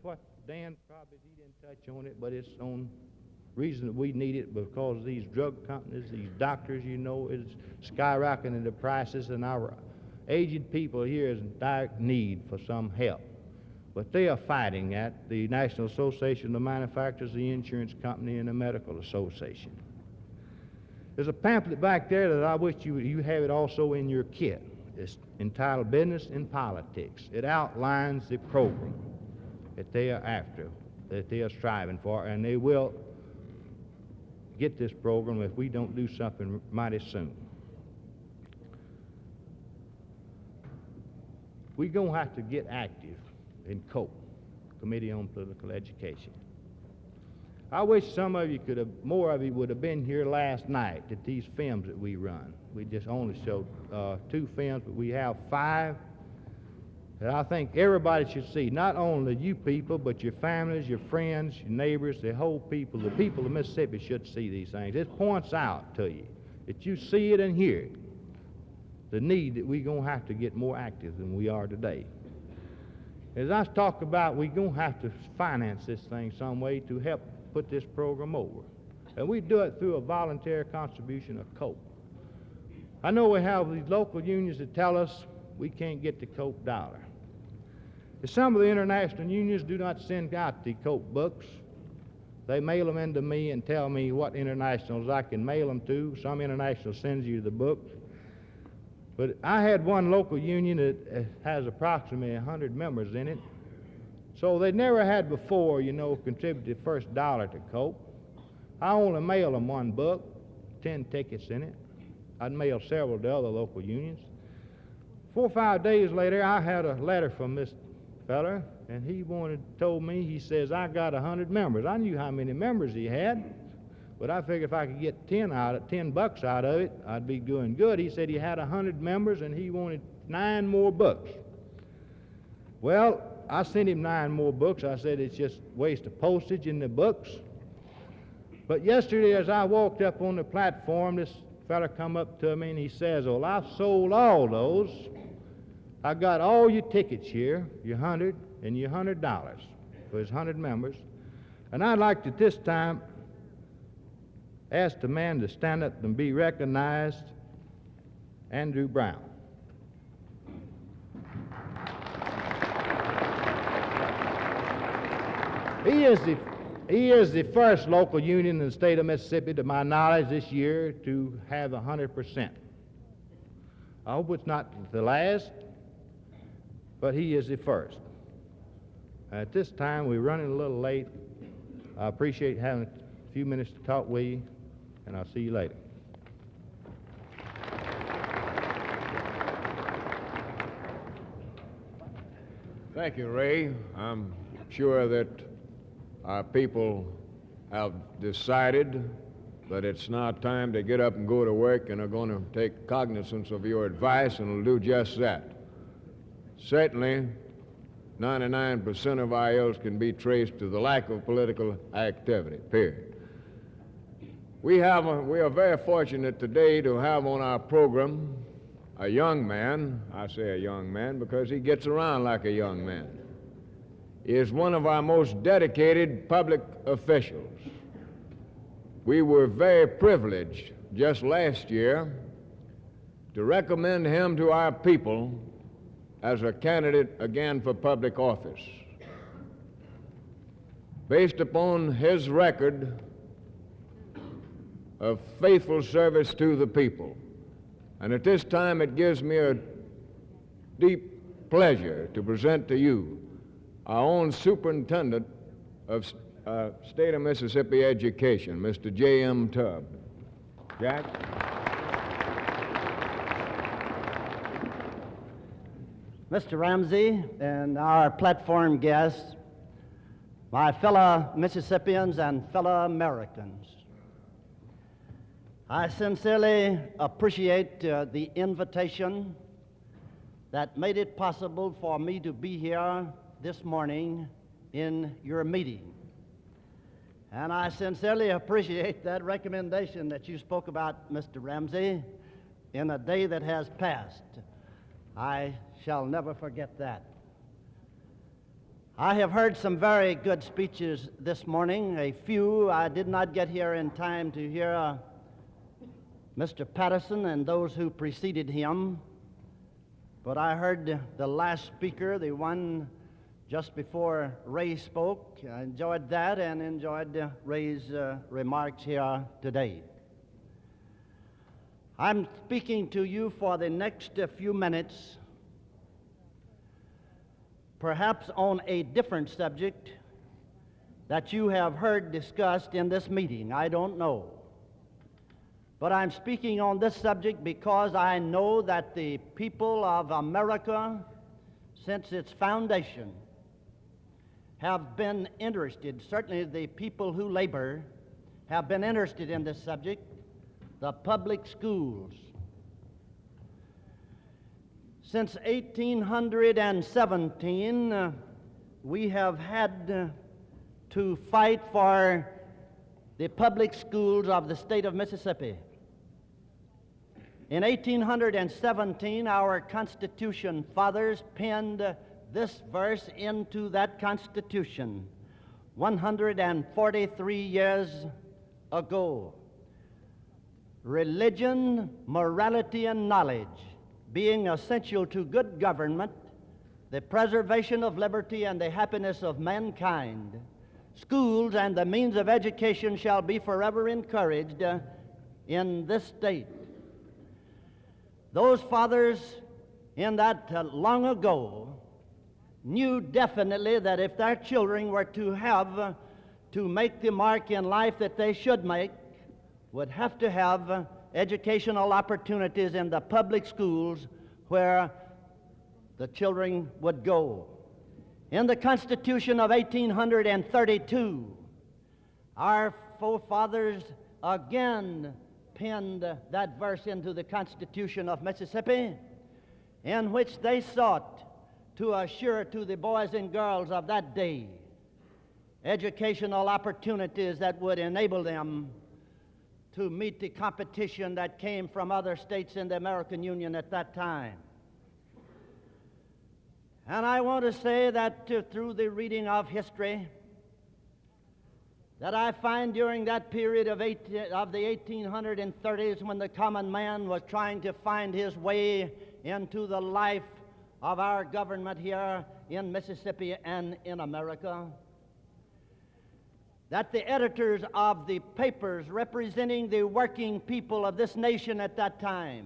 what Dan probably, he didn't touch on it, but it's on reason that we need it because these drug companies, these doctors, you know, is skyrocketing the prices, and our aged people here is in direct need for some help. But they are fighting that, the National Association of Manufacturers, the insurance company, and the Medical Association. There's a pamphlet back there that I wish you have it also in your kit. It's entitled Business and Politics. It outlines the program that they are after, that they are striving for, and they will get this program if we don't do something mighty soon. We're going to have to get active in COPE, Committee on Political Education. I wish some of you could have, more of you would have been here last night at these films that we run. We just only showed 2 films, but we have 5 that I think everybody should see. Not only you people, but your families, your friends, your neighbors, the whole people, the people of Mississippi should see these things. It points out to you that you see it and hear it, the need that we're going to have to get more active than we are today. As I talk about, we're going to have to finance this thing some way to help put this program over. And we do it through a voluntary contribution of COPE. I know we have these local unions that tell us we can't get the COPE dollar. Some of the international unions do not send out the COPE books. They mail them into me and tell me what internationals I can mail them to. Some international sends you the books. But I had one local union that has approximately 100 members in it. So they never had before, you know, contributed the first dollar to COPE. I only mail them 1 book, 10 tickets in it. I'd mail several to other local unions. 4 or 5 days later, I had a letter from this fella, and he told me, he says, I got 100 members. I knew how many members he had, but I figured if I could get 10 bucks out of it, I'd be doing good. He said he had 100 members, and he wanted 9 more books. Well, I sent him 9 more books. I said it's just waste of postage in the books. But yesterday, as I walked up on the platform, this fella come up to me and he says, well, I've sold all those. I got all your tickets here, your 100 and your $100 for his 100 members. And I'd like to this time ask the man to stand up and be recognized, Andrew Brown. He is the first local union in the state of Mississippi, to my knowledge, this year to have 100%. I hope it's not the last, but he is the first. At this time, we're running a little late. I appreciate having a few minutes to talk with you, and I'll see you later. Thank you, Ray. I'm sure that our people have decided that it's now time to get up and go to work and are going to take cognizance of your advice and will do just that. Certainly, 99% of our ills can be traced to the lack of political activity, period. We are very fortunate today to have on our program a young man. I say a young man because he gets around like a young man. He is one of our most dedicated public officials. We were very privileged just last year to recommend him to our people as a candidate again for public office. Based upon his record of faithful service to the people. And at this time, it gives me a deep pleasure to present to you our own superintendent of state of Mississippi education, Mr. J.M. Tubb. Jack? Mr. Ramsey and our platform guests, my fellow Mississippians and fellow Americans, I sincerely appreciate the invitation that made it possible for me to be here this morning in your meeting. And I sincerely appreciate that recommendation that you spoke about, Mr. Ramsey, in a day that has passed. I shall never forget that. I have heard some very good speeches this morning. A few I did not get here in time to hear Mr. Patterson and those who preceded him. But I heard the last speaker, the one just before Ray spoke. I enjoyed that and enjoyed Ray's remarks here today. I'm speaking to you for the next few minutes, perhaps on a different subject that you have heard discussed in this meeting. I don't know. But I'm speaking on this subject because I know that the people of America, since its foundation, have been interested, certainly the people who labor have been interested in this subject, the public schools. Since 1817, we have had to fight for the public schools of the state of Mississippi. In 1817, our Constitution fathers penned this verse into that Constitution 143 years ago. Religion, morality, and knowledge being essential to good government, the preservation of liberty, and the happiness of mankind, schools and the means of education shall be forever encouraged in this state. Those fathers in that long ago knew definitely that if their children were to have to make the mark in life that they should make, would have to have educational opportunities in the public schools where the children would go. In the Constitution of 1832, our forefathers again penned that verse into the Constitution of Mississippi, in which they sought to assure to the boys and girls of that day educational opportunities that would enable them to meet the competition that came from other states in the American Union at that time. And I want to say that through the reading of history, that I find during that period of the 1830s, when the common man was trying to find his way into the life of our government here in Mississippi and in America, that the editors of the papers representing the working people of this nation at that time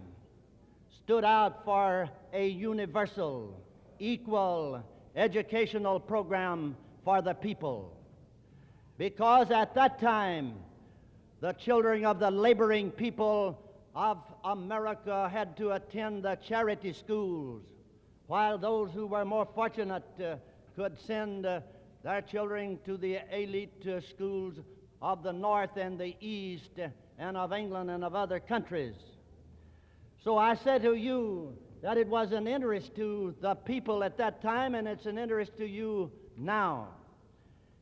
stood out for a universal, equal educational program for the people. Because at that time, the children of the laboring people of America had to attend the charity schools, while those who were more fortunate could send their children to the elite schools of the North and the East and of England and of other countries. So I said to you that it was an interest to the people at that time, and it's an interest to you now.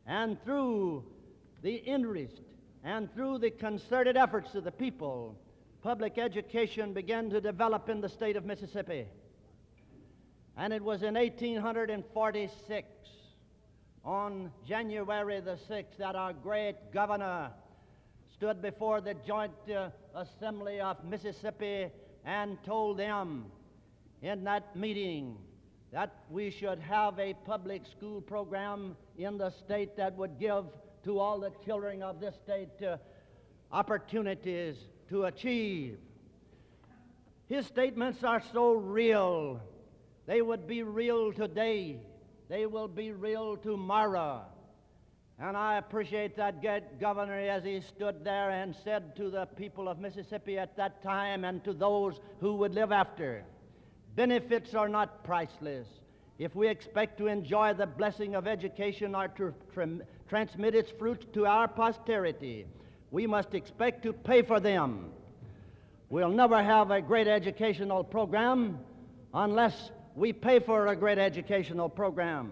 And through the interest and through the concerted efforts of the people, public education began to develop in the state of Mississippi. And it was in 1846, on January the 6th, that our great governor stood before the joint assembly of Mississippi and told them in that meeting that we should have a public school program in the state that would give to all the children of this state opportunities to achieve. His statements are so real. They would be real today. They will be real tomorrow. And I appreciate that governor as he stood there and said to the people of Mississippi at that time and to those who would live after, benefits are not priceless. If we expect to enjoy the blessing of education or to transmit its fruits to our posterity, we must expect to pay for them. We'll never have a great educational program unless we pay for a great educational program.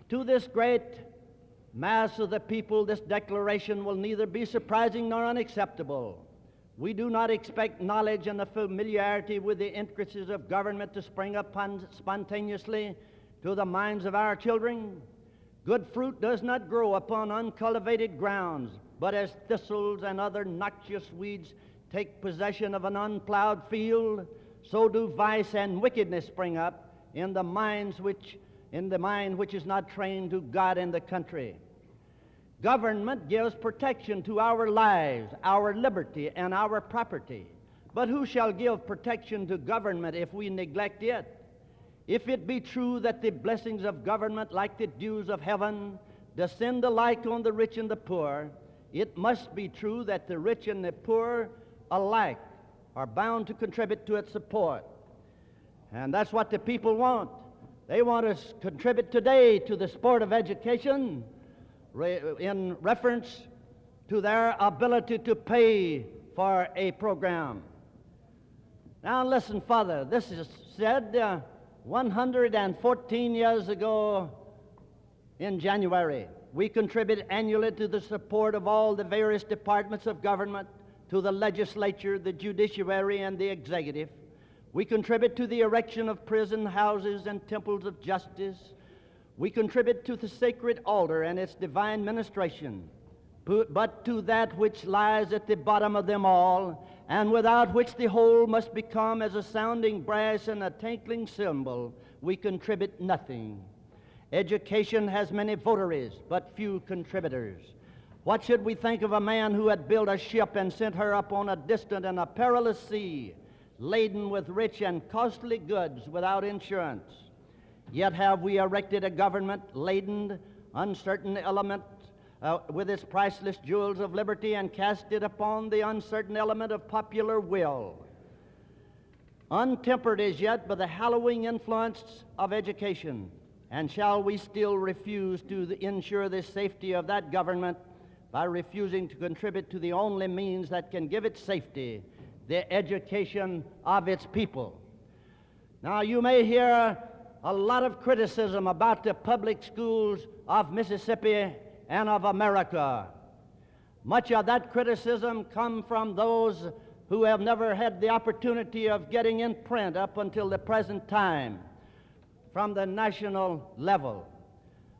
To this great mass of the people, this declaration will neither be surprising nor unacceptable. We do not expect knowledge and the familiarity with the intricacies of government to spring up spontaneously to the minds of our children. Good fruit does not grow upon uncultivated grounds, but as thistles and other noxious weeds take possession of an unplowed field, so do vice and wickedness spring up in the mind which is not trained to God and the country. Government gives protection to our lives, our liberty, and our property. But who shall give protection to government if we neglect it? If it be true that the blessings of government, like the dews of heaven, descend alike on the rich and the poor, it must be true that the rich and the poor alike are bound to contribute to its support. And that's what the people want. They want to contribute today to the support of education in reference to their ability to pay for a program. Now listen further. This is said 114 years ago in January. We contribute annually to the support of all the various departments of government, to the legislature, the judiciary, and the executive. We contribute to the erection of prison houses and temples of justice. We contribute to the sacred altar and its divine ministration, but to that which lies at the bottom of them all, and without which the whole must become as a sounding brass and a tinkling cymbal, we contribute nothing. Education has many votaries, but few contributors. What should we think of a man who had built a ship and sent her up on a distant and a perilous sea, laden with rich and costly goods without insurance? Yet have we erected a government laden, uncertain element with its priceless jewels of liberty, and cast it upon the uncertain element of popular will, untempered as yet by the hallowing influence of education. And shall we still refuse to ensure the safety of that government by refusing to contribute to the only means that can give it safety, the education of its people? Now, you may hear a lot of criticism about the public schools of Mississippi and of America. Much of that criticism comes from those who have never had the opportunity of getting in print up until the present time from the national level.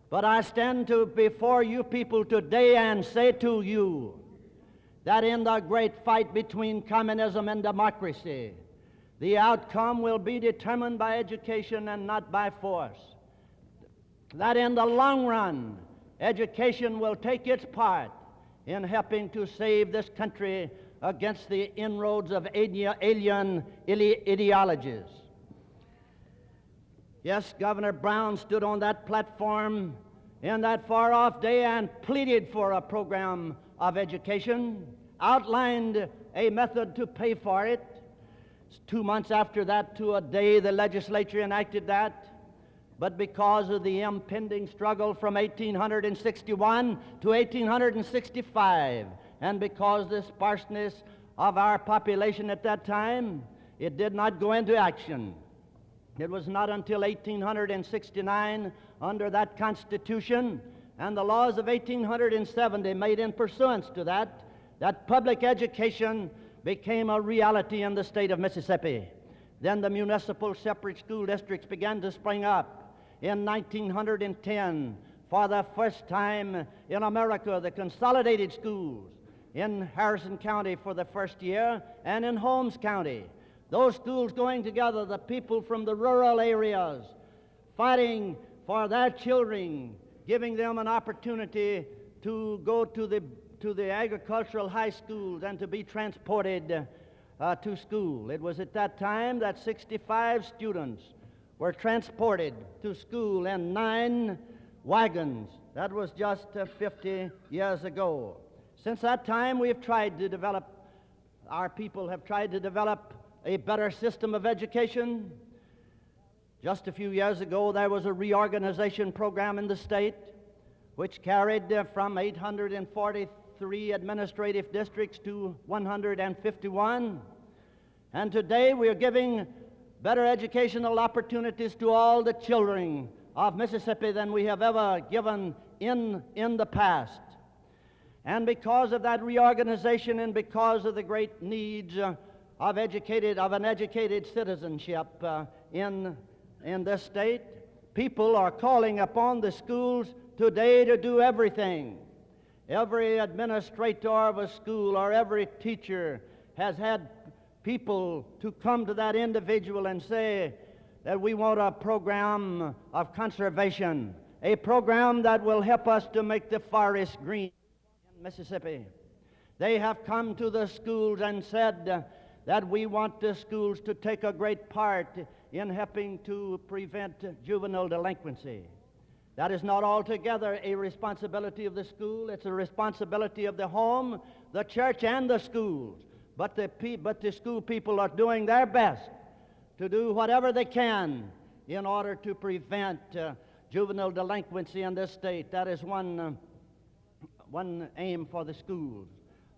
But I stand before you people today and say to you that in the great fight between communism and democracy, the outcome will be determined by education and not by force. That in the long run, education will take its part in helping to save this country against the inroads of alien ideologies. Yes, Governor Brown stood on that platform in that far-off day and pleaded for a program of education, outlined a method to pay for it. 2 months after that, to a day, the legislature enacted that. But because of the impending struggle from 1861 to 1865, and because the sparseness of our population at that time, it did not go into action. It was not until 1869, under that Constitution and the laws of 1870 made in pursuance to that, that public education became a reality in the state of Mississippi. Then the municipal separate school districts began to spring up. In 1910, for the first time in America, the consolidated schools in Harrison County for the first year, and in Holmes County. Those schools going together, the people from the rural areas fighting for their children, giving them an opportunity to go to the agricultural high schools and to be transported to school. It was at that time that 65 students were transported to school in 9 wagons. That was just 50 years ago. Since that time, our people have tried to develop a better system of education. Just a few years ago, there was a reorganization program in the state which carried from 843 administrative districts to 151. And today we are giving better educational opportunities to all the children of Mississippi than we have ever given in the past. And because of that reorganization and because of the great needs of an educated citizenship in this state, people are calling upon the schools today to do everything. Every administrator of a school or every teacher has had people to come to that individual and say that we want a program of conservation, a program that will help us to make the forest green in Mississippi. They have come to the schools and said that we want the schools to take a great part in helping to prevent juvenile delinquency. That is not altogether a responsibility of the school. It's a responsibility of the home, the church, and the schools. But the school people are doing their best to do whatever they can in order to prevent juvenile delinquency in this state. That is one aim for the schools.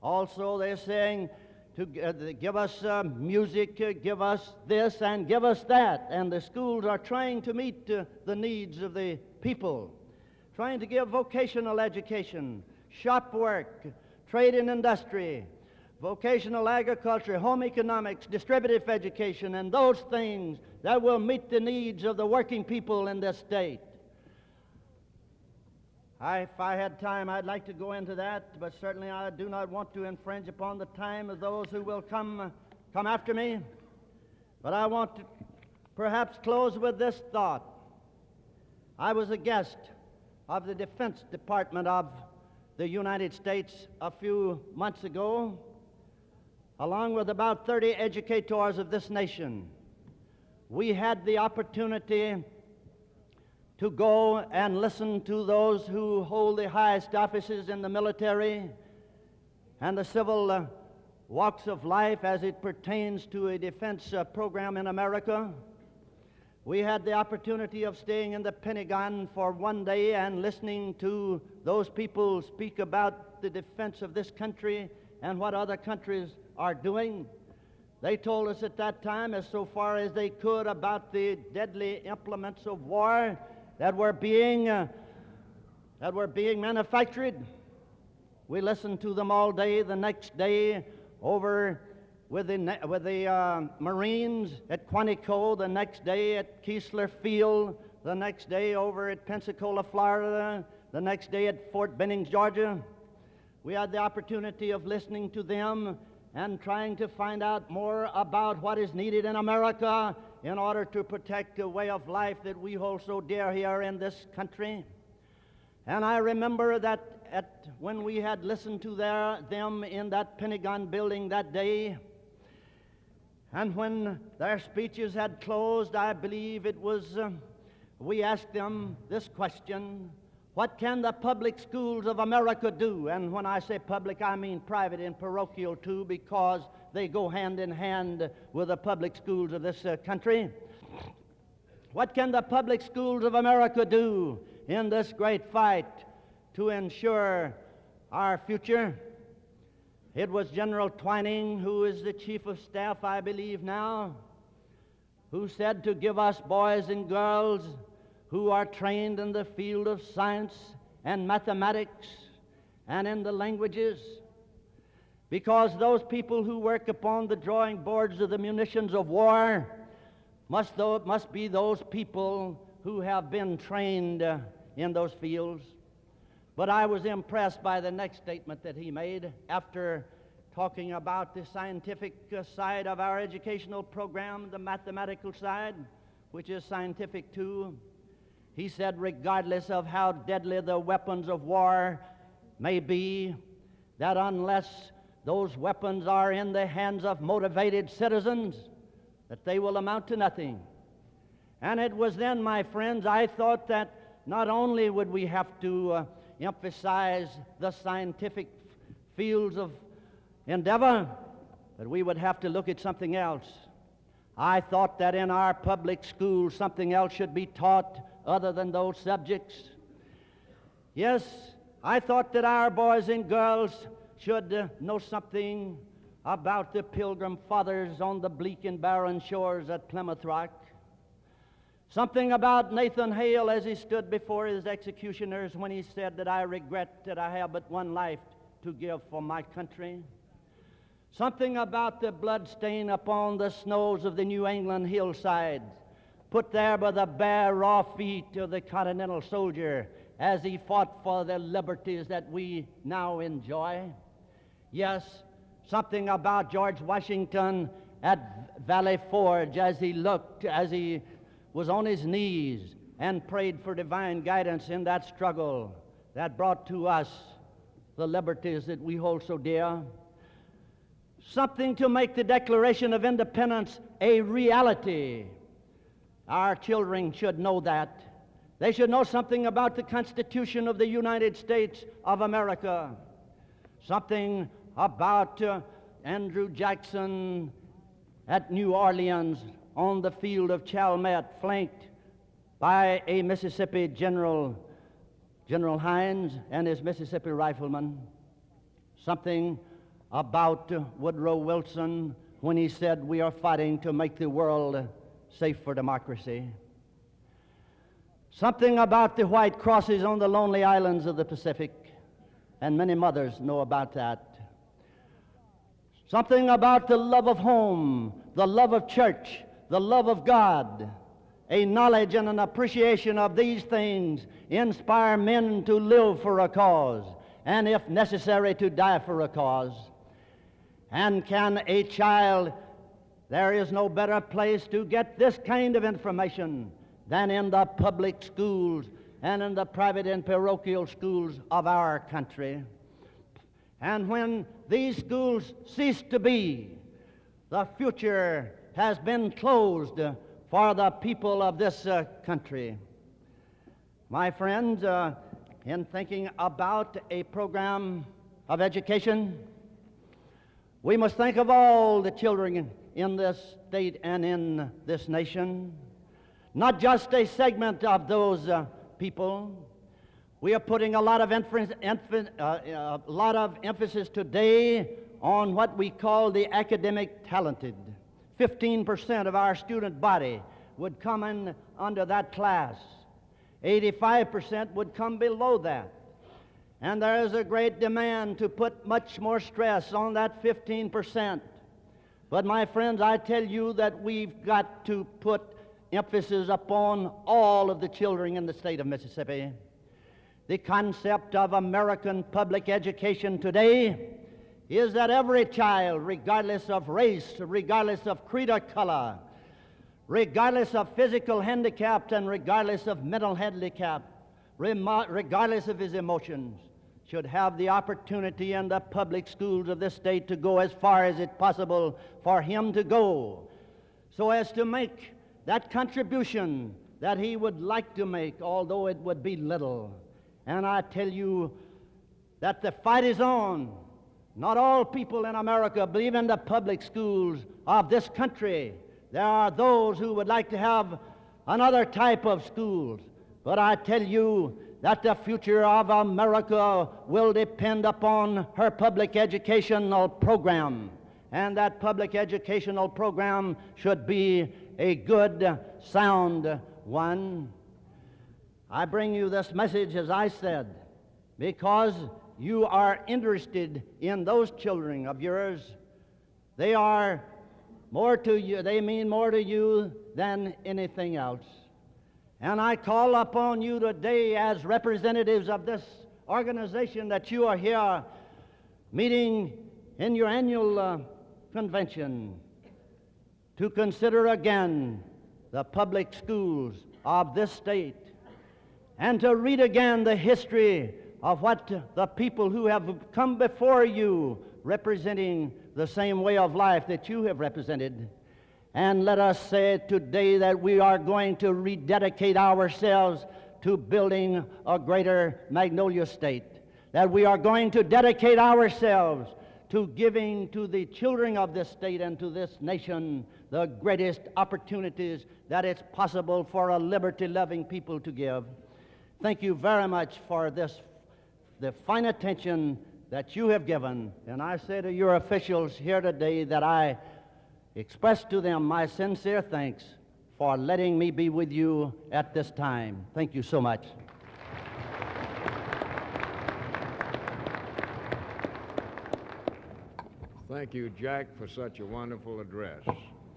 Also, they're saying to give us music, give us this, and give us that. And the schools are trying to meet the needs of the people, trying to give vocational education, shop work, trade and industry, vocational agriculture, home economics, distributive education, and those things that will meet the needs of the working people in this state. If I had time, I'd like to go into that, but certainly I do not want to infringe upon the time of those who will come after me. But I want to perhaps close with this thought. I was a guest of the Defense Department of the United States a few months ago, along with about 30 educators of this nation. We had the opportunity to go and listen to those who hold the highest offices in the military and the civil walks of life as it pertains to a defense program in America. We had the opportunity of staying in the Pentagon for one day and listening to those people speak about the defense of this country and what other countries are doing. They told us at that time, as so far as they could, about the deadly implements of war that were being manufactured. We listened to them all day. The next day, over with the Marines at Quantico, the next day at Keesler Field, the next day over at Pensacola, Florida, the next day at Fort Benning, Georgia. We had the opportunity of listening to them and trying to find out more about what is needed in America in order to protect a way of life that we hold so dear here in this country. And I remember that when we had listened to them in that Pentagon building that day, and when their speeches had closed, I believe it was, we asked them this question: what can the public schools of America do? And when I say public, I mean private and parochial too, because they go hand in hand with the public schools of this country. What can the public schools of America do in this great fight to ensure our future? It was General Twining, who is the chief of staff, I believe now, who said to give us boys and girls who are trained in the field of science and mathematics and in the languages, because those people who work upon the drawing boards of the munitions of war must be those people who have been trained in those fields. But I was impressed by the next statement that he made after talking about the scientific side of our educational program, the mathematical side, which is scientific too. He said, regardless of how deadly the weapons of war may be, that unless those weapons are in the hands of motivated citizens, that they will amount to nothing. And it was then, my friends, I thought that not only would we have to emphasize the scientific fields of endeavor, but we would have to look at something else. I thought that in our public schools something else should be taught other than those subjects. Yes, I thought that our boys and girls should know something about the Pilgrim Fathers on the bleak and barren shores at Plymouth Rock. Something about Nathan Hale as he stood before his executioners when he said that I regret that I have but one life to give for my country. Something about the blood stain upon the snows of the New England hillsides put there by the bare, raw feet of the Continental soldier as he fought for the liberties that we now enjoy. Yes, something about George Washington at Valley Forge as he was on his knees and prayed for divine guidance in that struggle that brought to us the liberties that we hold so dear. Something to make the Declaration of Independence a reality. Our children should know that. They should know something about the Constitution of the United States of America. Something about Andrew Jackson at New Orleans on the field of Chalmette, flanked by a Mississippi General Hines and his Mississippi riflemen. Something about Woodrow Wilson when he said, "We are fighting to make the world safe for democracy." Something about the white crosses on the lonely islands of the Pacific, and many mothers know about that. Something about the love of home, the love of church, the love of God. A knowledge and an appreciation of these things inspire men to live for a cause, and if necessary, to die for a cause. And can a child, there is no better place to get this kind of information than in the public schools and in the private and parochial schools of our country. And when these schools cease to be, the future has been closed for the people of this country. My friends, in thinking about a program of education, we must think of all the children in this state and in this nation, not just a segment of those people. We are putting a lot of emphasis today on what we call the academic talented. 15% of our student body would come in under that class. 85% would come below that. And there is a great demand to put much more stress on that 15%. But my friends, I tell you that we've got to put emphasis upon all of the children in the state of Mississippi. The concept of American public education today is that every child, regardless of race, regardless of creed or color, regardless of physical handicap and regardless of mental handicap, regardless of his emotions, should have the opportunity in the public schools of this state to go as far as it's possible for him to go, so as to make that contribution that he would like to make, although it would be little. And I tell you that the fight is on. Not all people in America believe in the public schools of this country. There are those who would like to have another type of schools. But I tell you that the future of America will depend upon her public educational program. And that public educational program should be a good, sound one. I bring you this message, as I said, because you are interested in those children of yours. They are more to you, they mean more to you than anything else. And I call upon you today as representatives of this organization that you are here meeting in your annual convention to consider again the public schools of this state and to read again the history of what the people who have come before you representing the same way of life that you have represented. And let us say today that we are going to rededicate ourselves to building a greater Magnolia State, that we are going to dedicate ourselves to giving to the children of this state and to this nation the greatest opportunities that it's possible for a liberty-loving people to give. Thank you very much for this, the fine attention that you have given. And I say to your officials here today that I express to them my sincere thanks for letting me be with you at this time. Thank you so much. Thank you, Jack, for such a wonderful address.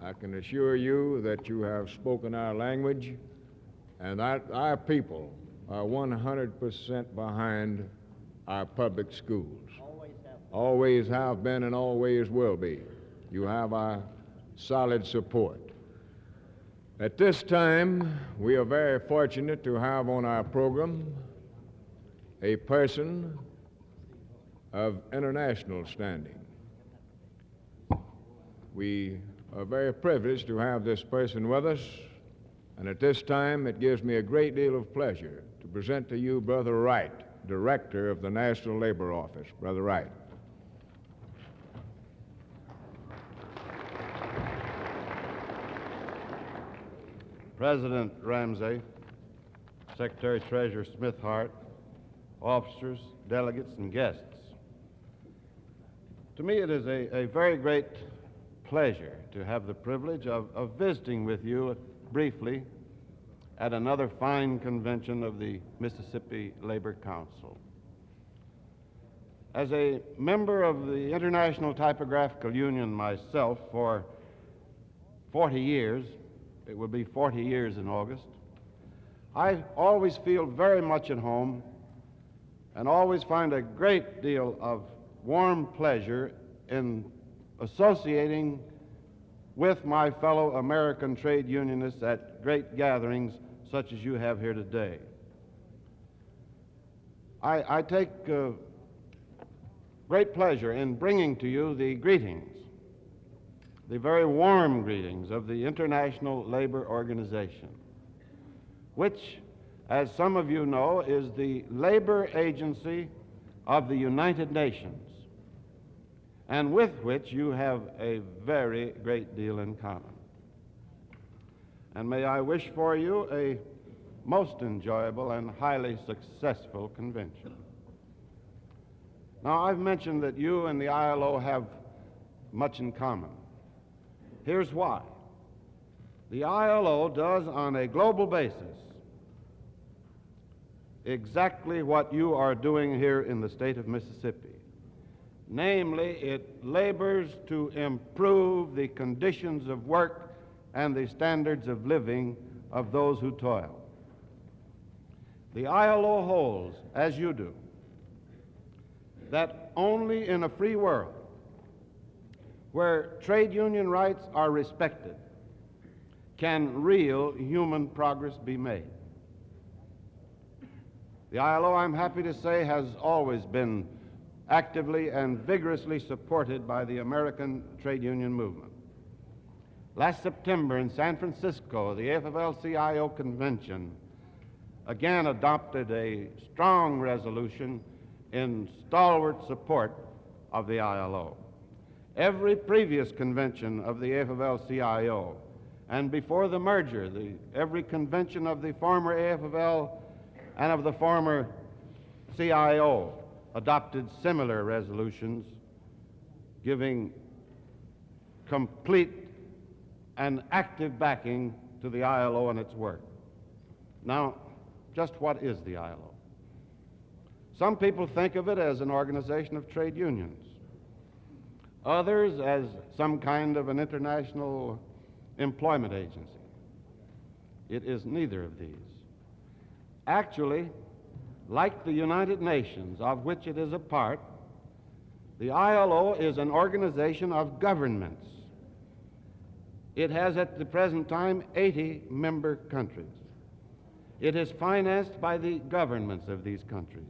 I can assure you that you have spoken our language and that our people are 100% behind our public schools. Always have been and always will be. You have our solid support. At this time, we are very fortunate to have on our program a person of international standing. We are very privileged to have this person with us, and at this time it gives me a great deal of pleasure to present to you Brother Wright, Director of the National Labor Office. Brother Wright. President Ramsey, Secretary-Treasurer Smithart, officers, delegates, and guests. To me, it is a very great pleasure to have the privilege of visiting with you briefly at another fine convention of the Mississippi Labor Council. As a member of the International Typographical Union myself for 40 years, it will be 40 years in August, I always feel very much at home and always find a great deal of warm pleasure in associating with my fellow American trade unionists at great gatherings such as you have here today. I take great pleasure in bringing to you the greetings, the very warm greetings of the International Labor Organization, which, as some of you know, is the labor agency of the United Nations, and with which you have a very great deal in common. And may I wish for you a most enjoyable and highly successful convention. Now, I've mentioned that you and the ILO have much in common. Here's why. The ILO does on a global basis exactly what you are doing here in the state of Mississippi. Namely, it labors to improve the conditions of work and the standards of living of those who toil. The ILO holds, as you do, that only in a free world where trade union rights are respected can real human progress be made. The ILO, I'm happy to say, has always been actively and vigorously supported by the American trade union movement. Last September in San Francisco, the AFL-CIO convention again adopted a strong resolution in stalwart support of the ILO. Every previous convention of the AFL-CIO, and before the merger, every convention of the former AFL and of the former CIO adopted similar resolutions giving complete and active backing to the ILO and its work. Now, just what is the ILO? Some people think of it as an organization of trade unions. Others as some kind of an international employment agency. It is neither of these. Actually, like the United Nations, of which it is a part, the ILO is an organization of governments. It has at the present time 80 member countries. It is financed by the governments of these countries.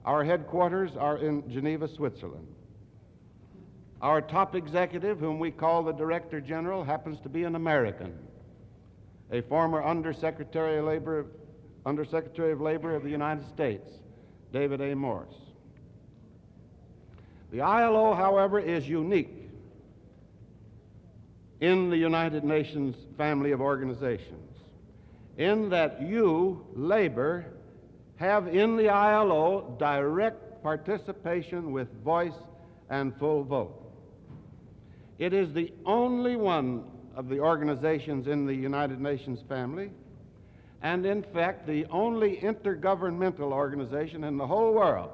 Our headquarters are in Geneva, Switzerland. Our top executive, whom we call the Director General, happens to be an American, a former Undersecretary of Labor of the United States, David A. Morse. The ILO, however, is unique in the United Nations family of organizations in that you, labor, have in the ILO direct participation with voice and full vote. It is the only one of the organizations in the United Nations family, and in fact the only intergovernmental organization in the whole world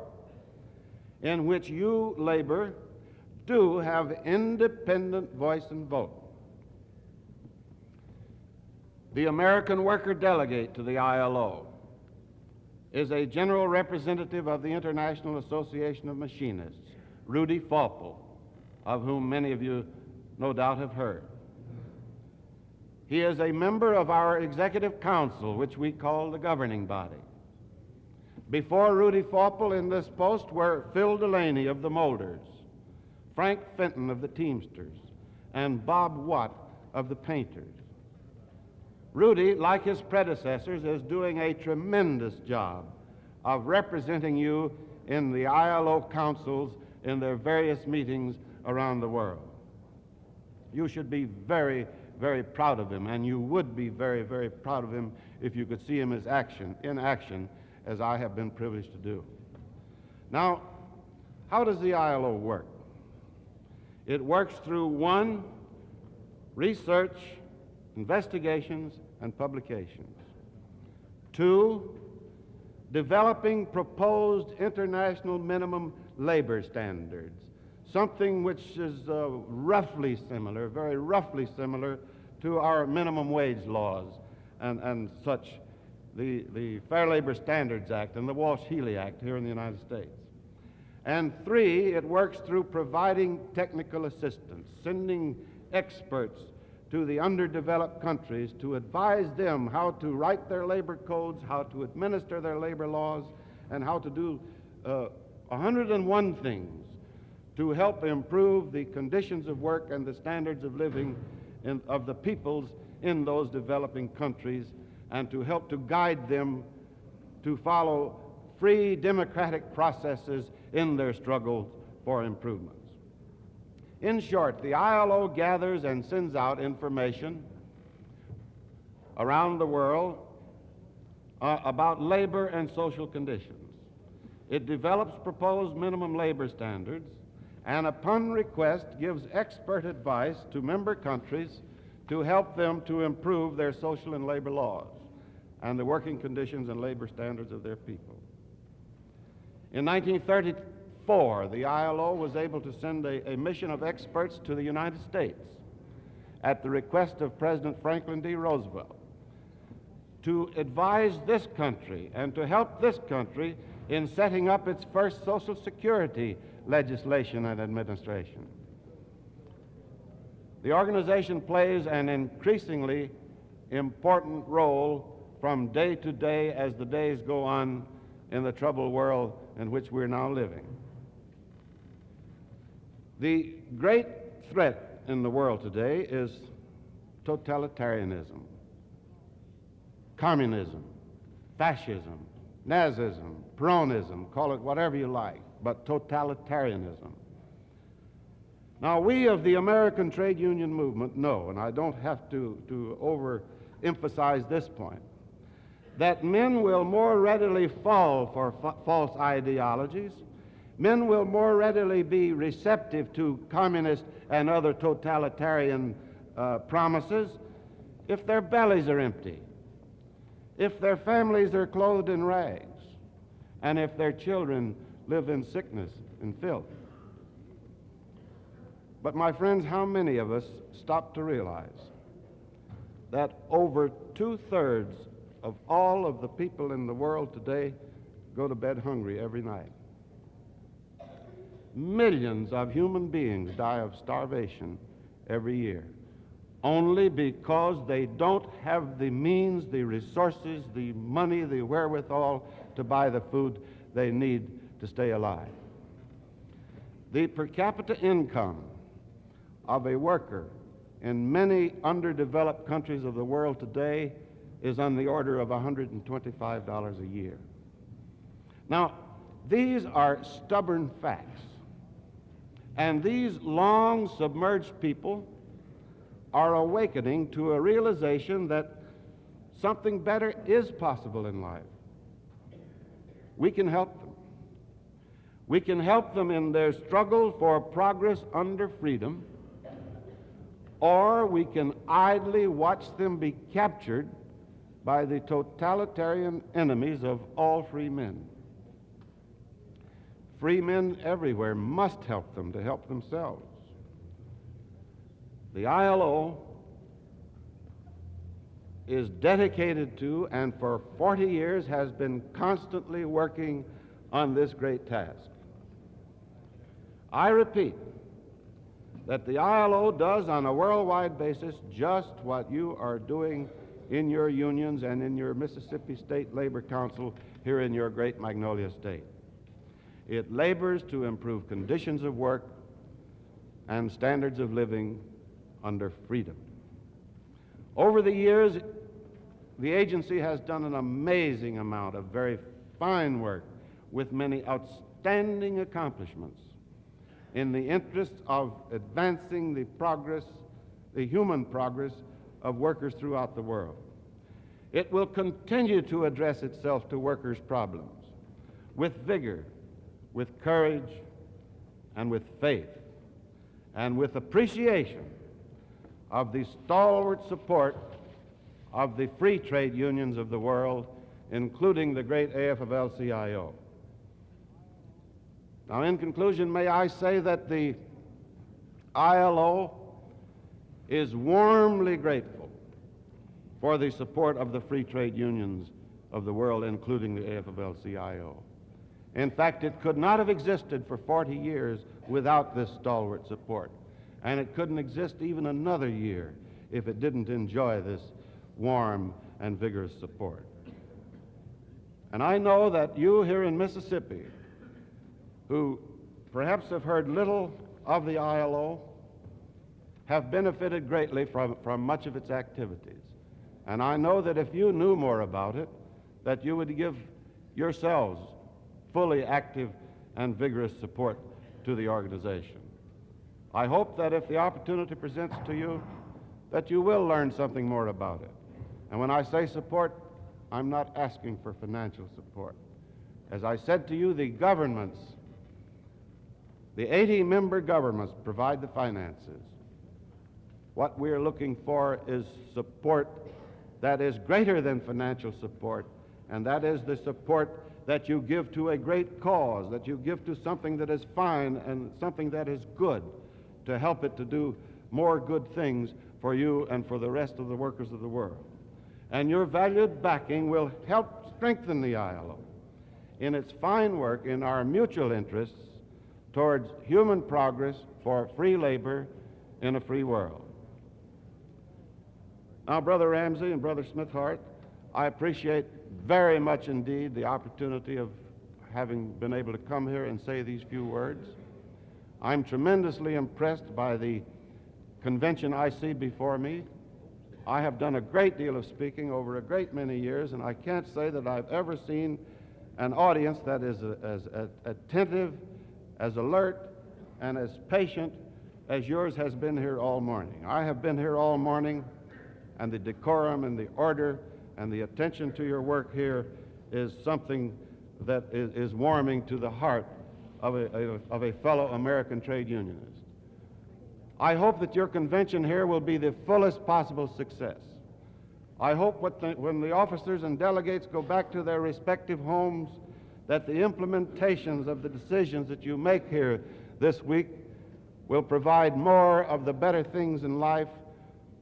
in which you, labor, do have independent voice and vote. The American worker delegate to the ILO is a general representative of the International Association of Machinists, Rudy Faupel, of whom many of you no doubt have heard. He is a member of our executive council, which we call the governing body. Before Rudy Faupel in this post were Phil Delaney of the Molders, Frank Fenton of the Teamsters, and Bob Watt of the Painters. Rudy, like his predecessors, is doing a tremendous job of representing you in the ILO councils in their various meetings around the world. You should be very, very proud of him, and you would be very, very proud of him if you could see him in action, as I have been privileged to do. Now, how does the ILO work? It works through, one, research, investigations, and publications. Two, developing proposed international minimum labor standards, something which is roughly similar, very roughly similar to our minimum wage laws and such, the Fair Labor Standards Act and the Walsh-Healy Act here in the United States. And three, it works through providing technical assistance, sending experts to the underdeveloped countries to advise them how to write their labor codes, how to administer their labor laws, and how to do 101 things to help improve the conditions of work and the standards of living of the peoples in those developing countries, and to help to guide them to follow free democratic processes in their struggle for improvements. In short, the ILO gathers and sends out information around the world about labor and social conditions. It develops proposed minimum labor standards, and upon request gives expert advice to member countries to help them to improve their social and labor laws and the working conditions and labor standards of their people. In 1934, the ILO was able to send a mission of experts to the United States at the request of President Franklin D. Roosevelt to advise this country and to help this country in setting up its first Social Security legislation and administration. The organization plays an increasingly important role from day to day as the days go on in the troubled world in which we're now living. The great threat in the world today is totalitarianism, communism, fascism, Nazism, Peronism, call it whatever you like, but totalitarianism. Now, we of the American trade union movement know, and I don't have to overemphasize this point, that men will more readily fall for false ideologies. Men will more readily be receptive to communist and other totalitarian promises if their bellies are empty, if their families are clothed in rags, and if their children live in sickness and filth. But my friends, how many of us stop to realize that over 2/3 of all of the people in the world today go to bed hungry every night? Millions of human beings die of starvation every year, only because they don't have the means, the resources, the money, the wherewithal to buy the food they need to stay alive. The per capita income of a worker in many underdeveloped countries of the world today is on the order of $125 a year. Now, these are stubborn facts, and these long submerged people are awakening to a realization that something better is possible in life. We can help them. We can help them in their struggle for progress under freedom, or we can idly watch them be captured by the totalitarian enemies of all free men. Free men everywhere must help them to help themselves. The ILO is dedicated to and for 40 years has been constantly working on this great task. I repeat that the ILO does on a worldwide basis just what you are doing in your unions and in your Mississippi State Labor Council here in your great Magnolia State. It labors to improve conditions of work and standards of living under freedom. Over the years, the agency has done an amazing amount of very fine work with many outstanding accomplishments in the interest of advancing the progress, the human progress of workers throughout the world. It will continue to address itself to workers' problems with vigor, with courage, and with faith, and with appreciation of the stalwart support of the free trade unions of the world, including the great AFL-CIO. Now, in conclusion, may I say that the ILO is warmly grateful for the support of the free trade unions of the world, including the AFL-CIO. In fact, it could not have existed for 40 years without this stalwart support, and it couldn't exist even another year if it didn't enjoy this warm and vigorous support. And I know that you here in Mississippi, who perhaps have heard little of the ILO, have benefited greatly from much of its activities. And I know that if you knew more about it, that you would give yourselves fully active and vigorous support to the organization. I hope that if the opportunity presents to you, that you will learn something more about it. And when I say support, I'm not asking for financial support. As I said to you, the governments, the 80-member governments provide the finances. What we're looking for is support that is greater than financial support, and that is the support that you give to a great cause, that you give to something that is fine and something that is good, to help it to do more good things for you and for the rest of the workers of the world. And your valued backing will help strengthen the ILO in its fine work in our mutual interests towards human progress for free labor in a free world. Now, Brother Ramsey and Brother Smithart, I appreciate very much indeed the opportunity of having been able to come here and say these few words. I'm tremendously impressed by the convention I see before me. I have done a great deal of speaking over a great many years, and I can't say that I've ever seen an audience that is as attentive, as alert, and as patient as yours has been here all morning. I have been here all morning, and the decorum and the order and the attention to your work here is something that is warming to the heart of a fellow American trade unionist. I hope that your convention here will be the fullest possible success. I hope when the officers and delegates go back to their respective homes, that the implementations of the decisions that you make here this week will provide more of the better things in life,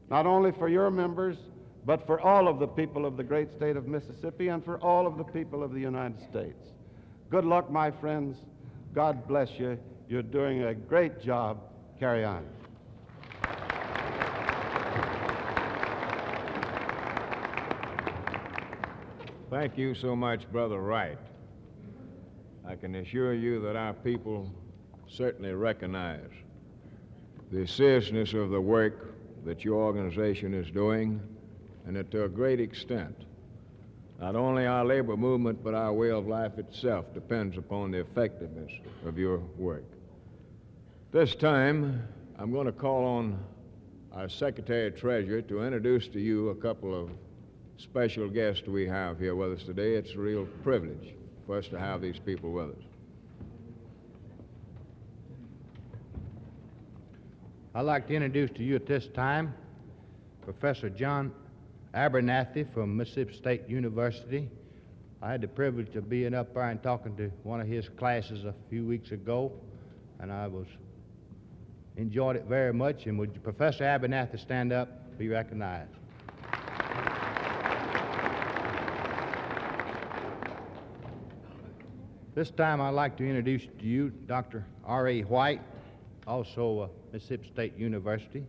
not only for your members, but for all of the people of the great state of Mississippi and for all of the people of the United States. Good luck, my friends. God bless you. You're doing a great job. Carry on. Thank you so much, Brother Wright. I can assure you that our people certainly recognize the seriousness of the work that your organization is doing, and that to a great extent, not only our labor movement, but our way of life itself depends upon the effectiveness of your work. This time, I'm going to call on our Secretary of Treasury to introduce to you a couple of special guests we have here with us today. It's a real privilege for us to have these people with us. I'd like to introduce to you at this time Professor John Abernathy from Mississippi State University. I had the privilege of being up there and talking to one of his classes a few weeks ago, and I enjoyed it very much. And would Professor Abernathy stand up, be recognized? This time I'd like to introduce to you Dr. R.A. White, also Mississippi State University.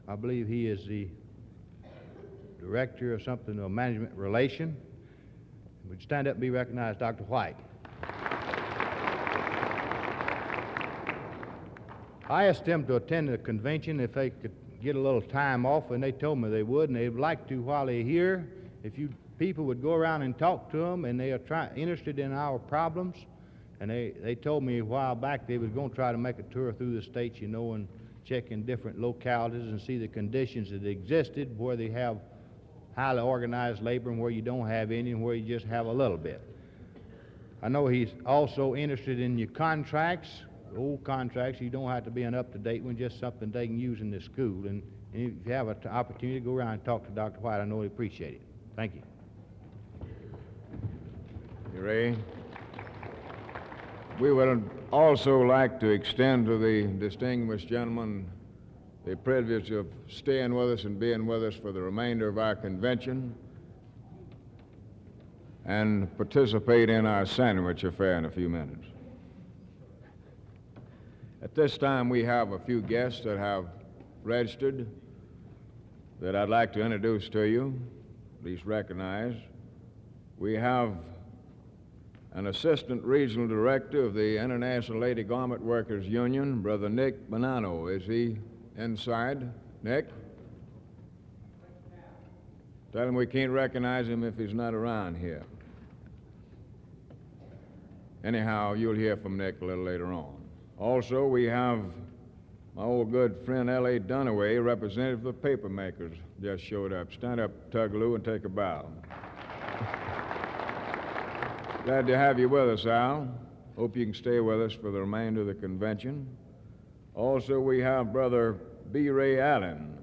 I believe he is the director of something of management relation. Would you stand up and be recognized, Dr. White? I asked them to attend the convention if they could get a little time off, and they told me they would, and they'd like to while they're here. If you people would go around and talk to them, and they are interested in our problems, and they told me a while back they was going to try to make a tour through the states, you know, and check in different localities and see the conditions that existed, where they have highly organized labor and where you don't have any and where you just have a little bit. I know he's also interested in your contracts, old contracts. You don't have to be an up-to-date one, just something they can use in the school. And if you have an opportunity to go around and talk to Dr. White, I know he'd appreciate it. Thank you. Ray, we would also like to extend to the distinguished gentleman the privilege of staying with us and being with us for the remainder of our convention and participate in our sandwich affair in a few minutes. At this time, we have a few guests that have registered that I'd like to introduce to you, at least recognize. We have an assistant regional director of the International Lady Garment Workers Union, Brother Nick Bonanno. Is he inside? Nick? Tell him we can't recognize him if he's not around here. Anyhow, you'll hear from Nick a little later on. Also, we have my old good friend L.A. Dunaway, representative of the paper makers, just showed up. Stand up, Tugaloo, and take a bow. Glad to have you with us, Al. Hope you can stay with us for the remainder of the convention. Also, we have Brother B. Ray Allen,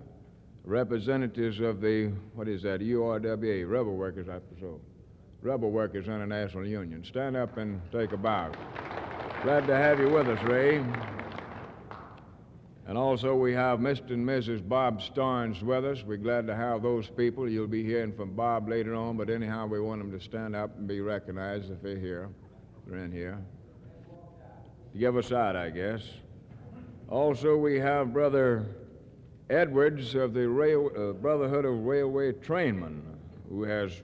representatives of the, what is that, URWA, Rebel Workers, I presume. Rebel Workers International Union. Stand up and take a bow. Glad to have you with us, Ray. And also we have Mr. and Mrs. Bob Starnes with us. We're glad to have those people. You'll be hearing from Bob later on, but anyhow, we want them to stand up and be recognized if they're here. They're in here. To give us out, I guess. Also, we have Brother Edwards of the Brotherhood of Railway Trainmen, who has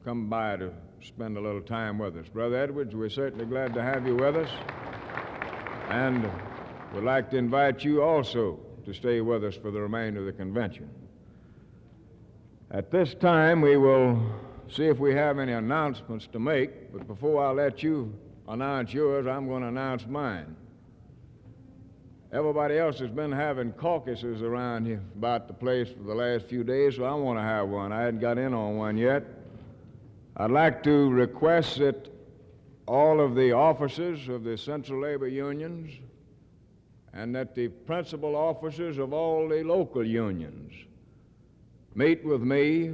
come by to spend a little time with us. Brother Edwards, we're certainly glad to have you with us, and we'd like to invite you also to stay with us for the remainder of the convention. At this time, we will see if we have any announcements to make, but before I let you announce yours, I'm going to announce mine. Everybody else has been having caucuses around here about the place for the last few days, so I want to have one. I hadn't got in on one yet. I'd like to request that all of the officers of the Central Labor Unions and that the principal officers of all the local unions meet with me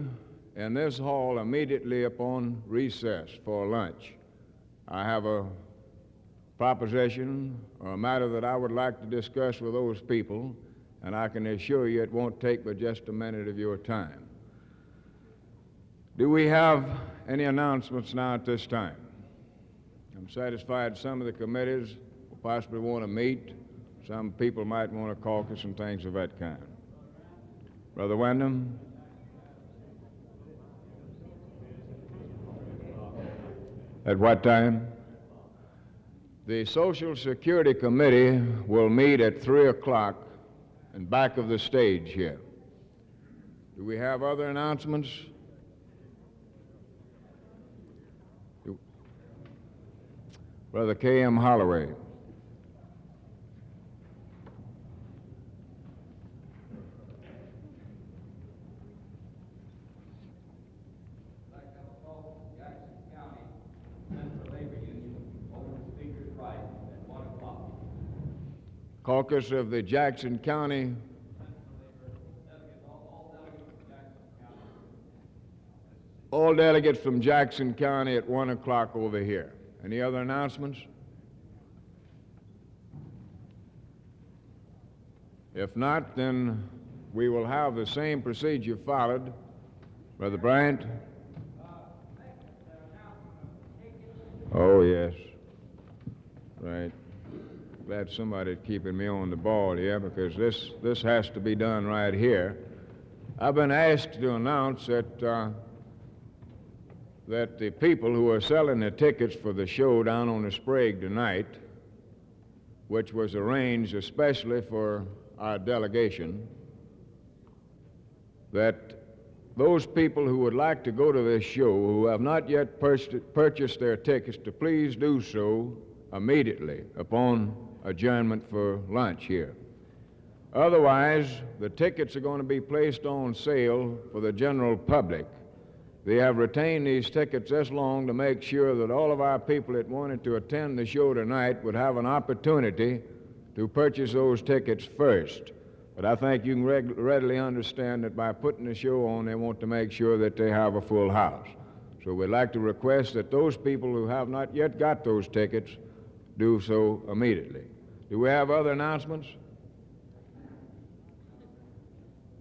in this hall immediately upon recess for lunch. I have a proposition or a matter that I would like to discuss with those people, and I can assure you it won't take but just a minute of your time. Do we have any announcements now at this time? I'm satisfied some of the committees will possibly want to meet. Some people might want to caucus and things of that kind. Brother Wyndham? At what time? The Social Security Committee will meet at 3 o'clock in back of the stage here. Do we have other announcements? Brother K.M. Holloway. Caucus of the Jackson County. All delegates from Jackson County at 1 o'clock over here. Any other announcements? If not, then we will have the same procedure followed. Brother Bryant? Oh, yes. right. Glad somebody's keeping me on the ball here because this has to be done right here. I've been asked to announce that that the people who are selling the tickets for the show down on the Sprague tonight, which was arranged especially for our delegation, that those people who would like to go to this show who have not yet purchased their tickets to please do so immediately upon adjournment for lunch here. Otherwise, the tickets are going to be placed on sale for the general public. They have retained these tickets this long to make sure that all of our people that wanted to attend the show tonight would have an opportunity to purchase those tickets first. But I think you can readily understand that by putting the show on, they want to make sure that they have a full house. So we'd like to request that those people who have not yet got those tickets do so immediately. Do we have other announcements?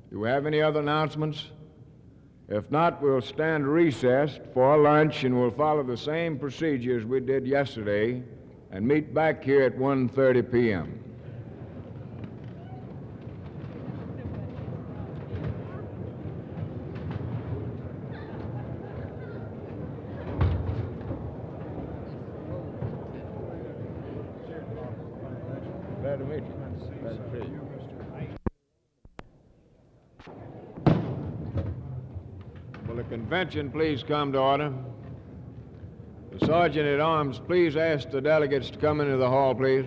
Do we have any other announcements? If not, we'll stand recessed for lunch and we'll follow the same procedure as we did yesterday and meet back here at 1:30 p.m. Glad to meet you. Glad to see you. Will the convention please come to order? The Sergeant at Arms, please ask the delegates to come into the hall, please.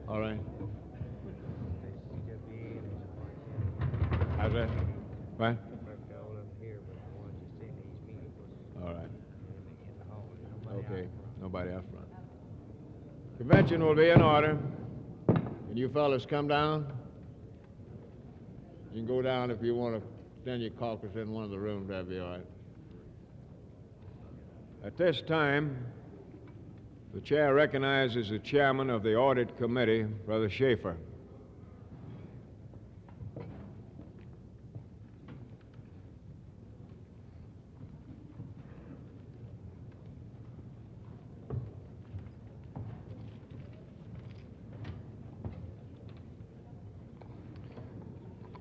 All right. How's that? What? All right. Okay. Nobody out front. Convention will be in order. Can you fellas come down? You can go down if you want to extend your caucus in one of the rooms. That'd be all right. At this time, the chair recognizes the chairman of the Audit Committee, Brother Schaefer.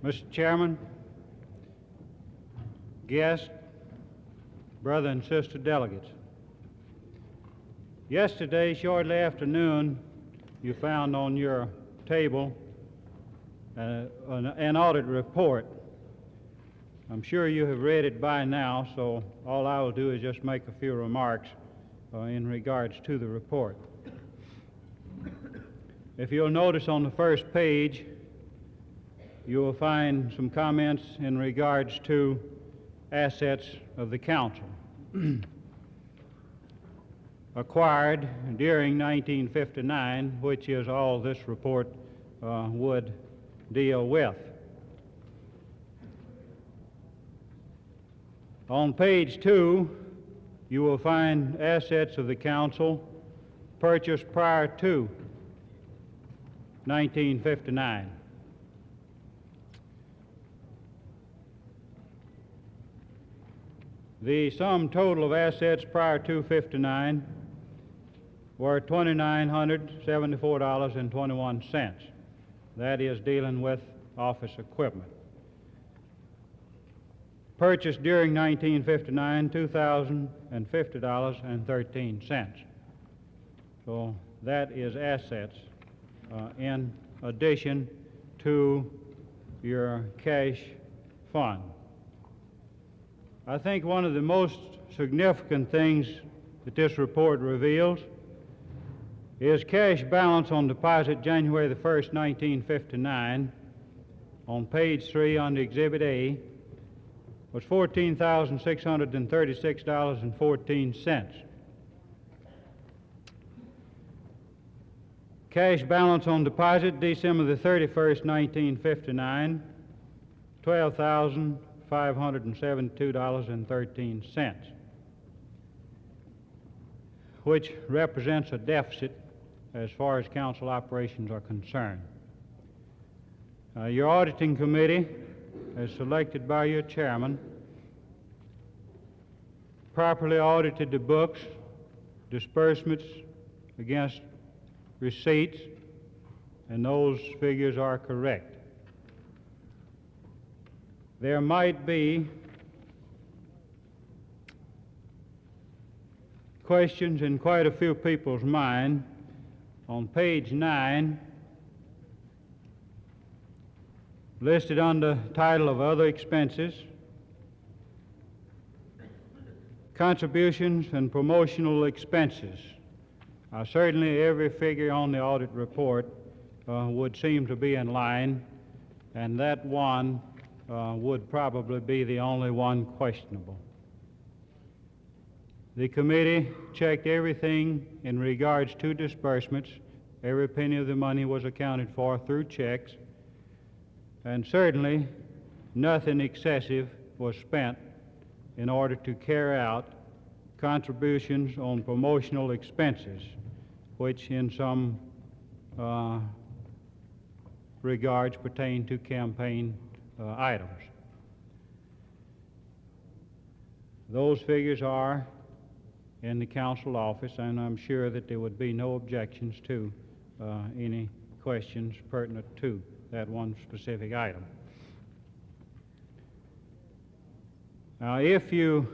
Mr. Chairman, guests, brother and sister delegates. Yesterday, shortly after noon, you found on your table an audit report. I'm sure you have read it by now, so all I will do is just make a few remarks in regards to the report. If you'll notice on the first page, you will find some comments in regards to assets of the council acquired during 1959, which is all this report would deal with. On page 2, you will find assets of the council purchased prior to 1959. The sum total of assets prior to 59 were $2,974.21. That is dealing with office equipment. Purchased during 1959, $2,050.13. So that is assets in addition to your cash fund. I think one of the most significant things that this report reveals is cash balance on deposit January the 1st, 1959, on page 3 under Exhibit A, was $14,636.14. Cash balance on deposit December the 31st, 1959, $12,572.13, which represents a deficit as far as council operations are concerned. Your auditing committee, as selected by your chairman, properly audited the books, disbursements against receipts, and those figures are correct. There might be questions in quite a few people's mind. On page 9, listed under title of Other Expenses, Contributions and Promotional Expenses. Certainly every figure on the audit report would seem to be in line, and that one would probably be the only one questionable. The committee checked everything in regards to disbursements. Every penny of the money was accounted for through checks, and certainly nothing excessive was spent in order to carry out contributions on promotional expenses, which in some regards pertain to campaign items. Those figures are in the council office, and I'm sure that there would be no objections to any questions pertinent to that one specific item. Now, if you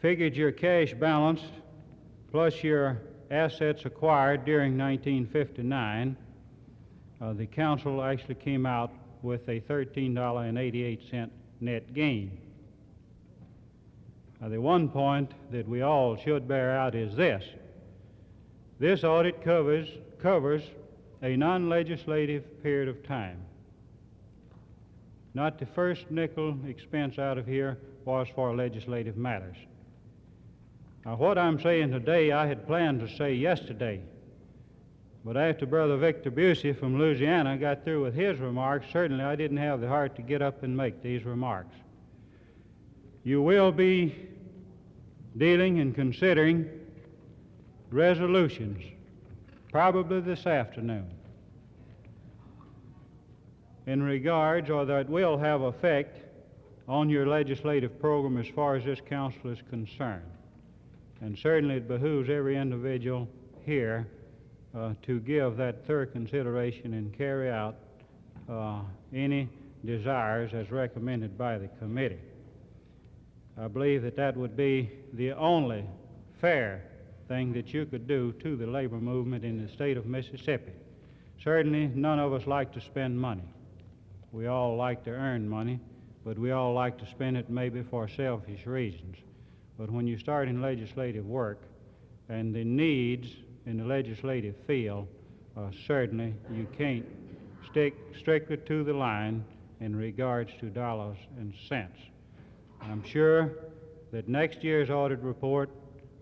figured your cash balance plus your assets acquired during 1959, the council actually came out with a $13.88 net gain. Now, the one point that we all should bear out is this. This audit covers a non-legislative period of time. Not the first nickel expense out of here was for legislative matters. Now, what I'm saying today, I had planned to say yesterday, but after Brother Victor Busey from Louisiana got through with his remarks, certainly I didn't have the heart to get up and make these remarks. You will be dealing and considering resolutions, probably this afternoon, in regards, or that will have effect on your legislative program as far as this council is concerned. And certainly it behooves every individual here to give that thorough consideration and carry out any desires as recommended by the committee. I believe that that would be the only fair thing that you could do to the labor movement in the state of Mississippi. Certainly none of us like to spend money. We all like to earn money, but we all like to spend it maybe for selfish reasons. But when you start in legislative work and the needs in the legislative field, certainly you can't stick strictly to the line in regards to dollars and cents. I'm sure that next year's audit report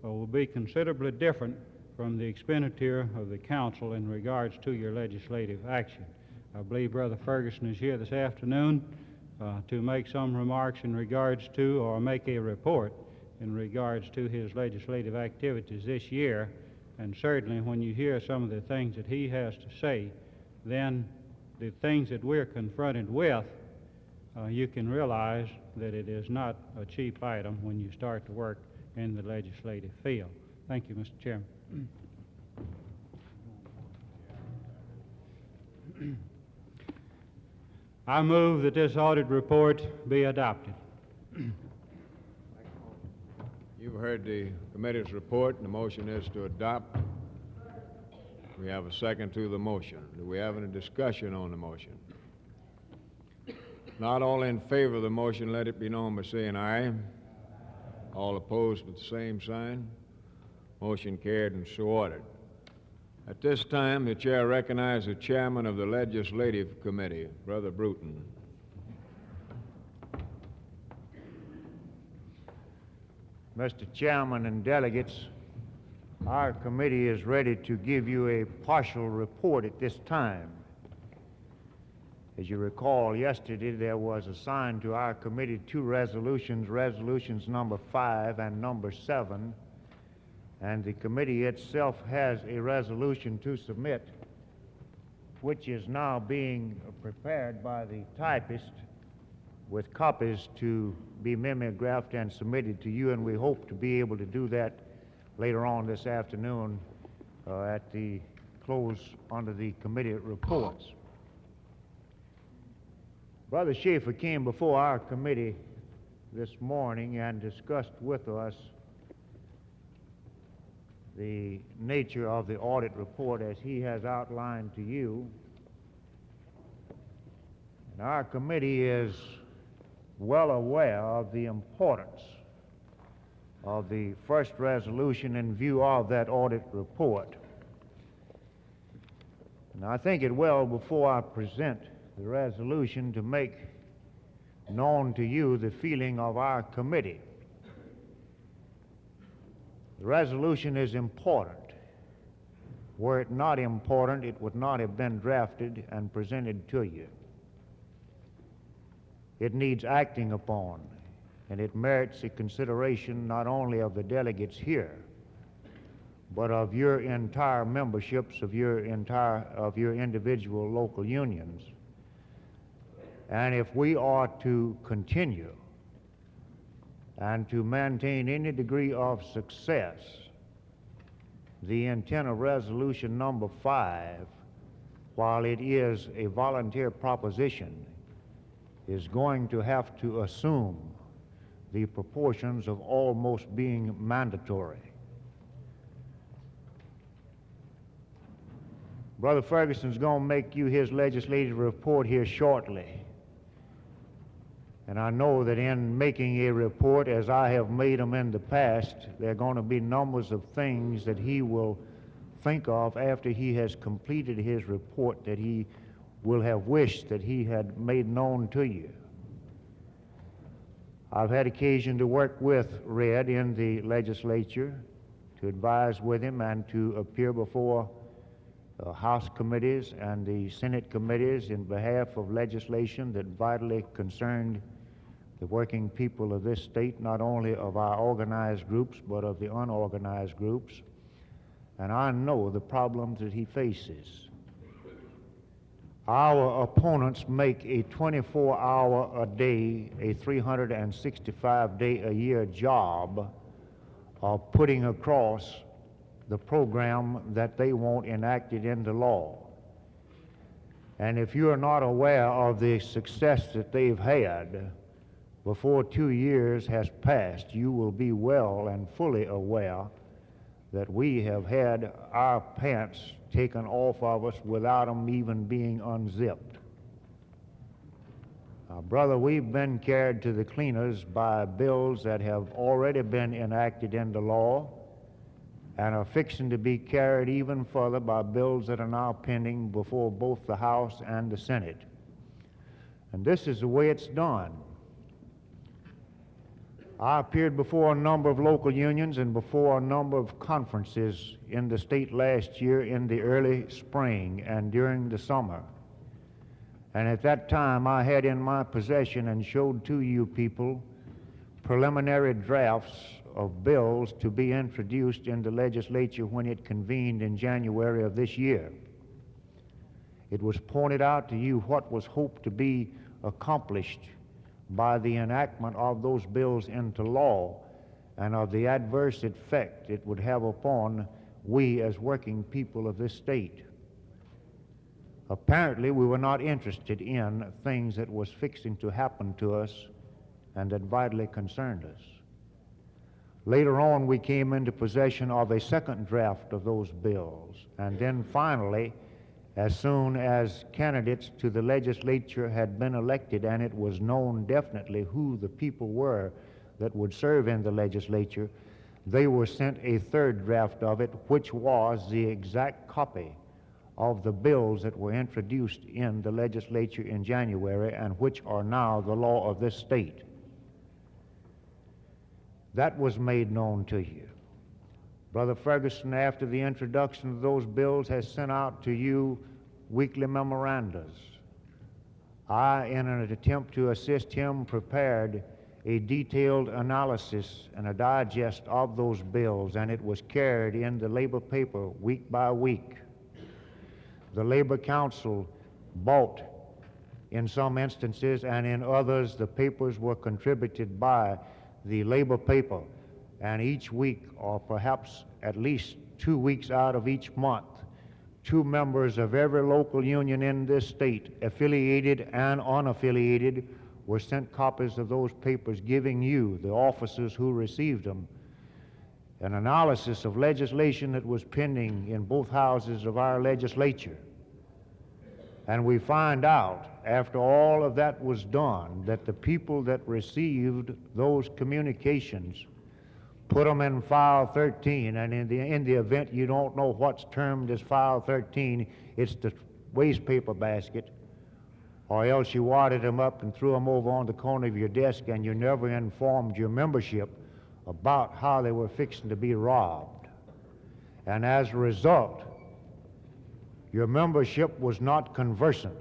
will be considerably different from the expenditure of the council in regards to your legislative action. I believe Brother Ferguson is here this afternoon to make some remarks in regards to, or make a report in regards to his legislative activities this year. And certainly when you hear some of the things that he has to say, then the things that we're confronted with, you can realize that it is not a cheap item when you start to work in the legislative field. Thank you, Mr. Chairman. I move that this audit report be adopted. You've heard the committee's report, and the motion is to adopt. We have a second to the motion. Do we have any discussion on the motion? Not all in favor of the motion, let it be known by saying aye. All opposed with the same sign. Motion carried and so ordered. At this time, the chair recognizes the chairman of the Legislative Committee, Brother Bruton. Mr. Chairman and delegates, our committee is ready to give you a partial report at this time. As you recall, yesterday there was assigned to our committee two resolutions, resolutions number 5 and number 7, and the committee itself has a resolution to submit, which is now being prepared by the typist with copies to be mimeographed and submitted to you, and we hope to be able to do that later on this afternoon at the close under the committee reports. Brother Schaefer came before our committee this morning and discussed with us the nature of the audit report as he has outlined to you. And our committee is well aware of the importance of the first resolution in view of that audit report. And I think it well, before I present the resolution, to make known to you the feeling of our committee. The resolution is important. Were it not important, it would not have been drafted and presented to you. It needs acting upon, and it merits the consideration not only of the delegates here, but of your entire memberships of your individual local unions. And if we are to continue and to maintain any degree of success, the intent of resolution number 5, while it is a volunteer proposition, is going to have to assume the proportions of almost being mandatory. Brother Ferguson's going to make you his legislative report here shortly. And I know that in making a report, as I have made them in the past, there are going to be numbers of things that he will think of after he has completed his report that he will have wished that he had made known to you. I've had occasion to work with Red in the legislature, to advise with him and to appear before House committees and the Senate committees in behalf of legislation that vitally concerned the working people of this state, not only of our organized groups, but of the unorganized groups. And I know the problems that he faces. Our opponents make a 24-hour-a-day, a 365-day-a-year job of putting across the program that they want enacted into law. And if you're not aware of the success that they've had, before 2 years has passed, you will be well and fully aware that we have had our pants taken off of us without them even being unzipped. Now, brother, we've been carried to the cleaners by bills that have already been enacted into law and are fixing to be carried even further by bills that are now pending before both the House and the Senate. And this is the way it's done. I appeared before a number of local unions and before a number of conferences in the state last year in the early spring and during the summer. And at that time, I had in my possession and showed to you people preliminary drafts of bills to be introduced in the legislature when it convened in January of this year. It was pointed out to you what was hoped to be accomplished by the enactment of those bills into law and of the adverse effect it would have upon we as working people of this state. Apparently, we were not interested in things that was fixing to happen to us and that vitally concerned us. Later on, we came into possession of a second draft of those bills, and then finally, as soon as candidates to the legislature had been elected and it was known definitely who the people were that would serve in the legislature, they were sent a third draft of it, which was the exact copy of the bills that were introduced in the legislature in January and which are now the law of this state. That was made known to you. Brother Ferguson, after the introduction of those bills, has sent out to you weekly memorandas. I, in an attempt to assist him, prepared a detailed analysis and a digest of those bills, and it was carried in the labor paper week by week. The Labor Council bought in some instances, and in others the papers were contributed by the labor paper, and each week, or perhaps at least 2 weeks out of each month, 2 members of every local union in this state, affiliated and unaffiliated, were sent copies of those papers, giving you, the officers who received them, an analysis of legislation that was pending in both houses of our legislature. And we find out, after all of that was done, that the people that received those communications put them in file 13, and in the event you don't know what's termed as file 13, it's the waste paper basket, or else you wadded them up and threw them over on the corner of your desk, and you never informed your membership about how they were fixing to be robbed. And as a result, your membership was not conversant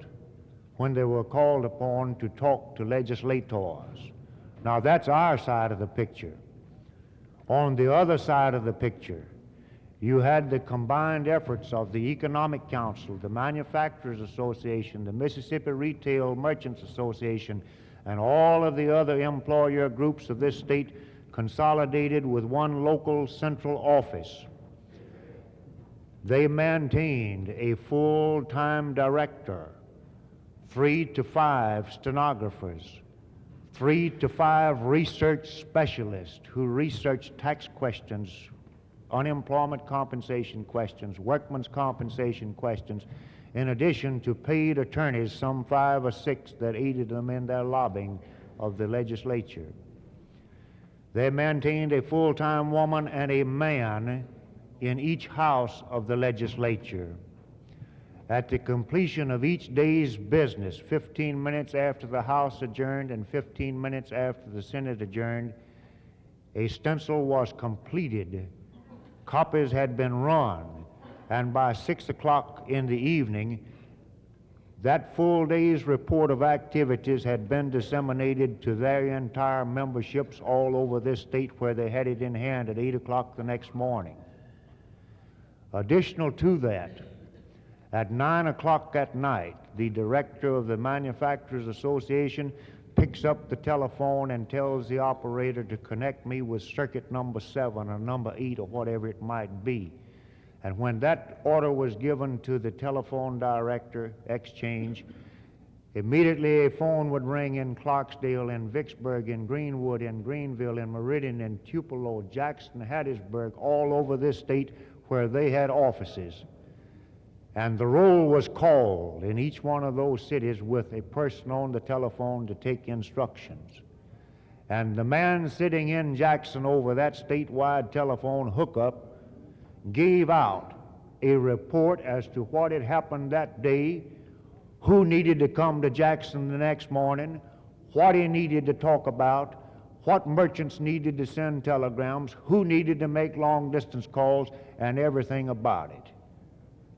when they were called upon to talk to legislators. Now that's our side of the picture. On the other side of the picture, you had the combined efforts of the Economic Council, the Manufacturers Association, the Mississippi Retail Merchants Association, and all of the other employer groups of this state consolidated with one local central office. They maintained a full-time director, 3 to 5 stenographers, 3 to 5 research specialists who researched tax questions, unemployment compensation questions, workman's compensation questions, in addition to paid attorneys, some 5 or 6 that aided them in their lobbying of the legislature. They maintained a full-time woman and a man in each house of the legislature. At the completion of each day's business, 15 minutes after the House adjourned and 15 minutes after the Senate adjourned, a stencil was completed, copies had been run, and by 6 o'clock in the evening, that full day's report of activities had been disseminated to their entire memberships all over this state, where they had it in hand at 8 o'clock the next morning. Additional to that, at 9 o'clock at night, the director of the Manufacturers Association picks up the telephone and tells the operator to connect me with circuit number 7 or number 8 or whatever it might be. And when that order was given to the telephone director exchange, immediately a phone would ring in Clarksdale, in Vicksburg, in Greenwood, in Greenville, in Meridian, in Tupelo, Jackson, Hattiesburg, all over this state where they had offices. And the roll was called in each one of those cities with a person on the telephone to take instructions. And the man sitting in Jackson over that statewide telephone hookup gave out a report as to what had happened that day, who needed to come to Jackson the next morning, what he needed to talk about, what merchants needed to send telegrams, who needed to make long-distance calls, and everything about it.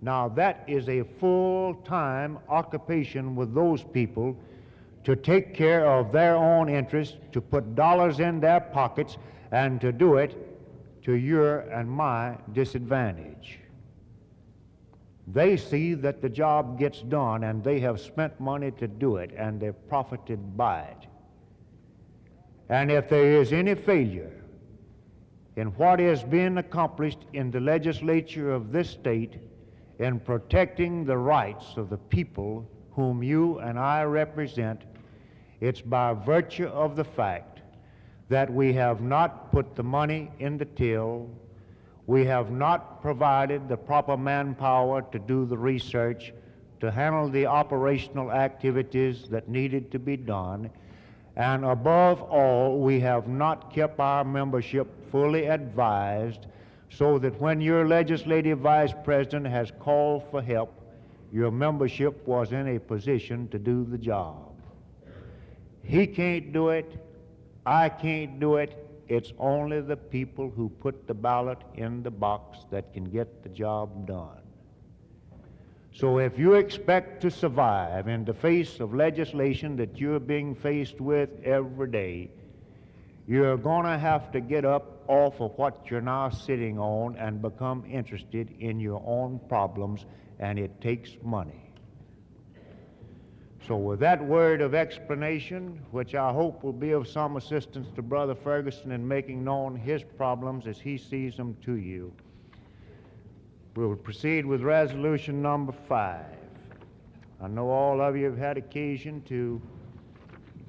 Now that is a full-time occupation with those people to take care of their own interests, to put dollars in their pockets, and to do it to your and my disadvantage. They see that the job gets done, and they have spent money to do it, and they've profited by it. And if there is any failure in what is being accomplished in the legislature of this state in protecting the rights of the people whom you and I represent, it's by virtue of the fact that we have not put the money in the till, we have not provided the proper manpower to do the research, to handle the operational activities that needed to be done, and above all, we have not kept our membership fully advised so that when your legislative vice president has called for help, your membership was in a position to do the job. He can't do it, I can't do it. It's only the people who put the ballot in the box that can get the job done. So if you expect to survive in the face of legislation that you're being faced with every day, you're going to have to get up off of what you're now sitting on and become interested in your own problems, and it takes money. So with that word of explanation, which I hope will be of some assistance to Brother Ferguson in making known his problems as he sees them to you, we will proceed with resolution number 5. I know all of you have had occasion to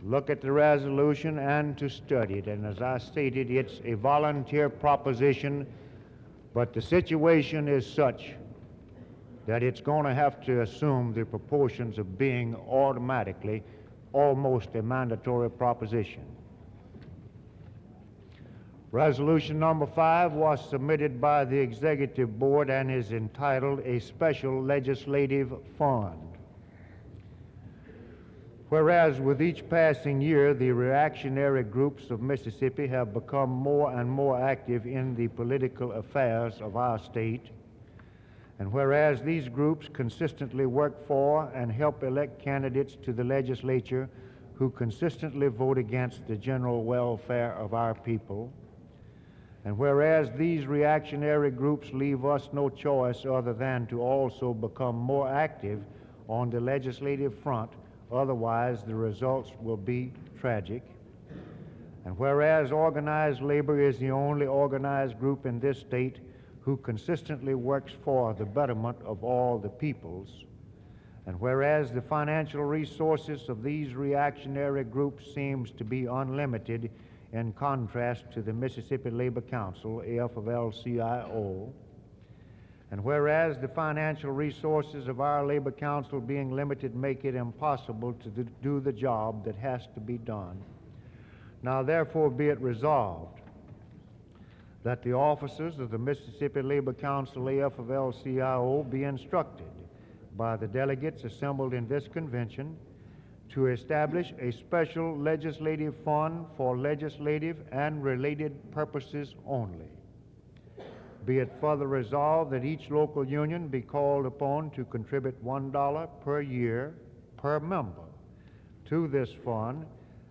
look at the resolution and to study it, and as I stated, it's a volunteer proposition, but the situation is such that it's going to have to assume the proportions of being automatically almost a mandatory proposition. Resolution number 5 was submitted by the Executive Board and is entitled A Special Legislative Fund. Whereas with each passing year, the reactionary groups of Mississippi have become more and more active in the political affairs of our state, and whereas these groups consistently work for and help elect candidates to the legislature who consistently vote against the general welfare of our people, and whereas these reactionary groups leave us no choice other than to also become more active on the legislative front, otherwise the results will be tragic, and whereas organized labor is the only organized group in this state who consistently works for the betterment of all the peoples, and whereas the financial resources of these reactionary groups seems to be unlimited in contrast to the Mississippi Labor Council, AFL-CIO, and whereas the financial resources of our Labor Council being limited make it impossible to do the job that has to be done, now therefore be it resolved that the officers of the Mississippi Labor Council, AFL-CIO, be instructed by the delegates assembled in this convention to establish a special legislative fund for legislative and related purposes only. Be it further resolved that each local union be called upon to contribute $1 per year per member to this fund,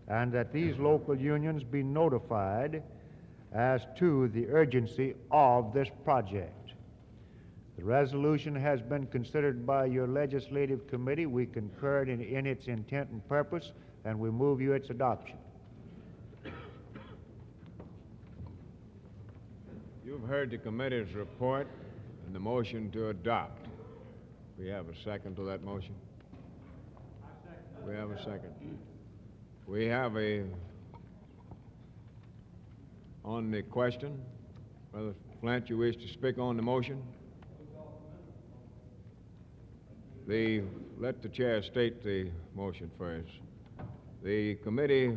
and that these local unions be notified as to the urgency of this project. The resolution has been considered by your legislative committee. We concurred in its intent and purpose, and we move you its adoption. You've heard the committee's report and the motion to adopt. We have a second to that motion? We have a second. We have on the question, Brother Flint, you wish to speak on the motion? Let the chair state the motion first. The committee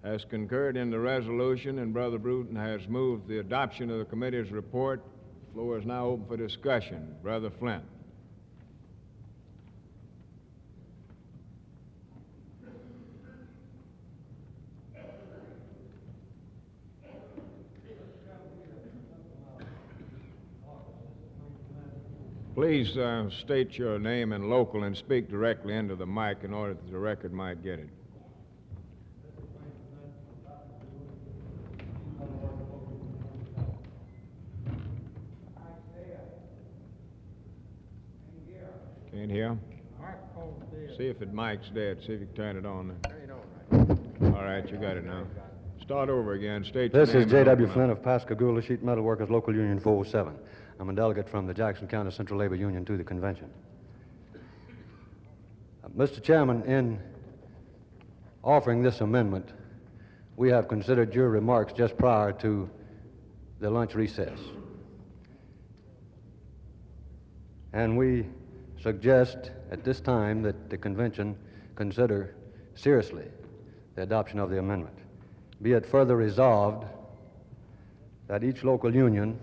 has concurred in the resolution, and Brother Bruton has moved the adoption of the committee's report. The floor is now open for discussion. Brother Flint. Please state your name and local and speak directly into the mic in order that the record might get it. Can't hear? See if the mic's dead. See if you can turn it on. All right, you got it now. Start over again. State your This name is and J.W. local Flynn number. of Pascagoula Sheet Metal Workers, Local Union 407. I'm a delegate from the Jackson County Central Labor Union to the convention. Mr. Chairman, in offering this amendment, we have considered your remarks just prior to the lunch recess. And we suggest at this time that the convention consider seriously the adoption of the amendment. Be it further resolved that each local union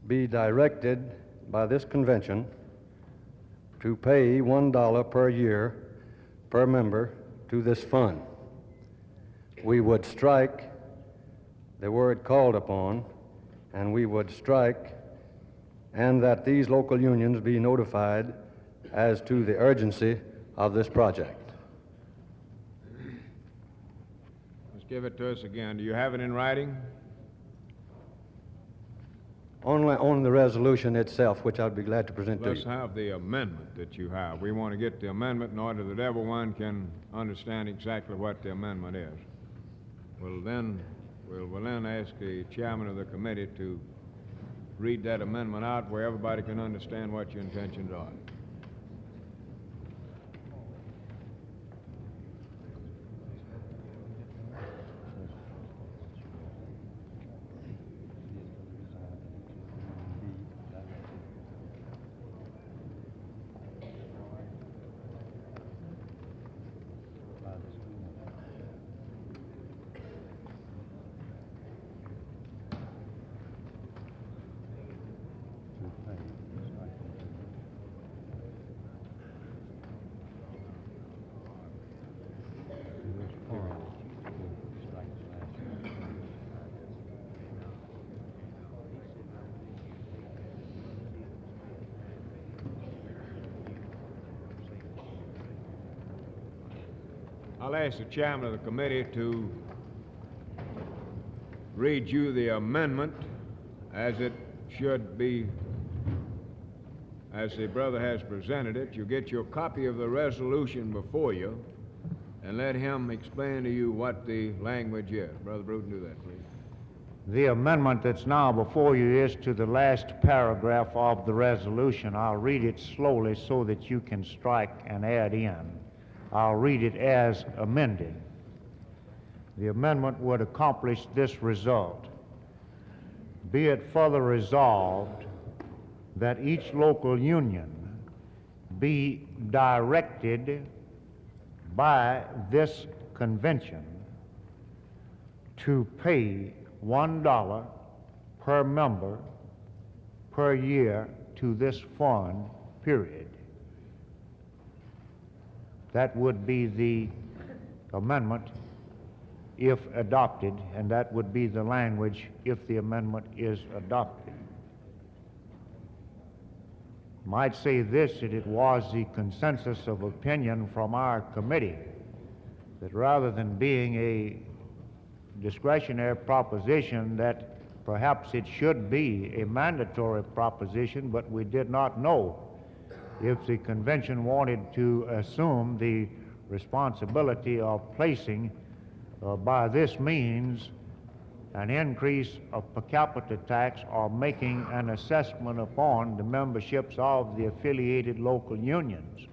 be directed by this convention to pay $1 per year per member to this fund. We would strike the word called upon, and we would strike and that these local unions be notified as to the urgency of this project. Let's give it to us again. Do you have it in writing? Only on the resolution itself, which I'd be glad to present to Let's you. have the amendment that you have. We want to get the amendment in order that everyone can understand exactly what the amendment is. We'll then ask the chairman of the committee to read that amendment out where everybody can understand what your intentions are. I'll ask the chairman of the committee to read you the amendment as it should be, as the brother has presented it. You get your copy of the resolution before you, and let him explain to you what the language is. Brother Bruton, do that, please. The amendment that's now before you is to the last paragraph of the resolution. I'll read it slowly so that you can strike and add in. I'll read it as amended. The amendment would accomplish this result. Be it further resolved that each local union be directed by this convention to pay $1 per member per year to this fund, period. That would be the amendment if adopted, and that would be the language if the amendment is adopted. Might say this, that it was the consensus of opinion from our committee that rather than being a discretionary proposition, that perhaps it should be a mandatory proposition, but we did not know if the convention wanted to assume the responsibility of placing by this means an increase of per capita tax or making an assessment upon the memberships of the affiliated local unions.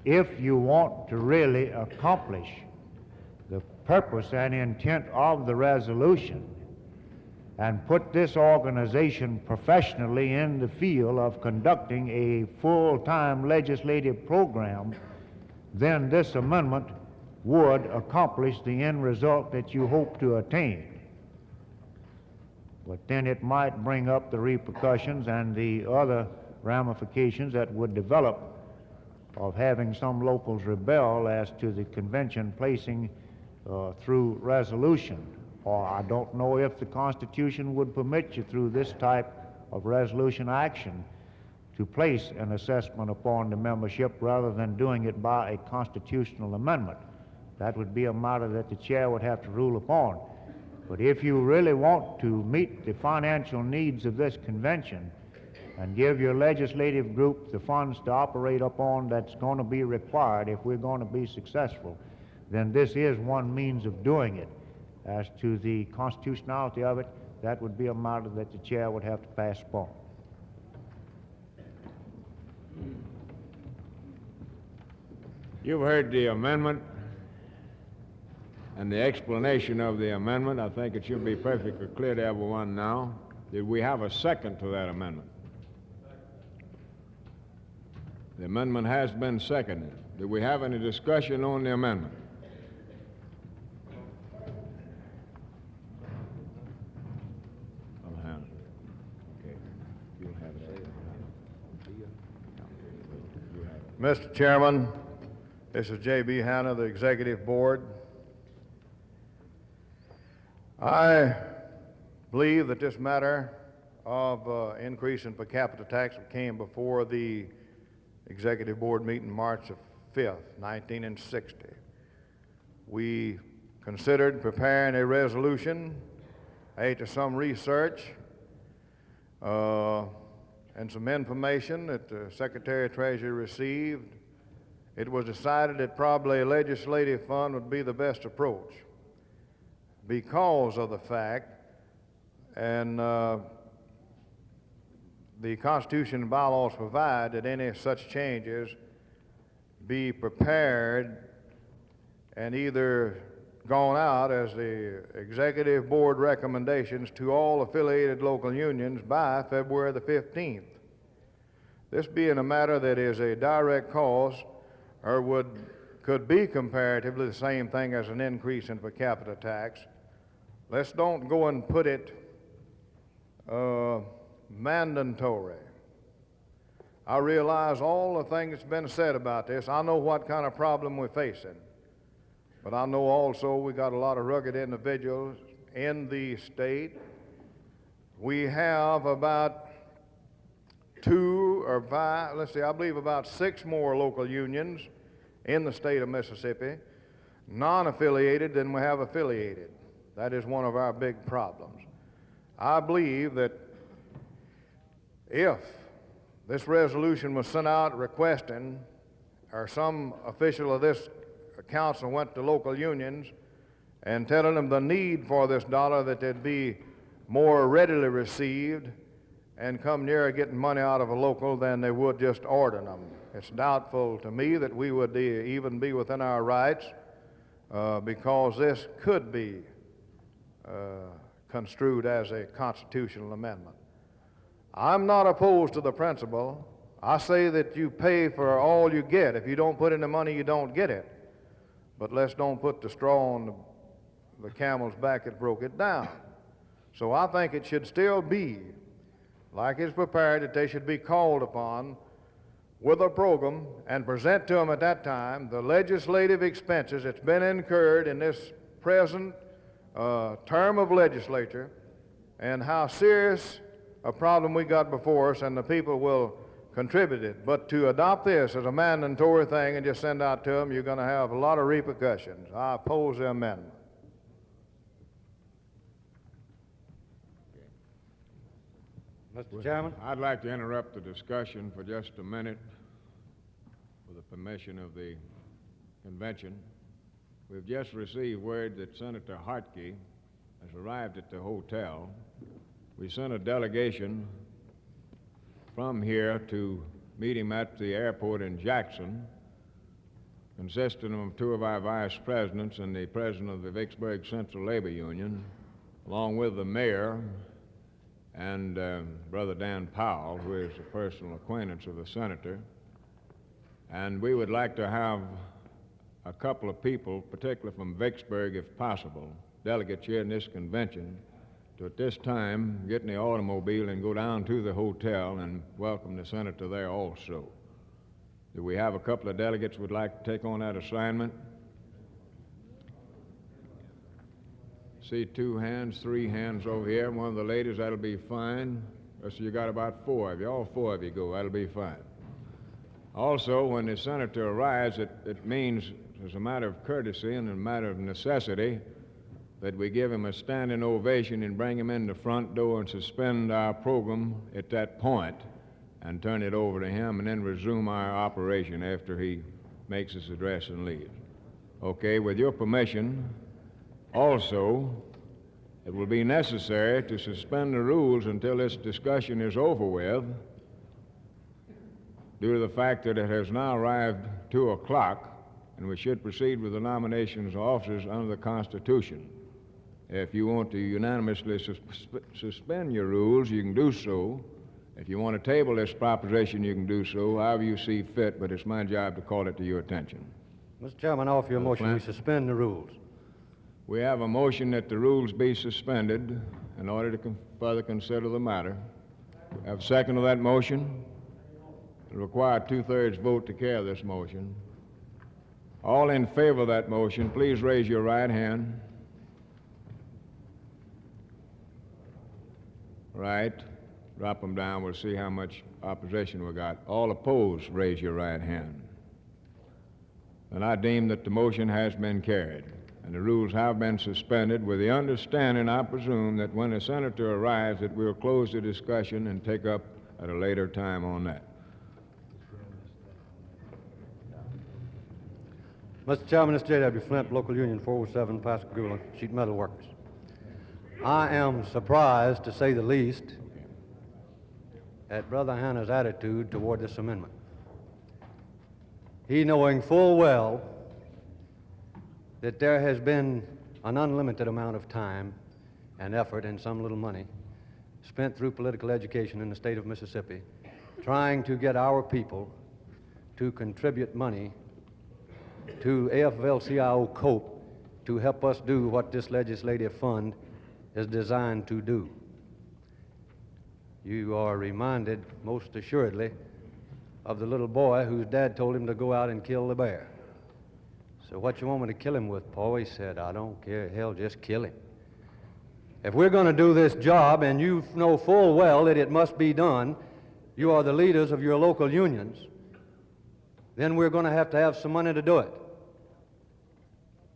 If you want to really accomplish the purpose and intent of the resolution and put this organization professionally in the field of conducting a full-time legislative program, then this amendment would accomplish the end result that you hope to attain. But then it might bring up the repercussions and the other ramifications that would develop of having some locals rebel as to the convention placing through resolution. Or I don't know if the Constitution would permit you through this type of resolution action to place an assessment upon the membership rather than doing it by a constitutional amendment. That would be a matter that the chair would have to rule upon. But if you really want to meet the financial needs of this convention and give your legislative group the funds to operate upon that's going to be required if we're going to be successful, then this is one means of doing it. As to the constitutionality of it, that would be a matter that the chair would have to pass upon. You've heard the amendment and the explanation of the amendment. I think it should be perfectly clear to everyone now. Did we have a second to that amendment? The amendment has been seconded. Do we have any discussion on the amendment? Mr. Chairman, this is J.B. Hanna, the Executive Board. I believe that this matter of increase in per capita tax came before the Executive Board meeting March 5th, 1960. We considered preparing a resolution after some research and some information that the Secretary of Treasury received. It was decided that probably a legislative fund would be the best approach because of the fact, and the Constitution and bylaws provide that any such changes be prepared and either gone out as the Executive Board recommendations to all affiliated local unions by February the 15th. This being a matter that is a direct cause or could be comparatively the same thing as an increase in per capita tax, let's don't go and put it mandatory. I realize all the things that's been said about this. I know what kind of problem we're facing. But I know also we got a lot of rugged individuals in the state. We have about I believe about 6 more local unions in the state of Mississippi, non-affiliated than we have affiliated. That is one of our big problems. I believe that if this resolution was sent out requesting, or some official of this council went to local unions and telling them the need for this dollar, that they'd be more readily received and come nearer getting money out of a local than they would just ordering them. It's doubtful to me that we would even be within our rights because this could be construed as a constitutional amendment. I'm not opposed to the principle. I say that you pay for all you get. If you don't put in the money, you don't get it. But let's don't put the straw on the camel's back that broke it down. So I think it should still be, like it's prepared, that they should be called upon with a program and present to them at that time the legislative expenses that's been incurred in this present term of legislature and how serious a problem we got before us, and the people will contribute it. But to adopt this as a mandatory thing and just send out to them, you're going to have a lot of repercussions. I oppose the amendment. Mr. Chairman? I'd like to interrupt the discussion for just a minute with the permission of the convention. We've just received word that Senator Hartke has arrived at the hotel. We sent a delegation from here to meet him at the airport in Jackson, consisting of 2 of our vice presidents and the president of the Vicksburg Central Labor Union, along with the mayor and Brother Dan Powell, who is a personal acquaintance of the senator. And we would like to have a couple of people, particularly from Vicksburg, if possible, delegates here in this convention, to at this time get in the automobile and go down to the hotel and welcome the senator there also. Do we have a couple of delegates who would like to take on that assignment? See 2 hands, 3 hands over here. One of the ladies, that'll be fine. So you got about 4 of you. All 4 of you go. That'll be fine. Also, when the senator arrives, it means, as a matter of courtesy and a matter of necessity, that we give him a standing ovation and bring him in the front door and suspend our program at that point and turn it over to him and then resume our operation after he makes his address and leaves. Okay, with your permission, also, it will be necessary to suspend the rules until this discussion is over with, due to the fact that it has now arrived 2 o'clock, and we should proceed with the nominations of officers under the Constitution. If you want to unanimously suspend your rules, you can do so. If you want to table this proposition, you can do so, however you see fit, but it's my job to call it to your attention. Mr. Chairman, I offer you a motion we Flint? suspend the rules. We have a motion that the rules be suspended in order to further consider the matter. Have a second to that motion? It'll require a 2/3 vote to carry this motion. All in favor of that motion, please raise your right hand. Right. Drop them down. We'll see how much opposition we got. All opposed, raise your right hand. And I deem that the motion has been carried, and the rules have been suspended with the understanding, I presume, that when the senator arrives, that we'll close the discussion and take up at a later time on that. Mr. Chairman, this is J.W. Flint, Local Union 407, Pascagoula, Sheet Metal Workers. I am surprised, to say the least, at Brother Hanna's attitude toward this amendment. He knowing full well that there has been an unlimited amount of time and effort and some little money spent through political education in the state of Mississippi trying to get our people to contribute money to AFL-CIO COPE to help us do what this legislative fund is designed to do. You are reminded, most assuredly, of the little boy whose dad told him to go out and kill the bear. So what you want me to kill him with, Paul? He said, I don't care, hell, just kill him. If we're going to do this job, and you know full well that it must be done, you are the leaders of your local unions, then we're going to have some money to do it.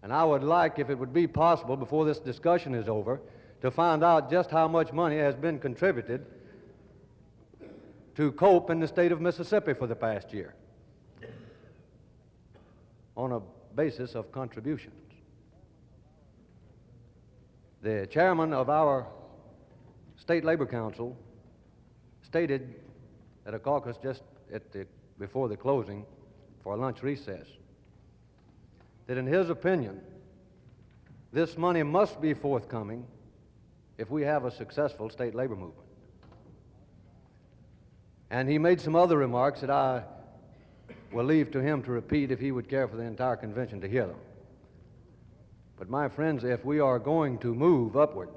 And I would like, if it would be possible, before this discussion is over, to find out just how much money has been contributed to COPE in the state of Mississippi for the past year on a basis of contributions. The chairman of our State Labor Council stated at a caucus just before the closing for a lunch recess that in his opinion, this money must be forthcoming if we have a successful state labor movement. And he made some other remarks that I will leave to him to repeat if he would care for the entire convention to hear them. But my friends, if we are going to move upward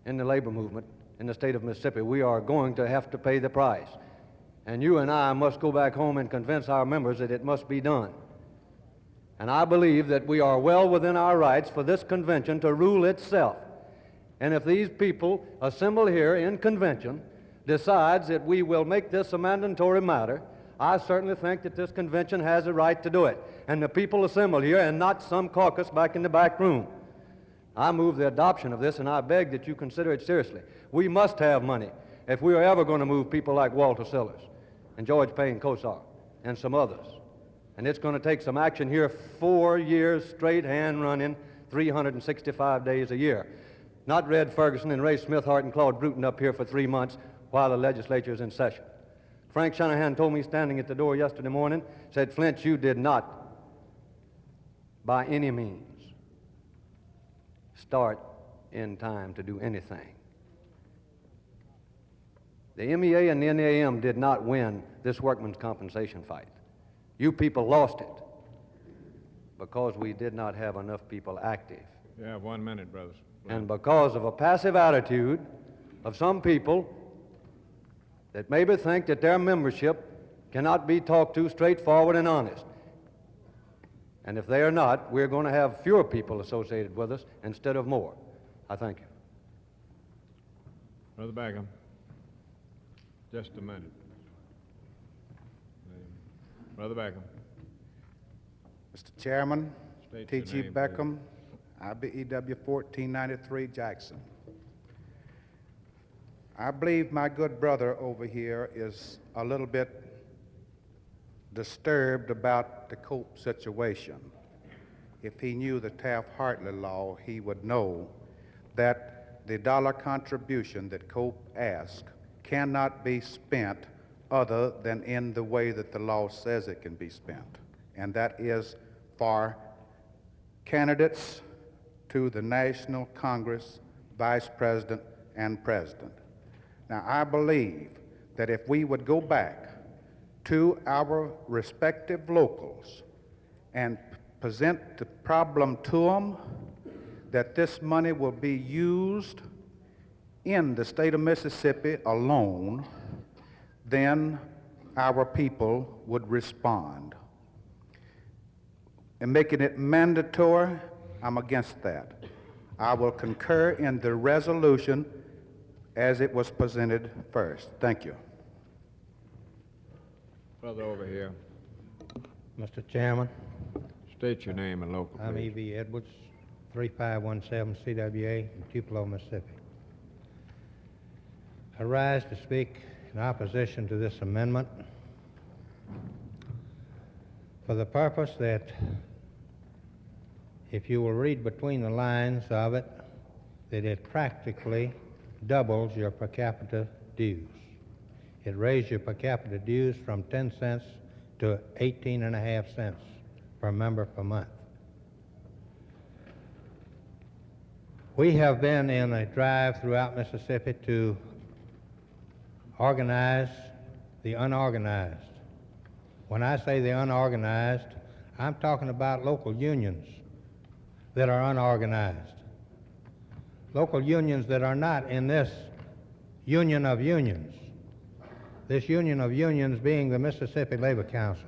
in the labor movement in the state of Mississippi, we are going to have to pay the price. And you and I must go back home and convince our members that it must be done. And I believe that we are well within our rights for this convention to rule itself. And if these people assemble here in convention decides that we will make this a mandatory matter, I certainly think that this convention has a right to do it. And the people assemble here and not some caucus back in the back room. I move the adoption of this, and I beg that you consider it seriously. We must have money if we are ever going to move people like Walter Sillers and George Payne Kosar and some others. And it's going to take some action here 4 years straight, hand running, 365 days a year. Not Red Ferguson and Ray Smithart and Claude Bruton up here for 3 months while the legislature is in session. Frank Shanahan told me standing at the door yesterday morning, said, Flint, you did not, by any means, start in time to do anything. The MEA and the NAM did not win this workman's compensation fight. You people lost it because we did not have enough people active. You have 1 minute, brothers. And because of a passive attitude of some people that maybe think that their membership cannot be talked to straightforward and honest. And if they are not, we're going to have fewer people associated with us instead of more. I thank you. Brother Beckham. Just a minute. Brother Beckham. Mr. Chairman, State T.G. your name, Beckham, IBEW 1493 Jackson. I believe my good brother over here is a little bit disturbed about the Cope situation. If he knew the Taft-Hartley law, he would know that the dollar contribution that Cope asks cannot be spent other than in the way that the law says it can be spent, and that is for candidates to the National Congress, Vice President, and President. Now, I believe that if we would go back to our respective locals and present the problem to them, that this money will be used in the state of Mississippi alone, then our people would respond. And making it mandatory, I'm against that. I will concur in the resolution as it was presented first. Thank you. Brother over here. Mr. Chairman, State your name and local, I'm please. E.V. Edwards, 3517 CWA in Tupelo, Mississippi. I rise to speak in opposition to this amendment for the purpose that, if you will read between the lines of it, that it practically doubles your per capita dues. It raised your per capita dues from 10 cents to 18.5 cents per member per month. We have been in a drive throughout Mississippi to organize the unorganized. When I say the unorganized, I'm talking about local unions that are unorganized. Local unions that are not in this union of unions. This union of unions being the Mississippi Labor Council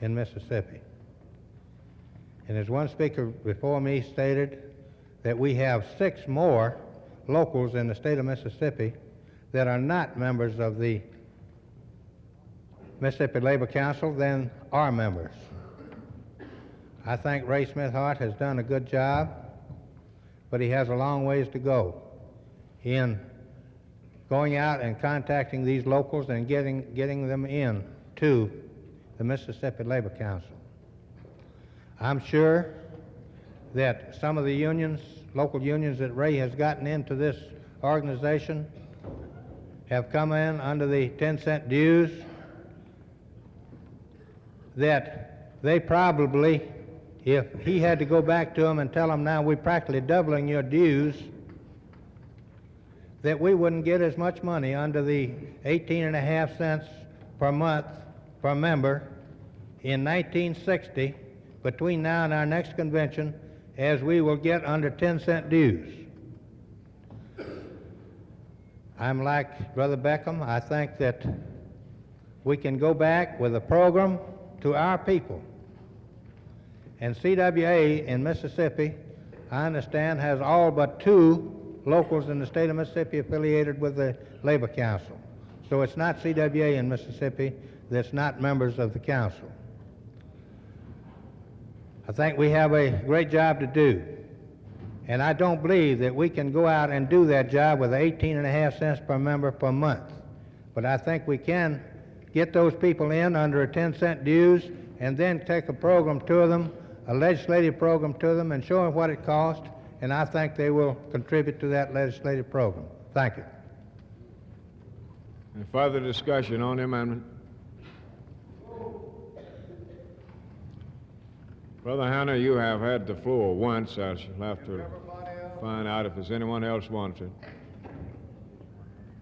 in Mississippi. And as one speaker before me stated, that we have 6 more locals in the state of Mississippi that are not members of the Mississippi Labor Council than are members. I think Ray Smithart has done a good job, but he has a long ways to go in going out and contacting these locals and getting them in to the Mississippi Labor Council. I'm sure that some of the unions, local unions that Ray has gotten into this organization have come in under the 10-cent dues, that they probably, if he had to go back to them and tell them, now we're practically doubling your dues, that we wouldn't get as much money under the 18.5 cents per month per member in 1960 between now and our next convention as we will get under 10-cent dues. I'm like Brother Beckham. I think that we can go back with a program to our people. And CWA in Mississippi, I understand, has all but 2 locals in the state of Mississippi affiliated with the Labor Council. So it's not CWA in Mississippi that's not members of the council. I think we have a great job to do. And I don't believe that we can go out and do that job with 18.5 cents per member per month. But I think we can get those people in under a 10-cent dues and then take a program to them, a legislative program to them, and show them what it costs, and I think they will contribute to that legislative program. Thank you. Any further discussion on the amendment? Brother Hannah, you have had the floor once. I shall have to find out if there's anyone else wants it.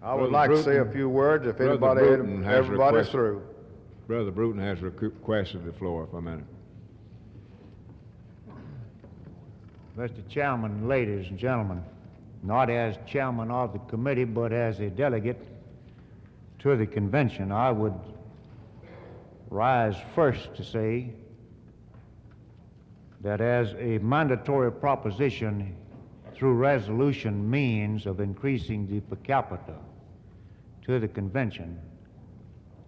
I would Brother like to say a Bruton. few words if Brother anybody, Bruton has everybody's requested- through. Brother Bruton has requested the floor for a minute. Mr. Chairman, ladies and gentlemen, not as chairman of the committee, but as a delegate to the convention, I would rise first to say that as a mandatory proposition through resolution means of increasing the per capita to the convention,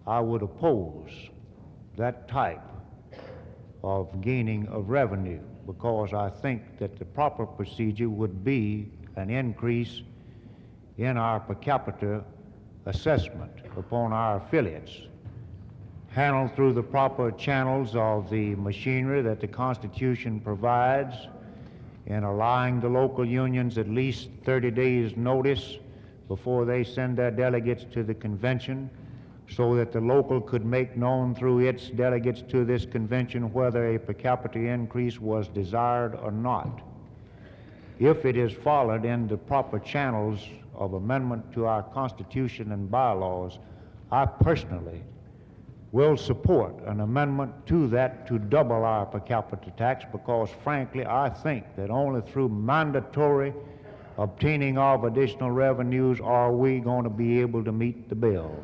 I would oppose that type of gaining of revenue, because I think that the proper procedure would be an increase in our per capita assessment upon our affiliates, handled through the proper channels of the machinery that the Constitution provides, in allowing the local unions at least 30 days' notice before they send their delegates to the convention, so that the local could make known through its delegates to this convention whether a per capita increase was desired or not. If it is followed in the proper channels of amendment to our Constitution and bylaws, I personally will support an amendment to that to double our per capita tax, because frankly I think that only through mandatory obtaining of additional revenues are we going to be able to meet the bill.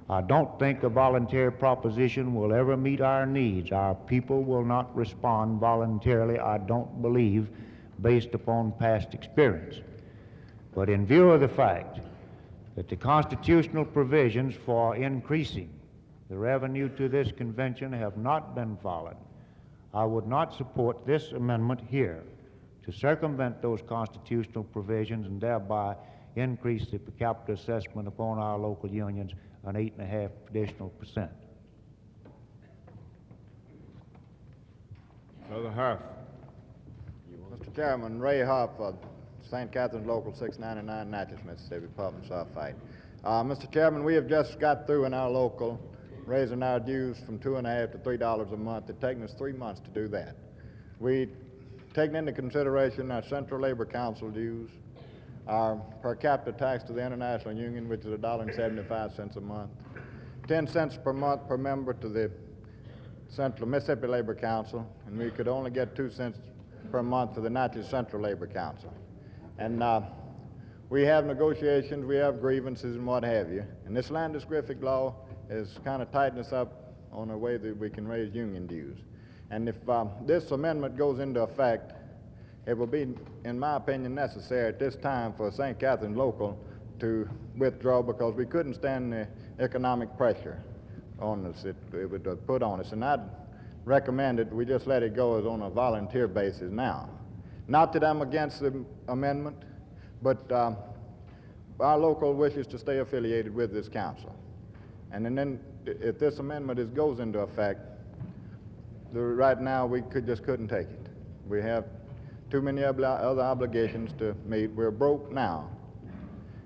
I don't think a voluntary proposition will ever meet our needs. Our people will not respond voluntarily, I don't believe, based upon past experience. But in view of the fact that the constitutional provisions for increasing the revenue to this convention have not been followed, I would not support this amendment here to circumvent those constitutional provisions and thereby increase the per capita assessment upon our local unions an 8.5% additional. Brother Huff. Mr. Chairman, Ray Huff, St. Catherine's Local 699, Natchez, Mississippi, Public Sulphite. Mr. Chairman, we have just got through in our local raising our dues from $2.50 to $3 a month. It's taken us 3 months to do that. We taken into consideration our Central Labor Council dues, our per capita tax to the International Union, which is $1.75 a month, 10 cents per month per member to the Central Mississippi Labor Council, and we could only get 2 cents per month to the Natchez Central Labor Council. And we have negotiations, we have grievances and what have you, and this land disgraphic law has kind of tightened us up on a way that we can raise union dues. And if this amendment goes into effect, it will be, in my opinion, necessary at this time for St. Catherine's Local to withdraw, because we couldn't stand the economic pressure on us it would put on us. And I'd recommend that we just let it go as on a volunteer basis now. Not that I'm against the amendment, but our local wishes to stay affiliated with this council. And then if this amendment goes into effect, right now we just couldn't take it. We have too many other obligations to meet. We're broke now.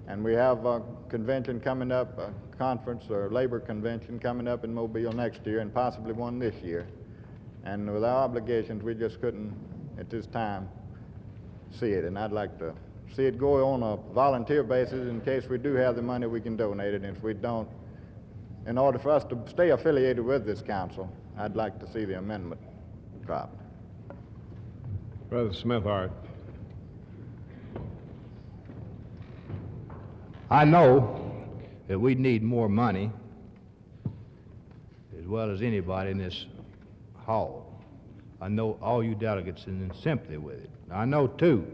And we have a convention coming up, a conference or labor convention coming up in Mobile next year, and possibly one this year. And with our obligations, we just couldn't, at this time, see it. And I'd like to see it go on a volunteer basis in case we do have the money we can donate it. And if we don't, in order for us to stay affiliated with this council, I'd like to see the amendment dropped. Brother Smithart. I know that we need more money, as well as anybody in this hall. I know all you delegates are in sympathy with it. I know, too,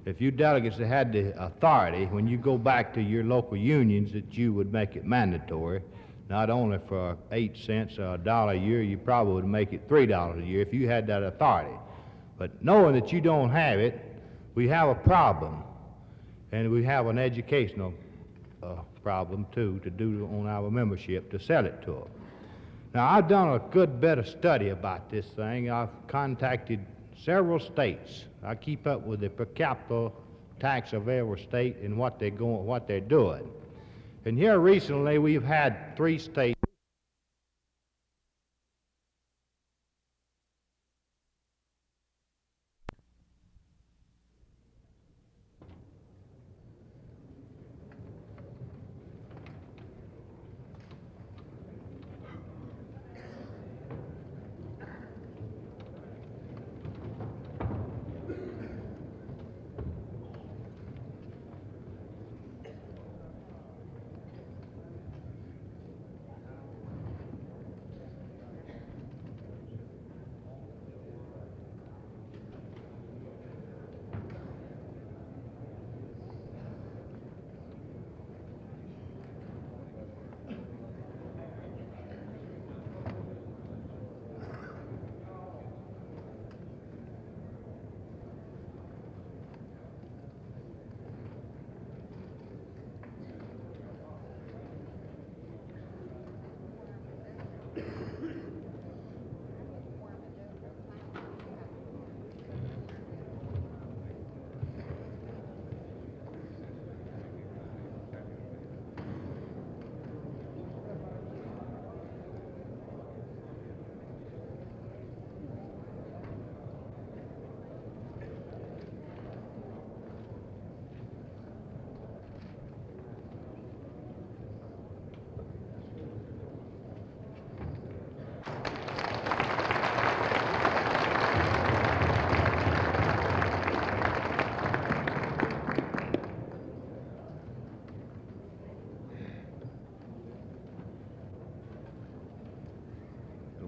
if you delegates that had the authority, when you go back to your local unions, that you would make it mandatory, not only for 8 cents or $1 a year, you probably would make it $3 a year if you had that authority. But knowing that you don't have it, we have a problem, and we have an educational problem, too, to do on our membership to sell it to them. Now, I've done a good bit of study about this thing. I've contacted several states. I keep up with the per capita tax of every state and what they're doing. And here recently, we've had 3 states.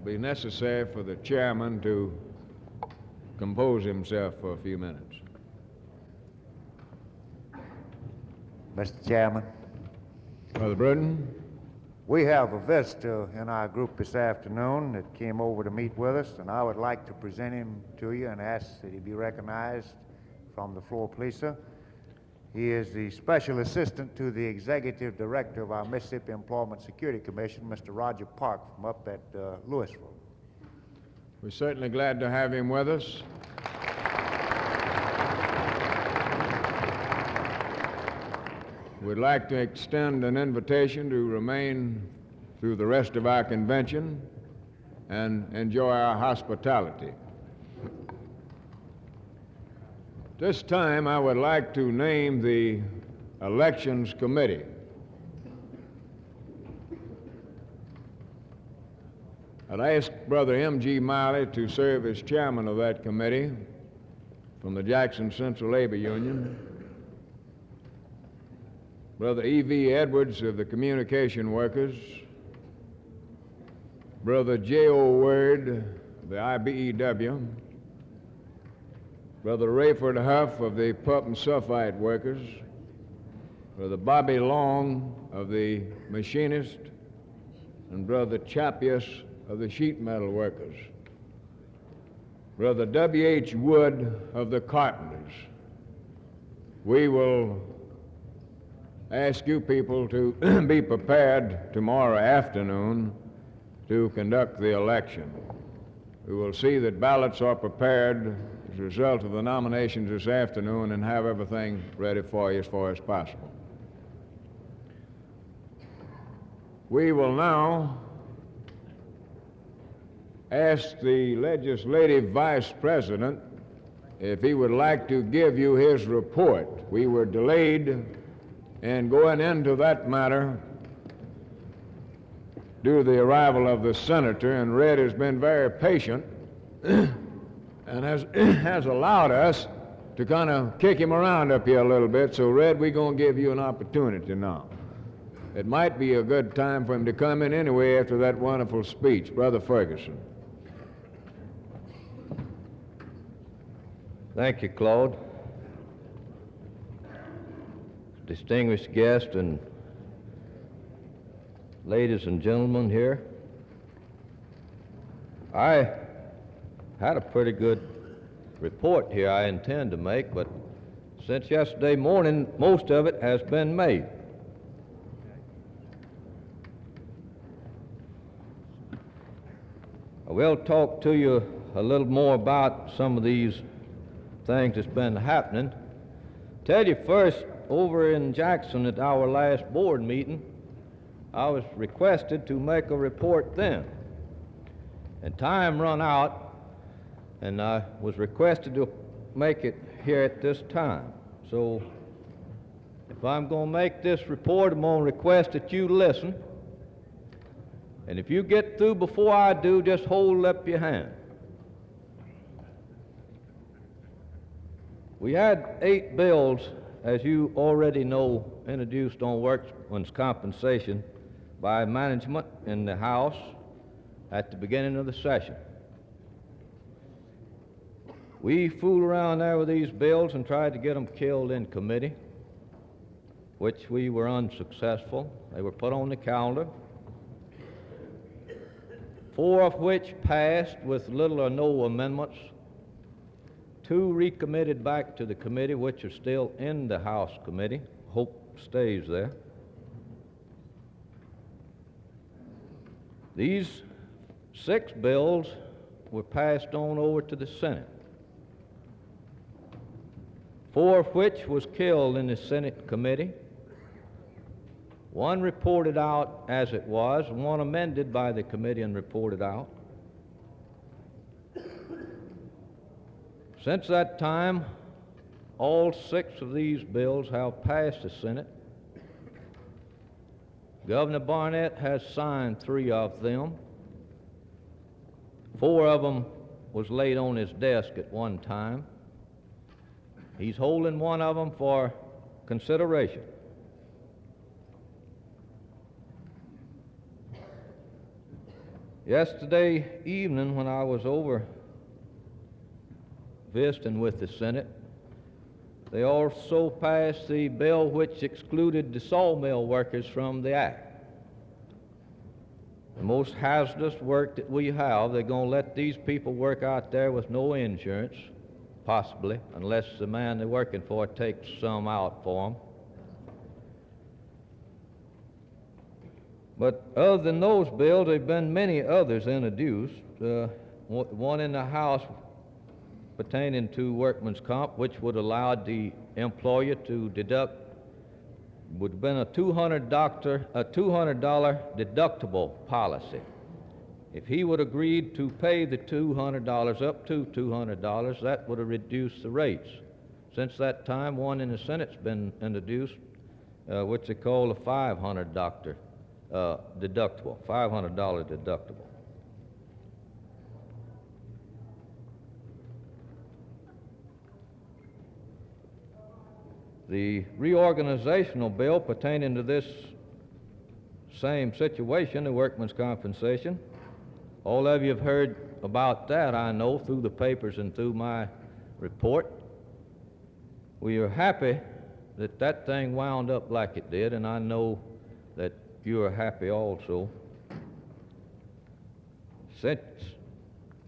be necessary for the chairman to compose himself for a few minutes. Mr. Chairman, Brother Bruton? we have a visitor in our group this afternoon that came over to meet with us, and I would like to present him to you and ask that he be recognized from the floor, please, sir. He is the Special Assistant to the Executive Director of our Mississippi Employment Security Commission, Mr. Roger Park, from up at Louisville. We're certainly glad to have him with us. We'd like to extend an invitation to remain through the rest of our convention and enjoy our hospitality. This time, I would like to name the Elections Committee. I'd ask Brother M.G. Miley to serve as chairman of that committee from the Jackson Central Labor Union. Brother E.V. Edwards of the Communication Workers. Brother J.O. Word of the IBEW. Brother Rayford Huff of the Pulp and Sulfite Workers. Brother Bobby Long of the Machinist. And Brother Chapius of the Sheet Metal Workers. Brother W.H. Wood of the Carpenters. We will ask you people to be prepared tomorrow afternoon to conduct the election. We will see that ballots are prepared as a result of the nominations this afternoon and have everything ready for you as far as possible. We will now ask the legislative vice president if he would like to give you his report. We were delayed in going into that matter due to the arrival of the senator, and Red has been very patient and has allowed us to kind of kick him around up here a little bit. So, Red, we're going to give you an opportunity now. It might be a good time for him to come in anyway after that wonderful speech. Brother Ferguson. Thank you, Claude. Distinguished guests and ladies and gentlemen here, I had a pretty good report here I intend to make, but since yesterday morning, most of it has been made. I will talk to you a little more about some of these things that's been happening. Tell you first, over in Jackson at our last board meeting, I was requested to make a report then. And time run out, and I was requested to make it here at this time. So if I'm going to make this report, I'm going to request that you listen. And if you get through before I do, just hold up your hand. We had 8 bills, as you already know, introduced on workmen's compensation by management in the House at the beginning of the session. We fooled around there with these bills and tried to get them killed in committee, which we were unsuccessful. They were put on the calendar, 4 of which passed with little or no amendments. 2 recommitted back to the committee, which are still in the House committee. Hope stays there. These 6 bills were passed on over to the Senate, 4 of which was killed in the Senate committee. 1 reported out as it was, 1 amended by the committee and reported out. Since that time, all 6 of these bills have passed the Senate. Governor Barnett has signed 3 of them. 4 of them was laid on his desk at one time. He's holding 1 of them for consideration. Yesterday evening, when I was over visiting with the Senate, they also passed the bill which excluded the sawmill workers from the act. The most hazardous work that we have, they're going to let these people work out there with no insurance, possibly, unless the man they're working for takes some out for them. But other than those bills, there have been many others introduced. One in the House pertaining to workman's comp, which would allow the employer to deduct, would have been a $200 deductible policy. If he would agree to pay the $200 up to $200, that would have reduced the rates. Since that time, one in the Senate's been introduced, which they call a $500 deductible, $500 deductible. The reorganizational bill pertaining to this same situation, the workman's compensation, all of you have heard about that, I know, through the papers and through my report. We are happy that that thing wound up like it did, and I know that you are happy also. Since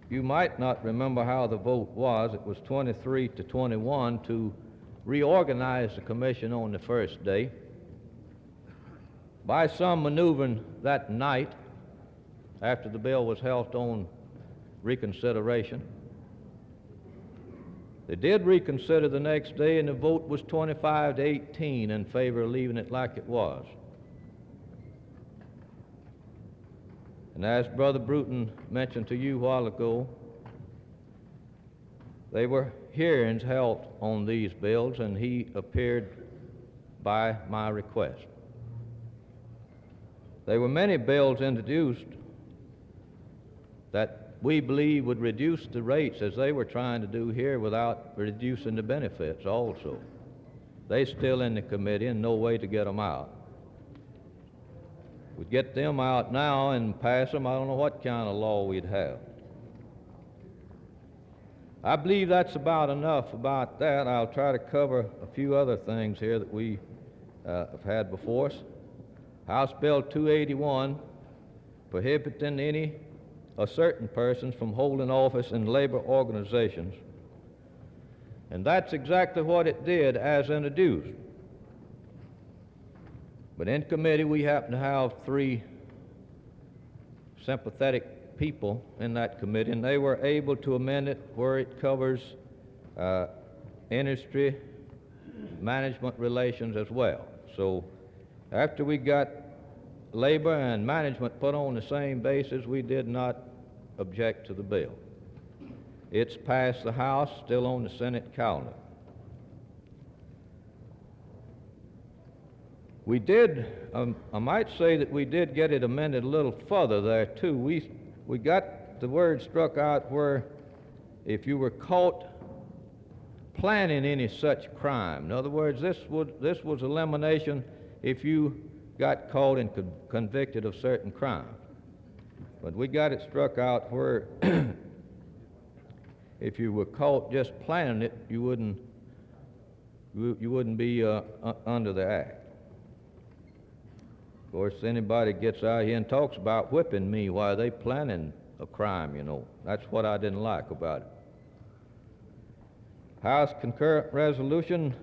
you might not remember how the vote was, it was 23 to 21 to reorganize the commission on the first day. By some maneuvering that night, after the bill was held on reconsideration, they did reconsider the next day, and the vote was 25 to 18 in favor of leaving it like it was. And as Brother Bruton mentioned to you a while ago, they were hearings held on these bills, and he appeared by my request. There were many bills introduced that we believe would reduce the rates as they were trying to do here without reducing the benefits also. They're still in the committee and no way to get them out. We'd get them out now and pass them, I don't know what kind of law we'd have. I believe that's about enough about that. I'll try to cover a few other things here that we have had before us. House Bill 281, prohibiting any or certain persons from holding office in labor organizations. And that's exactly what it did as introduced. But in committee, we happen to have 3 sympathetic people in that committee, and they were able to amend it where it covers industry management relations as well. So after we got labor and management put on the same basis, we did not object to the bill. It's passed the House, still on the Senate calendar. We did, I might say that we did get it amended a little further there too. We got the word struck out where if you were caught planning any such crime. In other words, this was elimination if you got caught and convicted of certain crimes. But we got it struck out where if you were caught just planning it, you wouldn't be under the act. Of course, anybody gets out here and talks about whipping me while they planning a crime, you know. That's what I didn't like about it. House Concurrent Resolution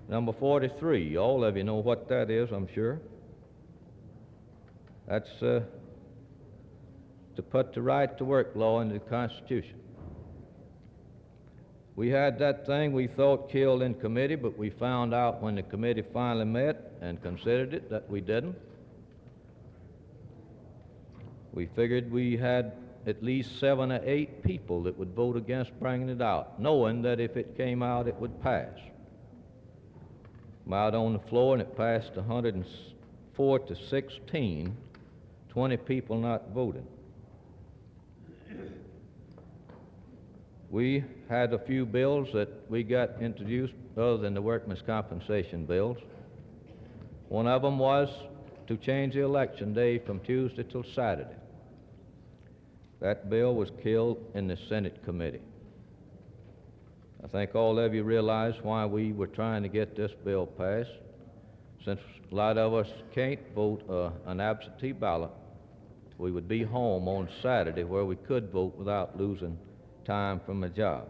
number 43. All of you know what that is, I'm sure. That's to put the right to work law into the Constitution. We had that thing we thought killed in committee, but we found out when the committee finally met and considered it that we didn't. We figured we had at least 7 or 8 people that would vote against bringing it out, knowing that if it came out, it would pass. I'm out on the floor, and it passed 104 to 16, 20 people not voting. We had a few bills that we got introduced other than the workman's compensation bills. One of them was to change the election day from Tuesday till Saturday. That bill was killed in the Senate committee. I think all of you realize why we were trying to get this bill passed. Since a lot of us can't vote an absentee ballot, we would be home on Saturday where we could vote without losing time from a job.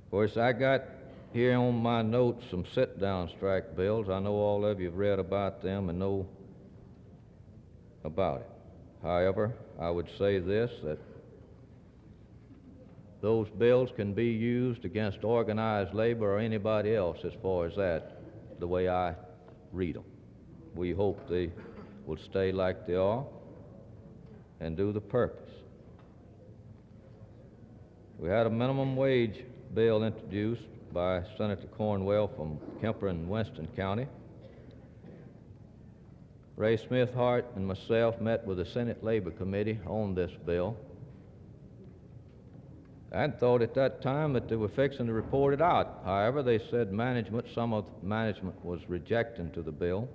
Of course, I got here on my notes some sit-down strike bills. I know all of you have read about them and know about it. However, I would say this, that those bills can be used against organized labor or anybody else as far as that, the way I read them. We hope they will stay like they are and do the purpose. We had a minimum wage bill introduced by Senator Cornwell from Kemper and Winston County. Ray Smithart and myself met with the Senate Labor Committee on this bill. I thought at that time that they were fixing to report it out. However, they said some of management was rejecting to the bill,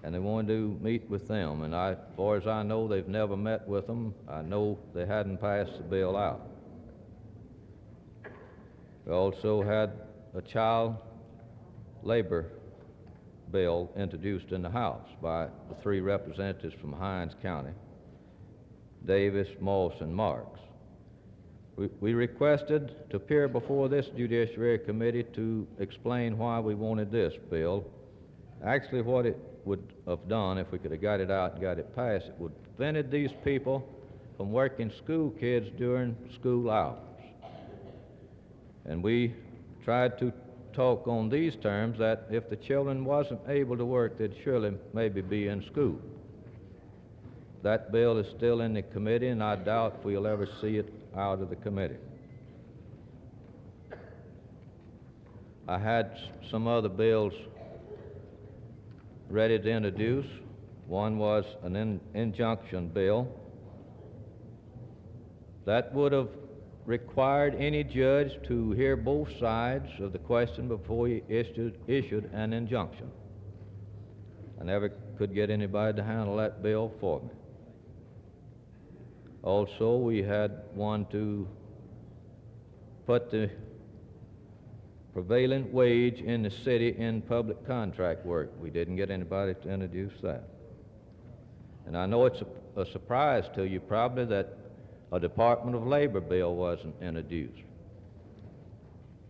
and they wanted to meet with them. And as far as I know, they've never met with them. I know they hadn't passed the bill out. We also had a child labor bill introduced in the House by the three representatives from Hinds County, Davis, Moss, and Marks. We requested to appear before this Judiciary Committee to explain why we wanted this bill. Actually, what it would have done if we could have got it out and got it passed, it would have prevented these people from working school kids during school hours. And we tried to talk on these terms, that if the children wasn't able to work, they'd surely maybe be in school. That bill is still in the committee, and I doubt if we'll ever see it out of the committee. I had some other bills ready to introduce. One was an injunction bill. That would have required any judge to hear both sides of the question before he issued an injunction. I never could get anybody to handle that bill for me. Also, we had one to put the prevailing wage in the city in public contract work. We didn't get anybody to introduce that. And I know it's a surprise to you probably that a Department of Labor bill wasn't introduced.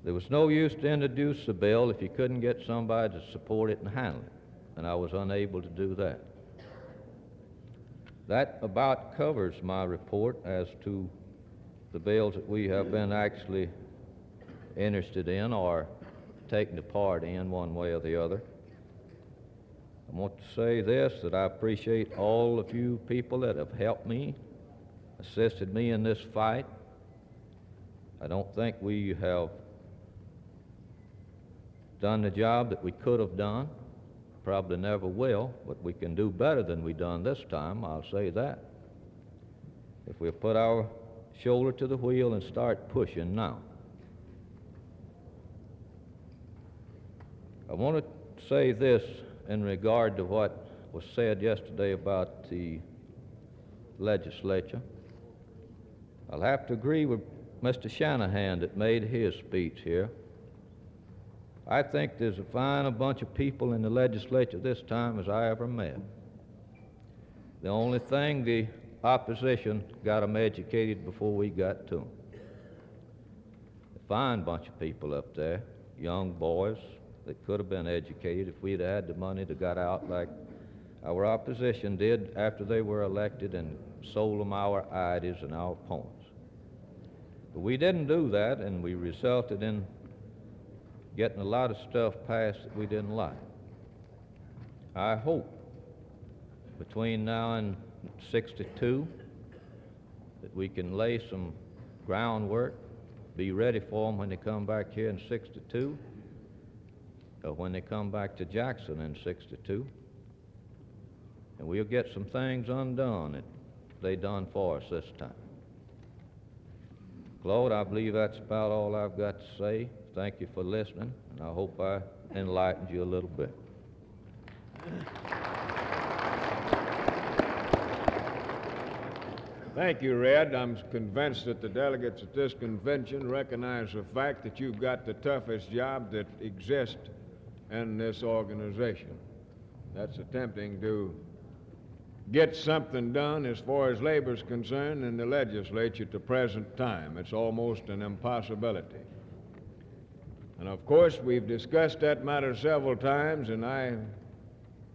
There was no use to introduce the bill if you couldn't get somebody to support it and handle it, and I was unable to do that. That about covers my report as to the bills that we have been actually interested in or taking a part in one way or the other. I want to say this, that I appreciate all of you people that have helped me, assisted me in this fight. I don't think we have done the job that we could have done. Probably never will, but we can do better than we done this time, I'll say that. If we put our shoulder to the wheel and start pushing now. I want to say this in regard to what was said yesterday about the legislature. I'll have to agree with Mr. Shanahan that made his speech here. I think there's as fine a bunch of people in the legislature this time as I ever met. The only thing, the opposition got them educated before we got to them. A fine bunch of people up there, young boys that could have been educated if we'd had the money to got out like our opposition did after they were elected and sold them our ideas and our points. But we didn't do that, and we resulted in getting a lot of stuff passed that we didn't like. I hope between now and 62 that we can lay some groundwork, be ready for them when they come back here in 62, or when they come back to Jackson in 62, and we'll get some things undone that they done for us this time. Claude, I believe that's about all I've got to say. Thank you for listening, and I hope I enlightened you a little bit. Thank you, Red. I'm convinced that the delegates at this convention recognize the fact that you've got the toughest job that exists in this organization. That's attempting to get something done as far as labor's concerned in the legislature at the present time. It's almost an impossibility. And of course, we've discussed that matter several times, and I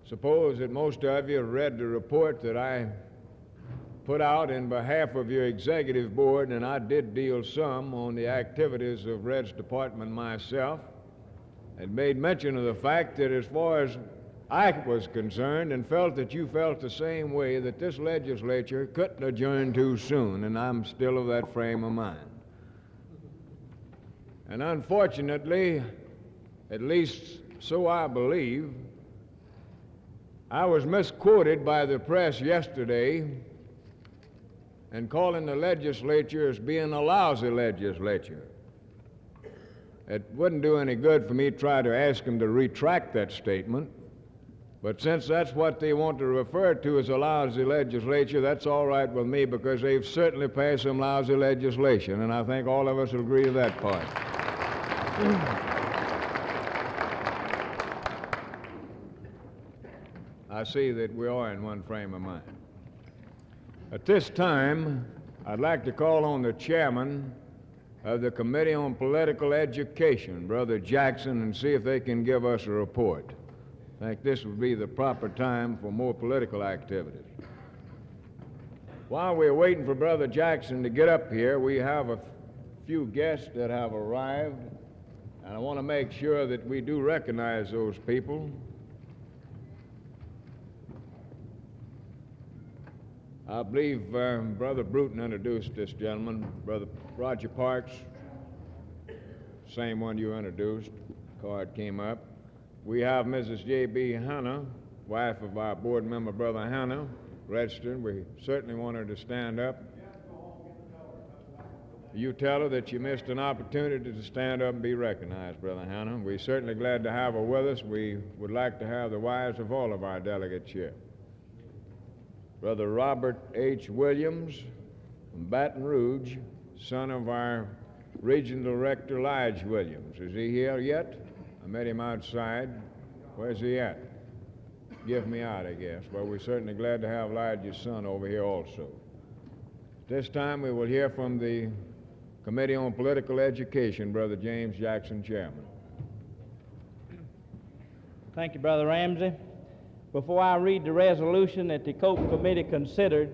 suppose that most of you have read the report that I put out in behalf of your executive board, and I did deal some on the activities of Red's department myself, and made mention of the fact that as far as I was concerned and felt that you felt the same way, that this legislature couldn't adjourn too soon, and I'm still of that frame of mind. And unfortunately, at least so I believe, I was misquoted by the press yesterday in calling the legislature as being a lousy legislature. It wouldn't do any good for me to try to ask them to retract that statement, but since that's what they want to refer to as a lousy legislature, that's all right with me, because they've certainly passed some lousy legislation, and I think all of us will agree to that part. I see that we are in one frame of mind. At this time, I'd like to call on the chairman of the Committee on Political Education, Brother Jackson, and see if they can give us a report. I think this would be the proper time for more political activities. While we're waiting for Brother Jackson to get up here, we have a few guests that have arrived, and I want to make sure that we do recognize those people. I believe Brother Bruton introduced this gentleman, Brother Roger Parks, same one you introduced. Card came up. We have Mrs. J.B. Hanna, wife of our board member, Brother Hanna, registered. We certainly want her to stand up. You tell her that you missed an opportunity to stand up and be recognized, Brother Hanna. We're certainly glad to have her with us. We would like to have the wives of all of our delegates here. Brother Robert H. Williams from Baton Rouge, son of our Regional Director, Lige Williams. Is he here yet? I met him outside. Where's he at? Give me out, I guess. Well, we're certainly glad to have Lige's son over here also. This time we will hear from the Committee on Political Education, Brother James Jackson, Chairman. Thank you, Brother Ramsey. Before I read the resolution that the Cope Committee considered,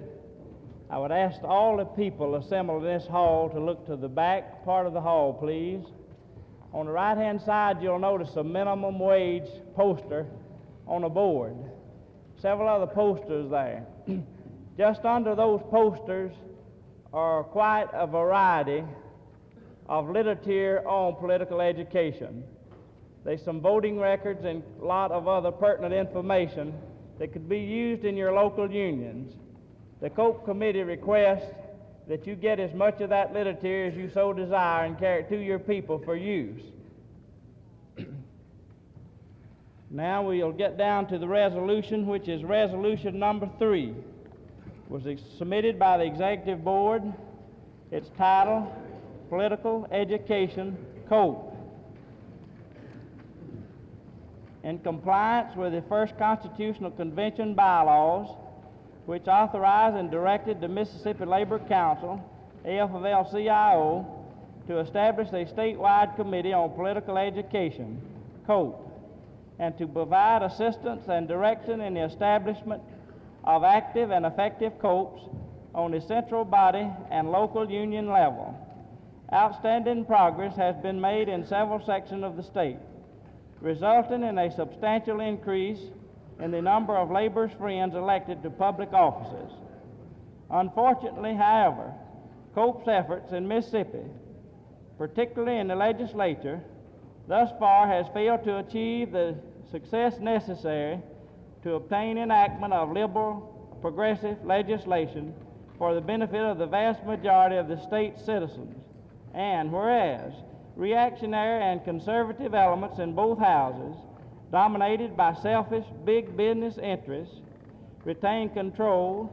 I would ask all the people assembled in this hall to look to the back part of the hall, please. On the right-hand side, you'll notice a minimum wage poster on a board. Several other posters there. Just under those posters are quite a variety of literature on political education. There's some voting records and a lot of other pertinent information that could be used in your local unions. The Cope Committee requests that you get as much of that literature as you so desire and carry it to your people for use. Now we'll get down to the resolution, which is resolution number 3. It was submitted by the Executive Board. Its title, Political Education Cope. In compliance with the First Constitutional Convention bylaws, which authorized and directed the Mississippi Labor Council, AFL-CIO, to establish a statewide committee on political education, COPE, and to provide assistance and direction in the establishment of active and effective COPEs on the central body and local union level. Outstanding progress has been made in several sections of the state, resulting in a substantial increase in the number of labor's friends elected to public offices. Unfortunately, however, COPE's efforts in Mississippi, particularly in the legislature, thus far has failed to achieve the success necessary to obtain enactment of liberal, progressive legislation for the benefit of the vast majority of the state's citizens. And whereas reactionary and conservative elements in both houses, dominated by selfish big business interests, retain control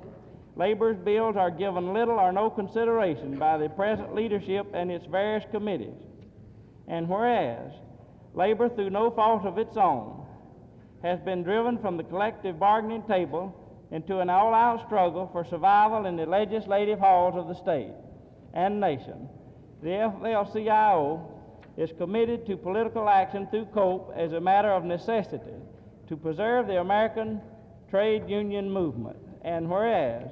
labor's bills are given little or no consideration by the present leadership and its various committees. And whereas labor, through no fault of its own, has been driven from the collective bargaining table into an all-out struggle for survival in the legislative halls of the state and nation, the FL-CIO is committed to political action through COPE as a matter of necessity to preserve the American trade union movement. And whereas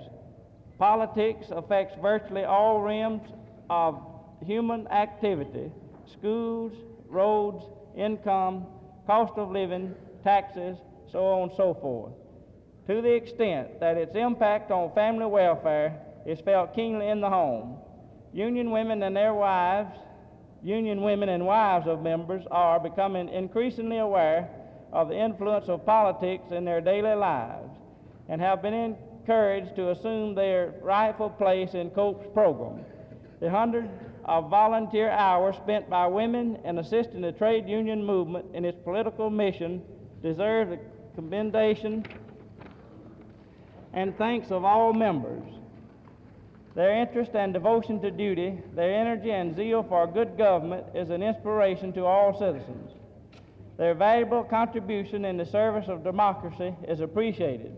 politics affects virtually all realms of human activity, schools, roads, income, cost of living, taxes, so on and so forth, to the extent that its impact on family welfare is felt keenly in the home, union women and wives of members are becoming increasingly aware of the influence of politics in their daily lives and have been encouraged to assume their rightful place in COPE's program. The hundreds of volunteer hours spent by women in assisting the trade union movement in its political mission deserve the commendation and thanks of all members. Their interest and devotion to duty, their energy and zeal for good government is an inspiration to all citizens. Their valuable contribution in the service of democracy is appreciated.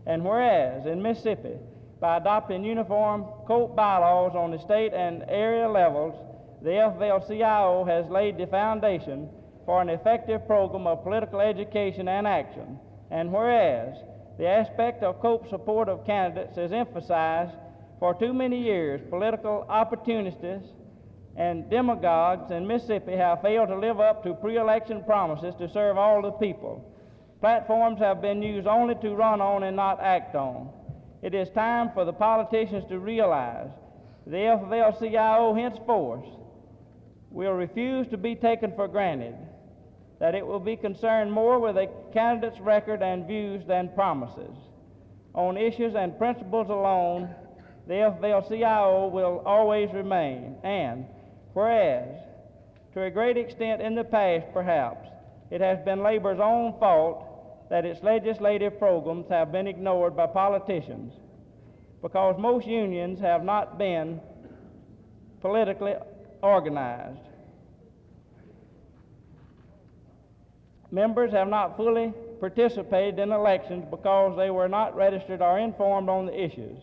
And whereas in Mississippi, by adopting uniform COPE bylaws on the state and area levels, the FL-CIO has laid the foundation for an effective program of political education and action. And whereas the aspect of COPE support of candidates is emphasized, for too many years, political opportunists and demagogues in Mississippi have failed to live up to pre-election promises to serve all the people. Platforms have been used only to run on and not act on. It is time for the politicians to realize the FL-CIO henceforth will refuse to be taken for granted, that it will be concerned more with a candidate's record and views than promises. On issues and principles alone, the FL-CIO will always remain. And whereas, to a great extent in the past perhaps, it has been labor's own fault that its legislative programs have been ignored by politicians, because most unions have not been politically organized. Members have not fully participated in elections because they were not registered or informed on the issues.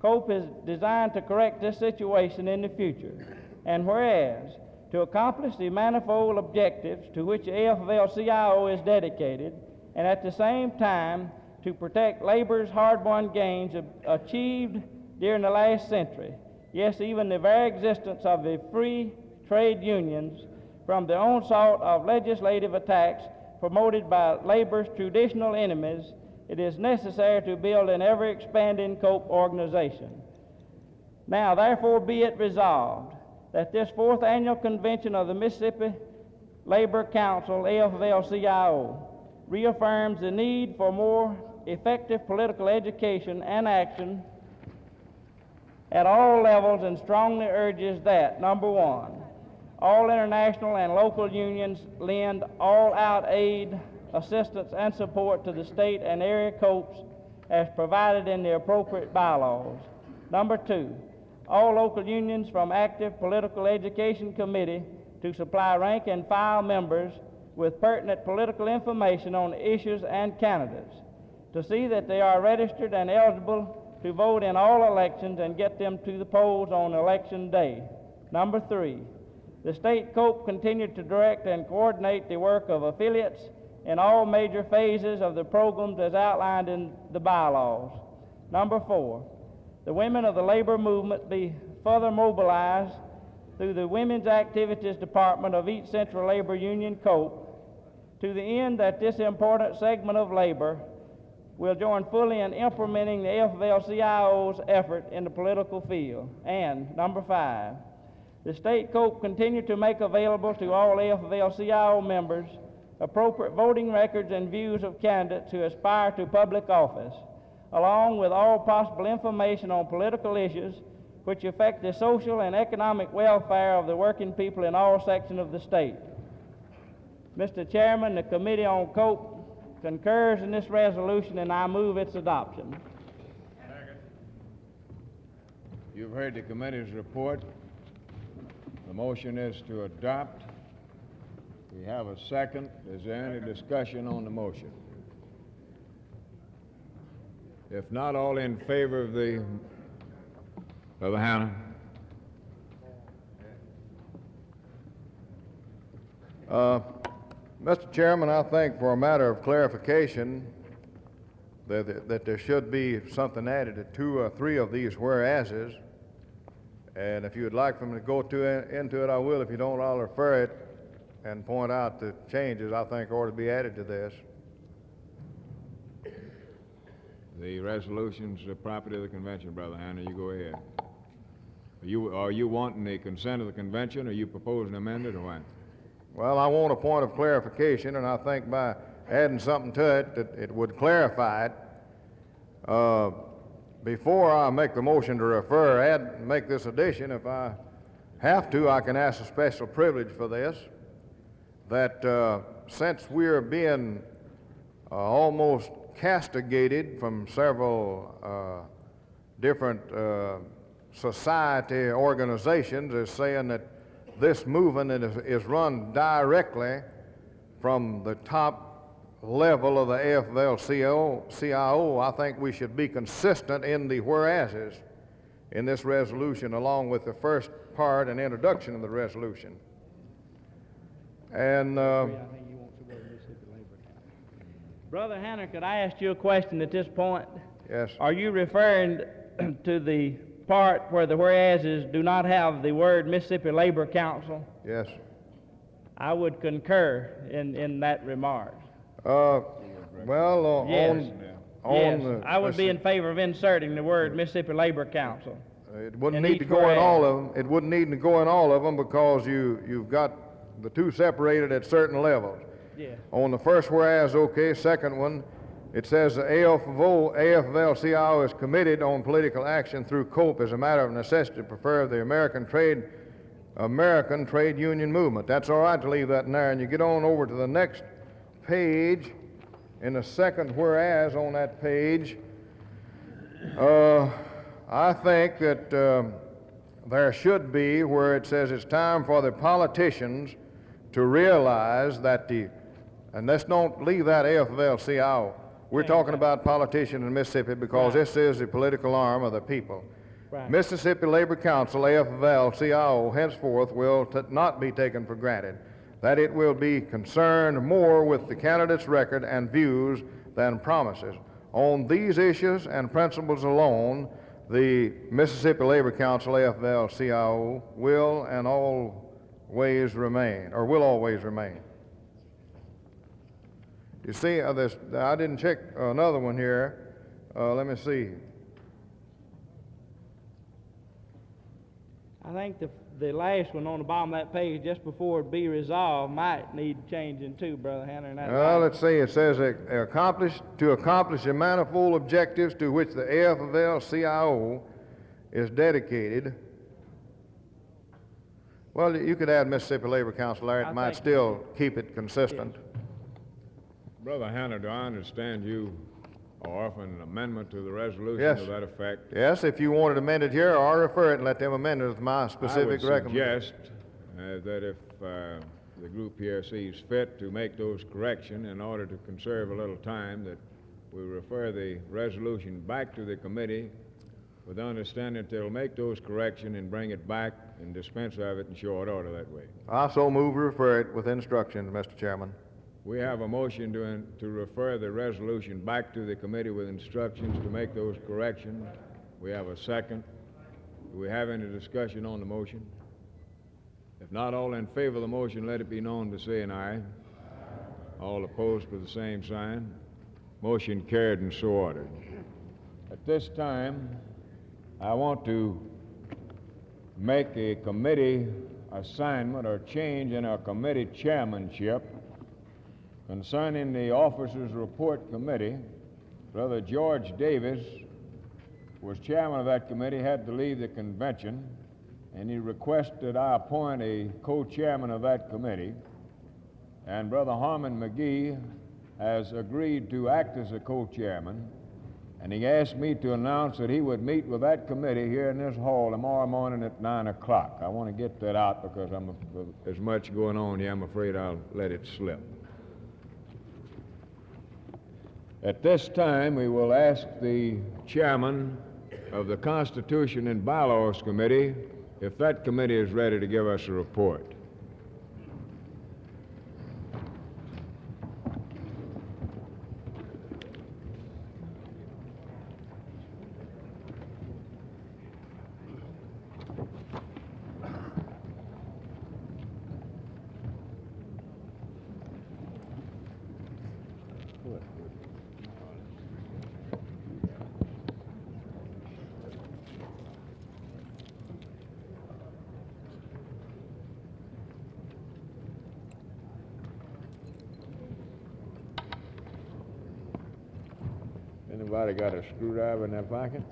COPE is designed to correct this situation in the future. And whereas, to accomplish the manifold objectives to which the FL-CIO is dedicated, and at the same time to protect labor's hard-won gains achieved during the last century, yes, even the very existence of the free trade unions, from the onslaught of legislative attacks promoted by labor's traditional enemies, it is necessary to build an ever-expanding COPE organization. Now, therefore, be it resolved that this fourth annual convention of the Mississippi Labor Council, FL-CIO, reaffirms the need for more effective political education and action at all levels and strongly urges that, number one, all international and local unions lend all-out aid, assistance, and support to the state and area COPEs as provided in the appropriate bylaws. Number two, all local unions from active political education committee to supply rank and file members with pertinent political information on issues and candidates, to see that they are registered and eligible to vote in all elections and get them to the polls on election day. Number three, the state COPE continued to direct and coordinate the work of affiliates in all major phases of the programs as outlined in the bylaws. Number four, the women of the labor movement be further mobilized through the Women's Activities Department of each Central Labor Union COPE to the end that this important segment of labor will join fully in implementing the FL-CIO's effort in the political field. And number five, the state COPE continue to make available to all FL-CIO members appropriate voting records and views of candidates who aspire to public office, along with all possible information on political issues which affect the social and economic welfare of the working people in all sections of the state. Mr. Chairman, the Committee on COPE concurs in this resolution, and I move its adoption. You've heard the committee's report. The motion is to adopt. We have a second. Is there any discussion on the motion? If not, all in favor of the... Brother Hannah? Mr. Chairman, I think for a matter of clarification, that there should be something added to 2 or 3 of these whereases. And if you would like for me to go into it, I will. If you don't, I'll refer it and point out the changes I think ought to be added to this. The resolution's the property of the convention, Brother Hannah. You go ahead. Are you wanting the consent of the convention, or are you proposing to amend it, or what? Well, I want a point of clarification, and I think by adding something to it, that it would clarify it. Before I make the motion to refer, make this addition, if I have to, I can ask a special privilege for this, that since we're being almost castigated from several different society organizations as saying that this movement is run directly from the top level of the AFL-CIO, I think we should be consistent in the whereases in this resolution, along with the first part and introduction of the resolution. And Brother Hanner, could I ask you a question at this point? Yes. Are you referring to the part where the whereases do not have the word Mississippi Labor Council? Yes. I would concur in that remark. Well, yes. on I would be in favor of inserting the word Mississippi Labor Council. It wouldn't need to go in all of them. It wouldn't need to go in all of them because you've got the 2 separated at certain levels. Yeah. On the first whereas, okay, second one, it says the AFL-CIO is committed on political action through COPE as a matter of necessity to prefer the American trade union movement. That's all right to leave that in there. And you get on over to the next page, in the second whereas on that page, I think that there should be where it says it's time for the politicians to realize that and let's don't leave that AFL-CIO. We're talking about politicians in Mississippi because this is the political arm of the people. Right. Mississippi Labor Council, AFL-CIO, henceforth will not be taken for granted, that it will be concerned more with the candidate's record and views than promises. On these issues and principles alone, the Mississippi Labor Council, AFL-CIO, will always remain. You see, I didn't check another one here. Let me see. I think the last one on the bottom of that page, just before it be resolved, might need changing too, Brother Hanner. Well, let's see. It says to accomplish the manifold objectives to which the AFL-CIO is dedicated. Well, you could add Mississippi Labor Council there. It might still keep it consistent. Yes. Brother Hanner, do I understand you are offering an amendment to the resolution to that effect? Yes, if you wanted amended here, or I'll refer it and let them amend it with my specific recommendation. I would suggest that if the group here sees fit to make those corrections in order to conserve a little time, that we refer the resolution back to the committee with the understanding that they'll make those corrections and bring it back and dispense of it in short order that way. I so move to refer it with instructions, Mr. Chairman. We have a motion to refer the resolution back to the committee with instructions to make those corrections. We have a second. Do we have any discussion on the motion? If not, all in favor of the motion, let it be known by saying aye. All opposed with the same sign. Motion carried and so ordered. At this time, I want to make a committee assignment or change in our committee chairmanship. Concerning the Officers' Report Committee, Brother George Davis was chairman of that committee, had to leave the convention, and he requested I appoint a co-chairman of that committee. And Brother Harmon McGee has agreed to act as a co-chairman. And he asked me to announce that he would meet with that committee here in this hall tomorrow morning at 9 o'clock. I want to get that out because there's much going on here. I'm afraid I'll let it slip. At this time, we will ask the chairman of the Constitution and Bylaws Committee if that committee is ready to give us a report. Anybody got a screwdriver in their pocket?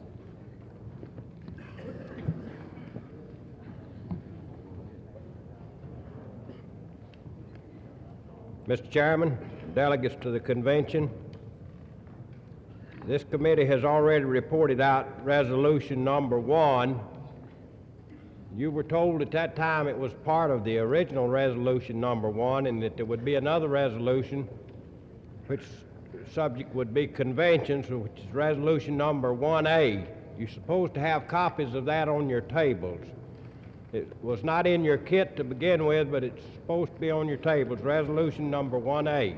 Mr. Chairman, delegates to the convention, this committee has already reported out resolution number 1. You were told at that time it was part of the original resolution number 1 and that there would be another resolution which subject would be conventions, which is resolution number 1A. You're supposed to have copies of that on your tables. It was not in your kit to begin with, but it's supposed to be on your tables, resolution number 1A.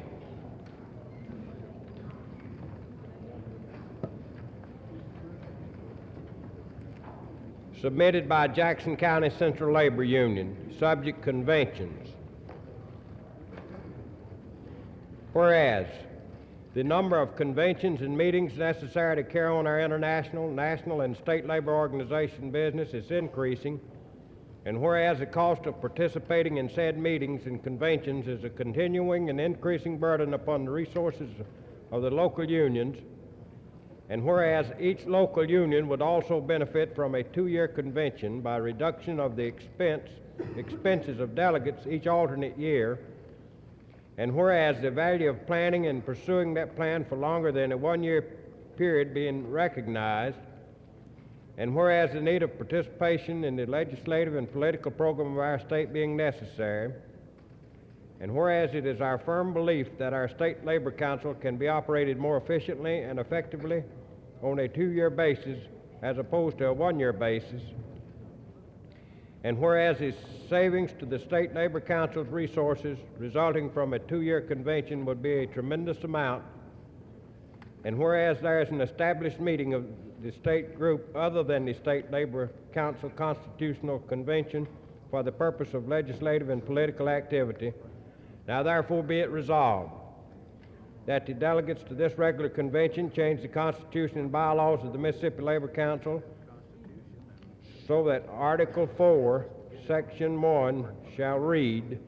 Submitted by Jackson County Central Labor Union, subject conventions. Whereas, the number of conventions and meetings necessary to carry on our international, national, and state labor organization business is increasing, and whereas the cost of participating in said meetings and conventions is a continuing and increasing burden upon the resources of the local unions, and whereas each local union would also benefit from a 2-year convention by reduction of the expenses of delegates each alternate year, and whereas the value of planning and pursuing that plan for longer than a 1-year period being recognized, and whereas the need of participation in the legislative and political program of our state being necessary, and whereas it is our firm belief that our state labor council can be operated more efficiently and effectively on a 2-year basis as opposed to a 1-year basis, and whereas the savings to the State Labor Council's resources resulting from a 2-year convention would be a tremendous amount, and whereas there is an established meeting of the state group other than the State Labor Council Constitutional Convention for the purpose of legislative and political activity, now therefore be it resolved that the delegates to this regular convention change the Constitution and bylaws of the Mississippi Labor Council so that Article 4, Section 1 shall read,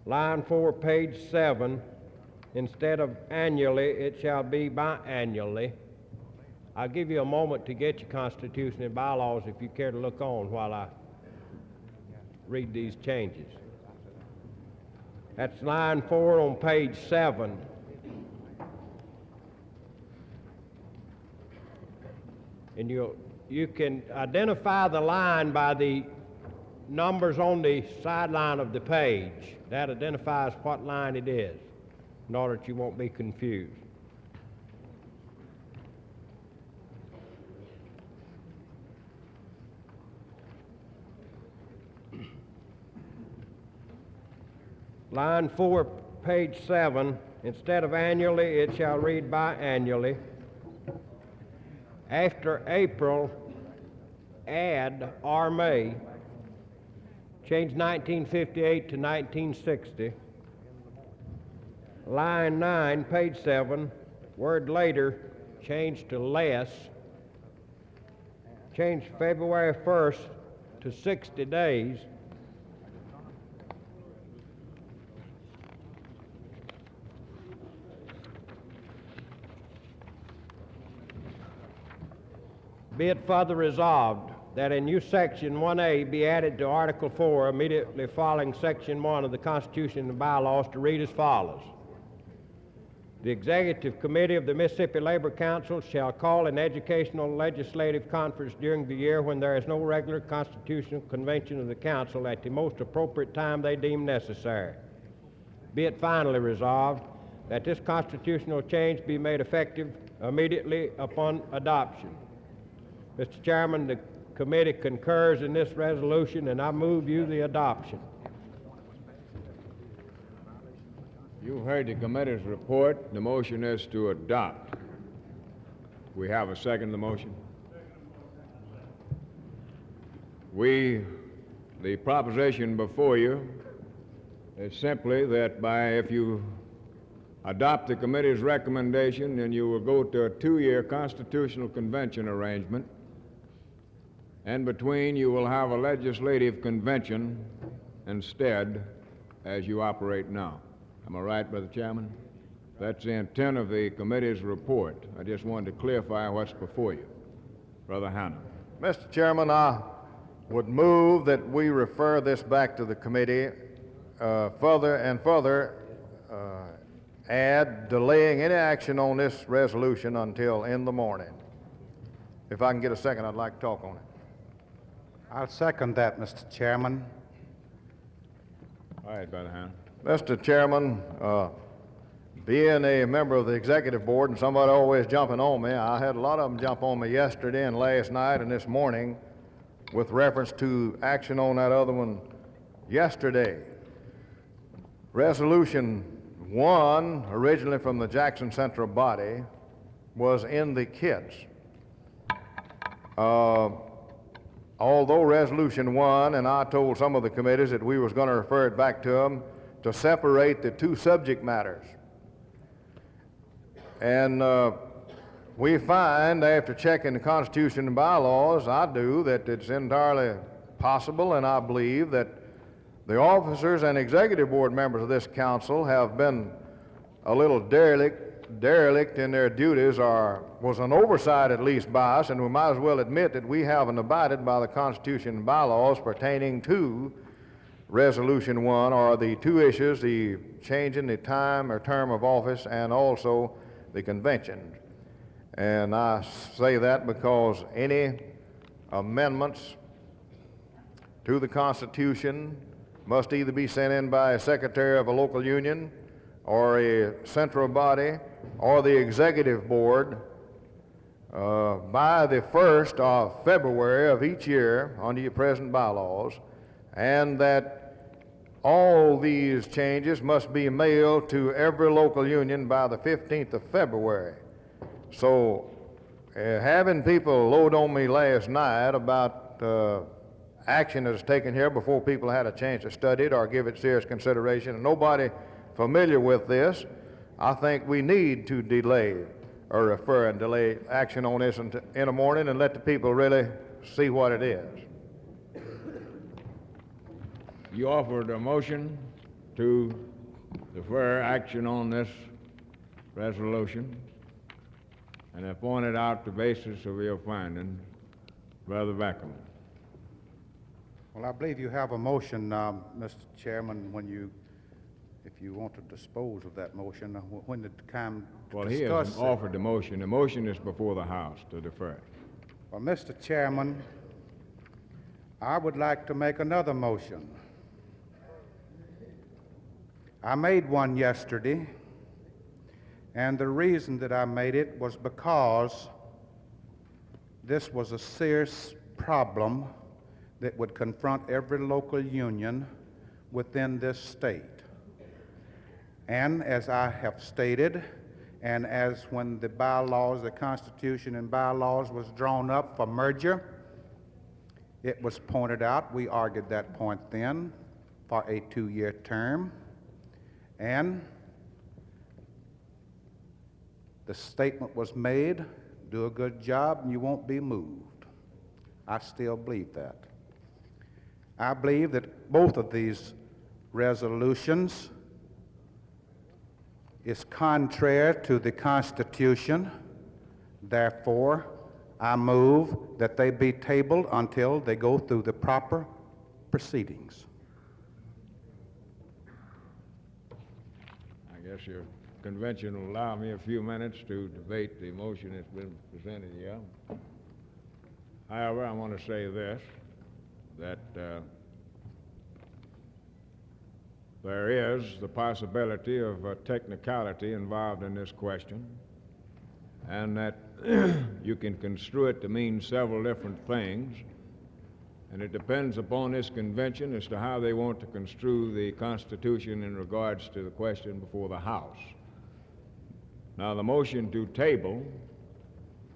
line 4, page 7, instead of annually, it shall be biannually. I'll give you a moment to get your Constitution and bylaws if you care to look on while I read these changes. That's line 4 on page 7. And you can identify the line by the numbers on the sideline of the page. That identifies what line it is in order that you won't be confused. Line 4, page 7, instead of annually, it shall read biannually. After April, add or may. Change 1958 to 1960. Line 9, page 7, word later, change to less. Change February 1st to 60 days. Be it further resolved that a new section 1A be added to Article 4 immediately following section 1 of the Constitution and bylaws to read as follows. The Executive Committee of the Mississippi Labor Council shall call an educational legislative conference during the year when there is no regular constitutional convention of the council at the most appropriate time they deem necessary. Be it finally resolved that this constitutional change be made effective immediately upon adoption. Mr. Chairman, the committee concurs in this resolution, and I move you the adoption. You've heard the committee's report. The motion is to adopt. We have a second to the motion. The proposition before you is simply that if you adopt the committee's recommendation, then you will go to a 2-year constitutional convention arrangement. In between, you will have a legislative convention instead as you operate now. Am I right, Brother Chairman? That's the intent of the committee's report. I just wanted to clarify what's before you. Brother Hanna. Mr. Chairman, I would move that we refer this back to the committee, further add delaying any action on this resolution until in the morning. If I can get a second, I'd like to talk on it. I'll second that, Mr. Chairman. All right, Brother Hanna. Mr. Chairman, being a member of the executive board and somebody always jumping on me, I had a lot of them jump on me yesterday and last night and this morning with reference to action on that other one yesterday. Resolution 1, originally from the Jackson Central Body, was in the kits. Although Resolution 1, and I told some of the committees that we was going to refer it back to them to separate the two subject matters. And we find, after checking the Constitution and bylaws, I do, that it's entirely possible, and I believe that the officers and executive board members of this council have been a little derelict in their duties, or was an oversight at least by us, and we might as well admit that we haven't abided by the Constitution and bylaws pertaining to Resolution 1, or the two issues, the changing the time or term of office and also the convention. And I say that because any amendments to the Constitution must either be sent in by a secretary of a local union or a central body or the executive board by the 1st of February of each year under your present bylaws, and that all these changes must be mailed to every local union by the 15th of February. So having people load on me last night about action that is taken here before people had a chance to study it or give it serious consideration, and nobody familiar with this, I think we need to delay or refer and delay action on this in the morning and let the people really see what it is. You offered a motion to defer action on this resolution, and I pointed out the basis of your finding. Brother Beckham. Well, I believe you have a motion, Mr. Chairman, if you want to dispose of that motion, when the time to Well, discuss he hasn't it. offered the motion. The motion is before the House to defer it. Well, Mr. Chairman, I would like to make another motion. I made one yesterday, and the reason that I made it was because this was a serious problem that would confront every local union within this state. And as I have stated, and as when the bylaws, the Constitution and bylaws was drawn up for merger, it was pointed out, we argued that point then, for a 2-year term. And the statement was made, do a good job and you won't be moved. I still believe that. I believe that both of these resolutions is contrary to the Constitution. Therefore, I move that they be tabled until they go through the proper proceedings. I guess you're convention will allow me a few minutes to debate the motion that's been presented here. However, I want to say this, that there is the possibility of a technicality involved in this question, and that you can construe it to mean several different things, and it depends upon this convention as to how they want to construe the Constitution in regards to the question before the House. Now, the motion to table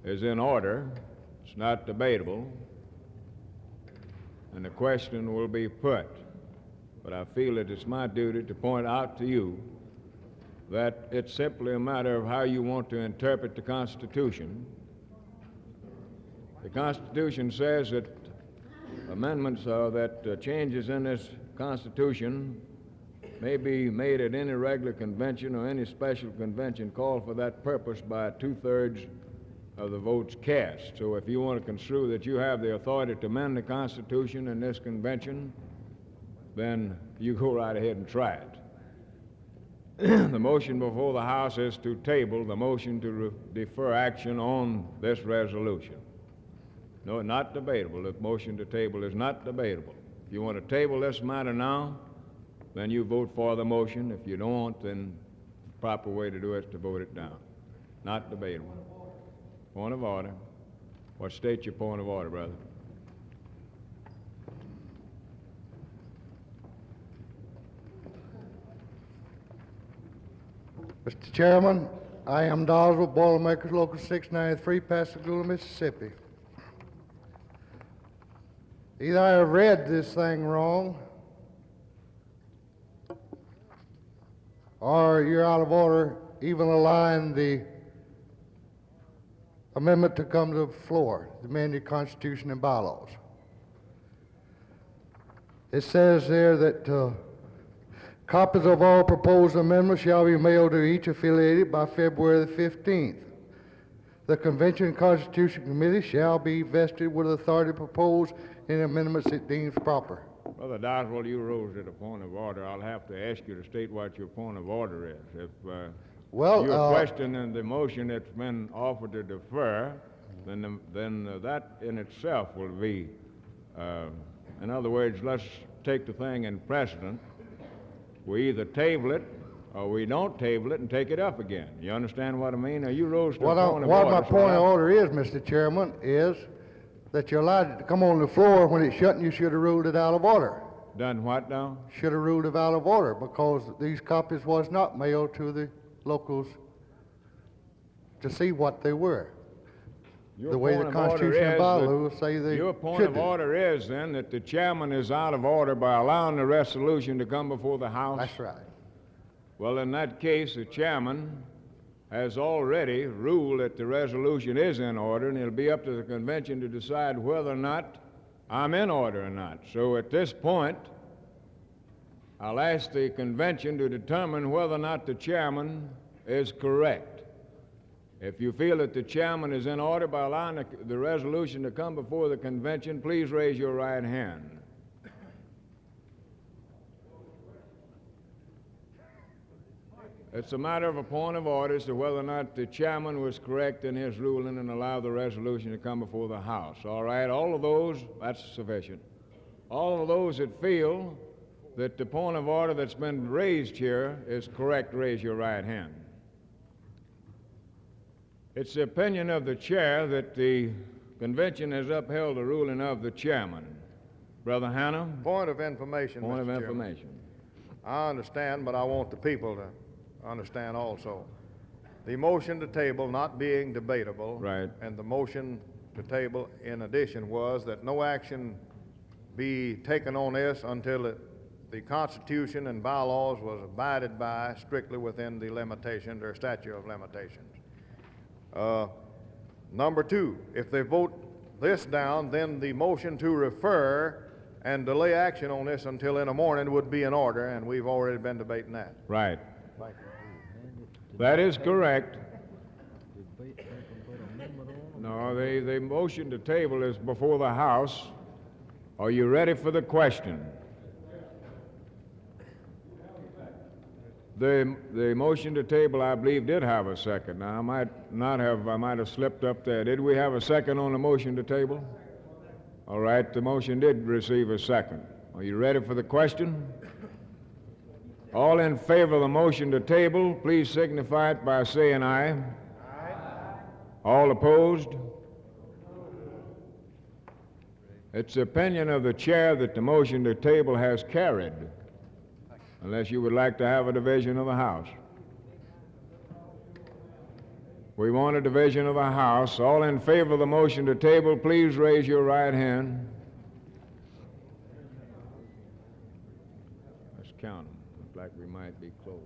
is in order. It's not debatable, and the question will be put. But I feel that it's my duty to point out to you that it's simply a matter of how you want to interpret the Constitution. The Constitution says that amendments or that changes in this Constitution may be made at any regular convention or any special convention called for that purpose by 2/3 of the votes cast. So if you want to construe that you have the authority to amend the Constitution in this convention, then you go right ahead and try it. The motion before the House is to table the motion to defer action on this resolution. No, not debatable. The motion to table is not debatable. If you want to table this matter now, then you vote for the motion. If you don't, then the proper way to do it is to vote it down. Not debatable. Point of order. What states your point of order, brother? Mr. Chairman, I am Doswell, Boilermakers Local 693, Pascagoula, Mississippi. Either I have read this thing wrong, or you're out of order even allowing the amendment to come to the floor, the amended Constitution and bylaws. It says there that copies of all proposed amendments shall be mailed to each affiliated by February the 15th. The Convention and Constitution Committee shall be vested with authority to propose any amendments it deems proper. Brother Doswell, you rose at a point of order. I'll have to ask you to state what your point of order is. If you're questioning the motion that's been offered to defer, then that in itself will be, in other words, let's take the thing in precedent. We either table it or we don't table it and take it up again. You understand what I mean? Now, you rose to a point of order. What my point of order is, Mr. Chairman, is that you're allowed it to come on the floor when it's shut, and you should have ruled it out of order. Done what now? Should have ruled it out of order because these copies was not mailed to the locals to see what they were. The way the Constitution and bylaws say they should. Your point of order is then that the chairman is out of order by allowing the resolution to come before the House? That's right. Well, in that case, the chairman has already ruled that the resolution is in order, and it'll be up to the convention to decide whether or not I'm in order or not. So at this point, I'll ask the convention to determine whether or not the chairman is correct. If you feel that the chairman is in order by allowing the resolution to come before the convention, please raise your right hand. It's a matter of a point of order as to whether or not the chairman was correct in his ruling and allowed the resolution to come before the House. All right, all of those, that's sufficient. All of those that feel that the point of order that's been raised here is correct, raise your right hand. It's the opinion of the chair that the convention has upheld the ruling of the chairman. Brother Hanna? Point of information, Point of Mr. information. I understand, but I want the people to understand also. The motion to table not being debatable. Right. And the motion to table in addition was that no action be taken on this until the Constitution and bylaws was abided by strictly within the limitations or statute of limitations. Number two, if they vote this down, then the motion to refer and delay action on this until in the morning would be in order, and we've already been debating that. Right. That is correct. No, the motion to table is before the House. Are you ready for the question? The motion to table, I believe, did have a second. Now, I might have slipped up there. Did we have a second on the motion to table? All right, the motion did receive a second. Are you ready for the question? All in favor of the motion to table, please signify it by saying aye. Aye. All opposed? It's the opinion of the chair that the motion to table has carried, unless you would like to have a division of the House. We want a division of the House. All in favor of the motion to table, please raise your right hand. Let's count them. Looks like we might be close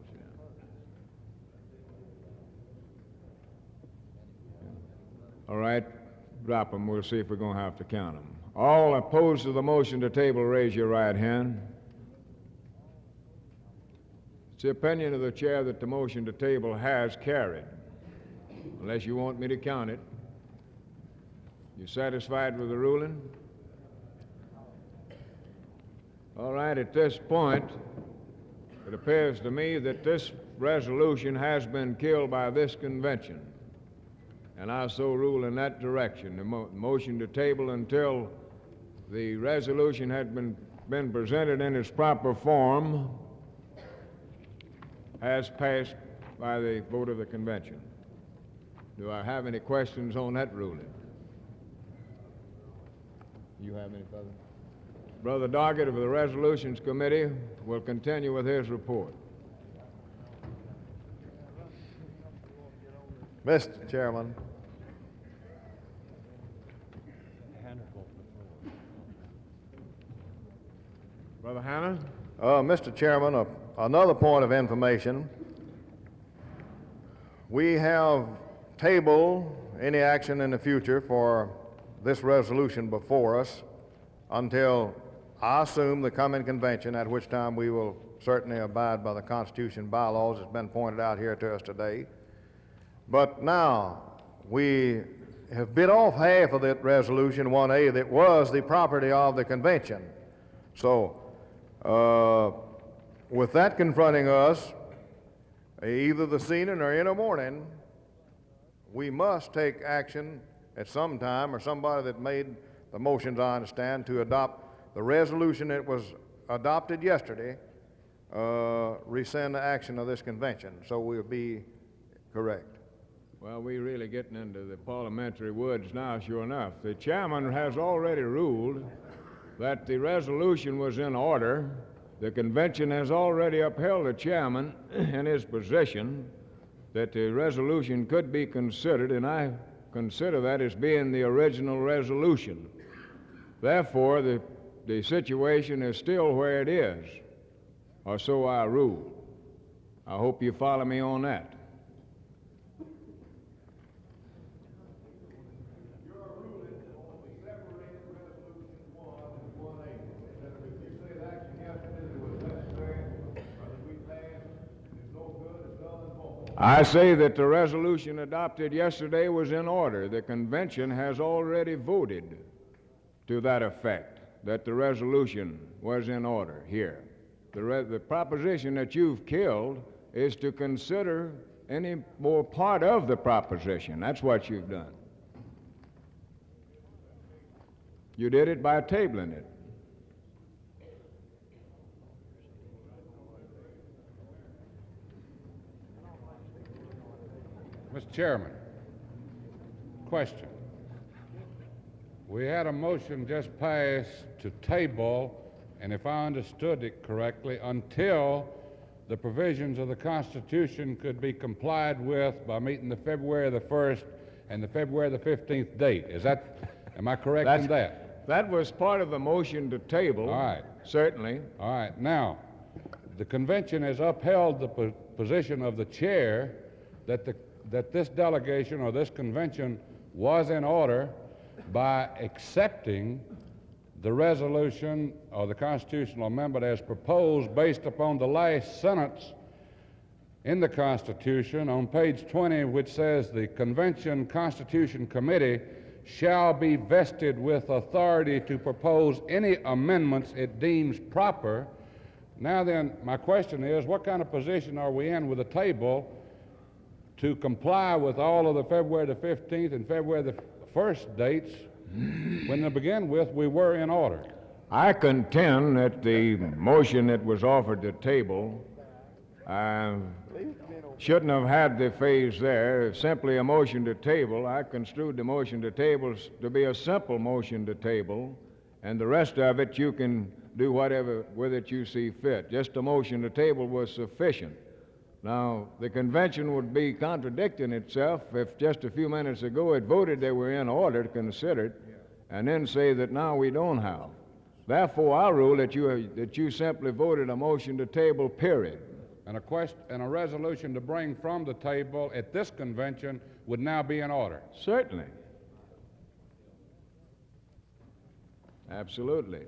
now. All right, drop them. We'll see if we're going to have to count them. All opposed to the motion to table, raise your right hand. It's the opinion of the chair that the motion to table has carried, unless you want me to count it. You satisfied with the ruling? All right, at this point, it appears to me that this resolution has been killed by this convention, and I so rule in that direction. The motion to table until the resolution had been presented in its proper form has passed by the vote of the convention. Do I have any questions on that ruling? You have any, Brother? Brother Doggett of the Resolutions Committee will continue with his report. Mr. Chairman, Brother Hanna? Mr. Chairman, another point of information. We have tabled any action in the future for this resolution before us until, I assume, the coming convention, at which time we will certainly abide by the Constitution and bylaws, as been pointed out here to us today. But now, we have bit off half of that resolution 1A that was the property of the convention. So, with that confronting us, either this evening or in the morning, we must take action at some time, or somebody that made the motions, I understand, to adopt the resolution that was adopted yesterday, rescind the action of this convention. So we'll be correct. Well, we're really getting into the parliamentary woods now, sure enough. The chairman has already ruled that the resolution was in order. The convention has already upheld the chairman in his position that the resolution could be considered, and I consider that as being the original resolution. Therefore, the situation is still where it is, or so I rule. I hope you follow me on that. I say that the resolution adopted yesterday was in order. The convention has already voted to that effect, that the resolution was in order here. The proposition that you've killed is to consider any more part of the proposition. That's what you've done. You did it by tabling it. Mr. Chairman, question. We had a motion just passed to table, and if I understood it correctly, until the provisions of the Constitution could be complied with by meeting the February the 1st and the February the 15th date. Am I correct in that? That was part of the motion to table. All right. Certainly. All right. Now, the convention has upheld the position of the chair that this delegation or this convention was in order by accepting the resolution or the constitutional amendment as proposed based upon the last sentence in the Constitution on page 20, which says the Convention Constitution Committee shall be vested with authority to propose any amendments it deems proper Now then, my question is, what kind of position are we in with the table to comply with all of the February the 15th and February the 1st dates when to begin with we were in order? I contend that the motion that was offered to table shouldn't have had the phase there. It's simply a motion to table. I construed the motion to table to be a simple motion to table, and the rest of it you can do whatever with it you see fit. Just a motion to table was sufficient. Now, the convention would be contradicting itself if just a few minutes ago it voted they were in order to consider it, and then say that now we don't have. Therefore, I rule that you simply voted a motion to table, period. And a resolution to bring from the table at this convention would now be in order. Certainly. Absolutely.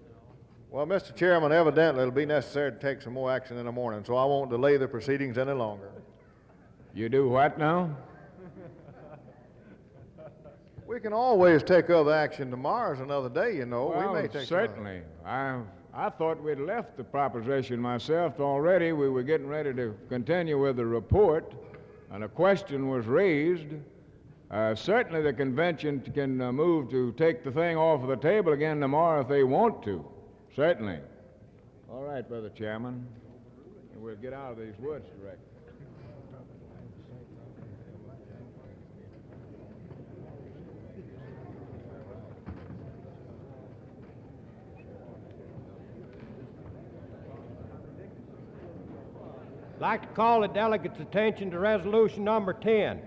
Well, Mr. Chairman, evidently it'll be necessary to take some more action in the morning, so I won't delay the proceedings any longer. You do what now? We can always take other action. Tomorrow's another day, you know. Well, we may take certainly. I thought we'd left the proposition myself already. We were getting ready to continue with the report, and a question was raised. Certainly the convention can move to take the thing off of the table again tomorrow if they want to. Certainly. All right, Brother Chairman. We'll get out of these woods directly. I'd like to call the delegates' attention to resolution number 10.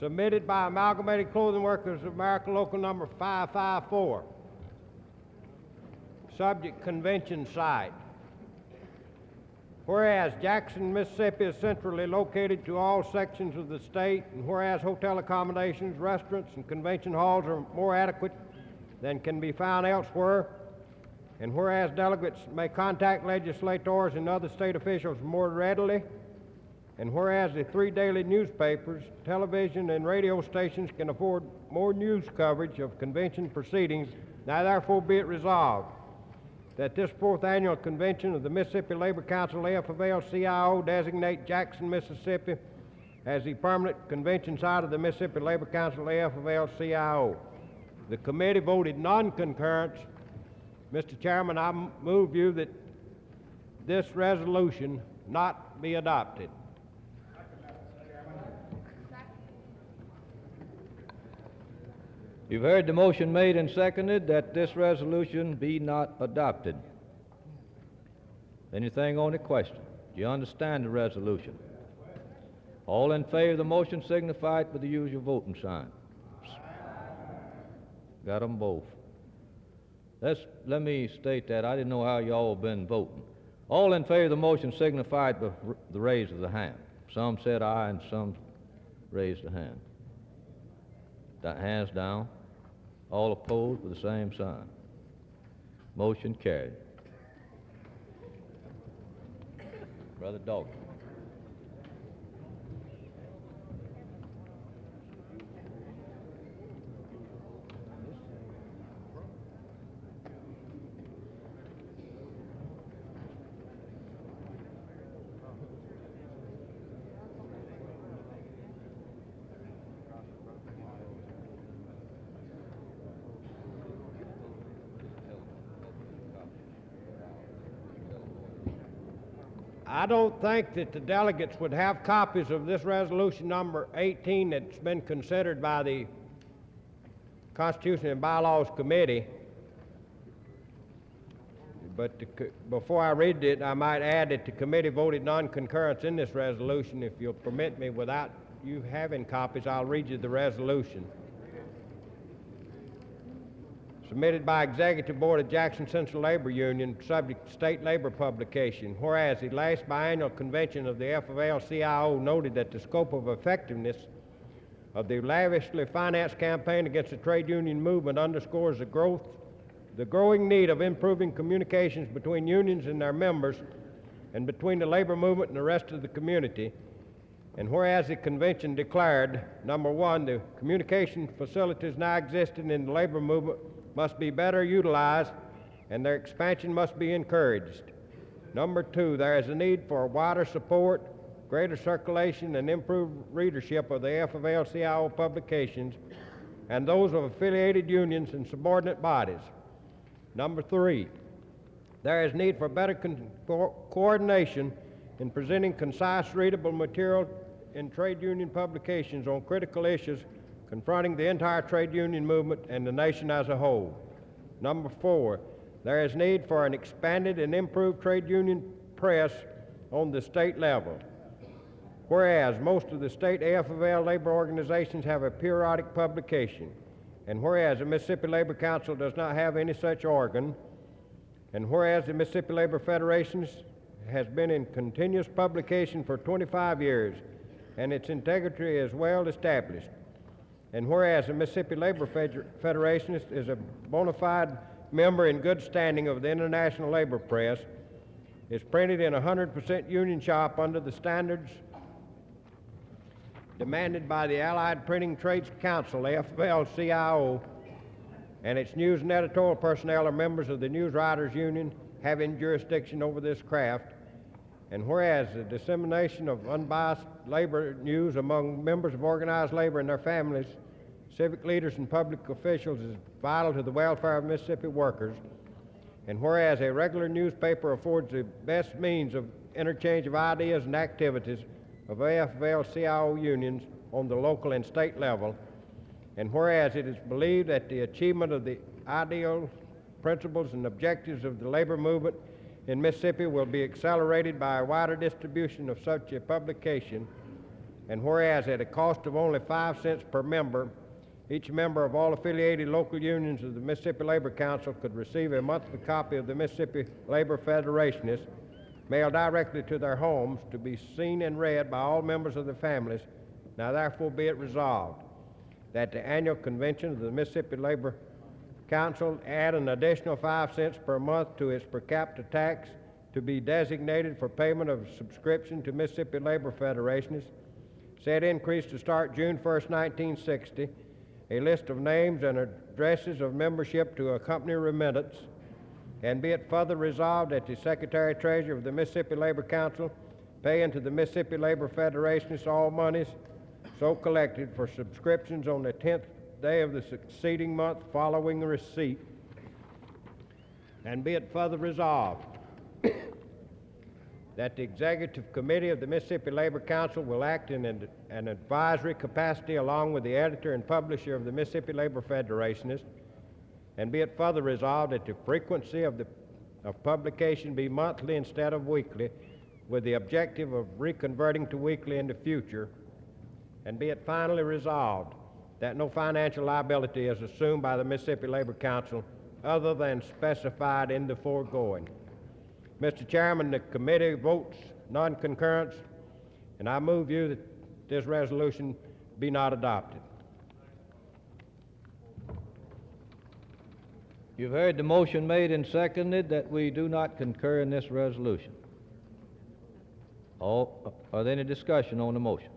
Submitted by Amalgamated Clothing Workers of America, local number 554. Subject, convention site. Whereas Jackson, Mississippi is centrally located to all sections of the state, and whereas hotel accommodations, restaurants, and convention halls are more adequate than can be found elsewhere, and whereas delegates may contact legislators and other state officials more readily, and whereas the 3 daily newspapers, television, and radio stations can afford more news coverage of convention proceedings, now therefore be it resolved that this 4th annual convention of the Mississippi Labor Council AFL-CIO designate Jackson, Mississippi as the permanent convention site of the Mississippi Labor Council AFL-CIO. The committee voted non-concurrence. Mr. Chairman, I move you that this resolution not be adopted. You've heard the motion made and seconded that this resolution be not adopted. Anything on the question? Do you understand the resolution? All in favor of the motion signify it with the usual voting sign. Got them both. Let me state that. I didn't know how you all been voting. All in favor of the motion signify it with the raise of the hand. Some said aye and some raised the hand. That hands down. All opposed with the same sign. Motion carried. Brother Dalton. I don't think that the delegates would have copies of this resolution number 18 that's been considered by the Constitution and Bylaws Committee. But before I read it, I might add that the committee voted non-concurrence in this resolution. If you'll permit me, without you having copies, I'll read you the resolution. Submitted by Executive Board of Jackson Central Labor Union, subject to state labor publication. Whereas the last biannual convention of the FFL-CIO noted that the scope of effectiveness of the lavishly financed campaign against the trade union movement underscores the growing need of improving communications between unions and their members and between the labor movement and the rest of the community. And whereas the convention declared, number one, the communication facilities now existing in the labor movement must be better utilized and their expansion must be encouraged. Number two, there is a need for wider support, greater circulation, and improved readership of the AFL-CIO publications and those of affiliated unions and subordinate bodies. Number three, there is need for better coordination in presenting concise, readable material in trade union publications on critical issues confronting the entire trade union movement and the nation as a whole. Number four, there is need for an expanded and improved trade union press on the state level. Whereas most of the state AFL labor organizations have a periodic publication, and whereas the Mississippi Labor Council does not have any such organ, and whereas the Mississippi Labor Federation has been in continuous publication for 25 years, and its integrity is well established, and whereas the Mississippi Labor Federation is a bona fide member in good standing of the International Labor Press, is printed in 100% union shop under the standards demanded by the Allied Printing Trades Council, AFL-CIO, and its news and editorial personnel are members of the News Writers Union having jurisdiction over this craft. And whereas the dissemination of unbiased labor news among members of organized labor and their families, civic leaders, and public officials is vital to the welfare of Mississippi workers, and whereas a regular newspaper affords the best means of interchange of ideas and activities of AFL-CIO unions on the local and state level, and whereas it is believed that the achievement of the ideals, principles, and objectives of the labor movement in Mississippi will be accelerated by a wider distribution of such a publication, and whereas at a cost of only 5 cents per member, each member of all affiliated local unions of the Mississippi Labor Council could receive a monthly copy of the Mississippi Labor Federationist mailed directly to their homes to be seen and read by all members of their families. Now therefore be it resolved that the annual convention of the Mississippi Labor Council add an additional 5 cents per month to its per capita tax to be designated for payment of subscription to Mississippi Labor Federationists. Said increase to start June 1st, 1960. A list of names and addresses of membership to accompany remittance. And be it further resolved that the Secretary-Treasurer of the Mississippi Labor Council pay into the Mississippi Labor Federationists all monies so collected for subscriptions on the 10th day of the succeeding month following the receipt. And be it further resolved that the Executive Committee of the Mississippi Labor Council will act in an advisory capacity along with the editor and publisher of the Mississippi Labor Federationist. And be it further resolved that the frequency of publication be monthly instead of weekly, with the objective of reconverting to weekly in the future. And be it finally resolved that no financial liability is assumed by the Mississippi Labor Council other than specified in the foregoing. Mr. Chairman, the committee votes non-concurrence, and I move you that this resolution be not adopted. You've heard the motion made and seconded that we do not concur in this resolution. Are there any discussion on the motion?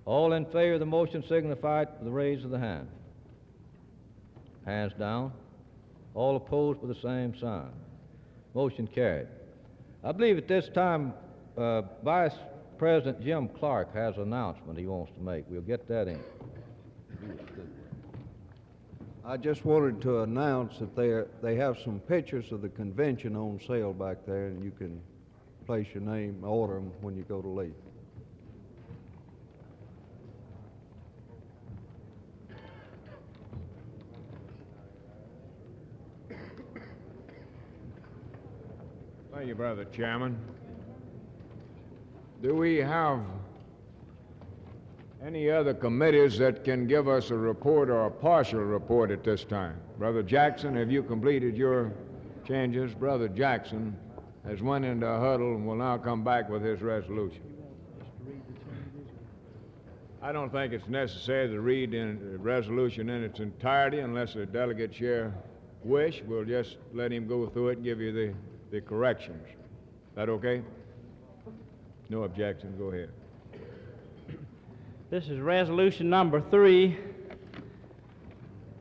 All in favor of the motion signify with the raise of the hand. Hands down. All opposed with the same sign. Motion carried. I believe at this time Vice President Jim Clark has an announcement he wants to make. We'll get that in. I just wanted to announce that they have some pictures of the convention on sale back there, and you can place your name, order them when you go to leave. Thank you, Brother Chairman. Do we have any other committees that can give us a report or a partial report at this time? Brother Jackson, have you completed your changes? Brother Jackson has went into a huddle and will now come back with his resolution. I don't think it's necessary to read the resolution in its entirety unless the delegate chair wish. We'll just let him go through it and give you the corrections. That okay? No objection, go ahead. This is resolution number 3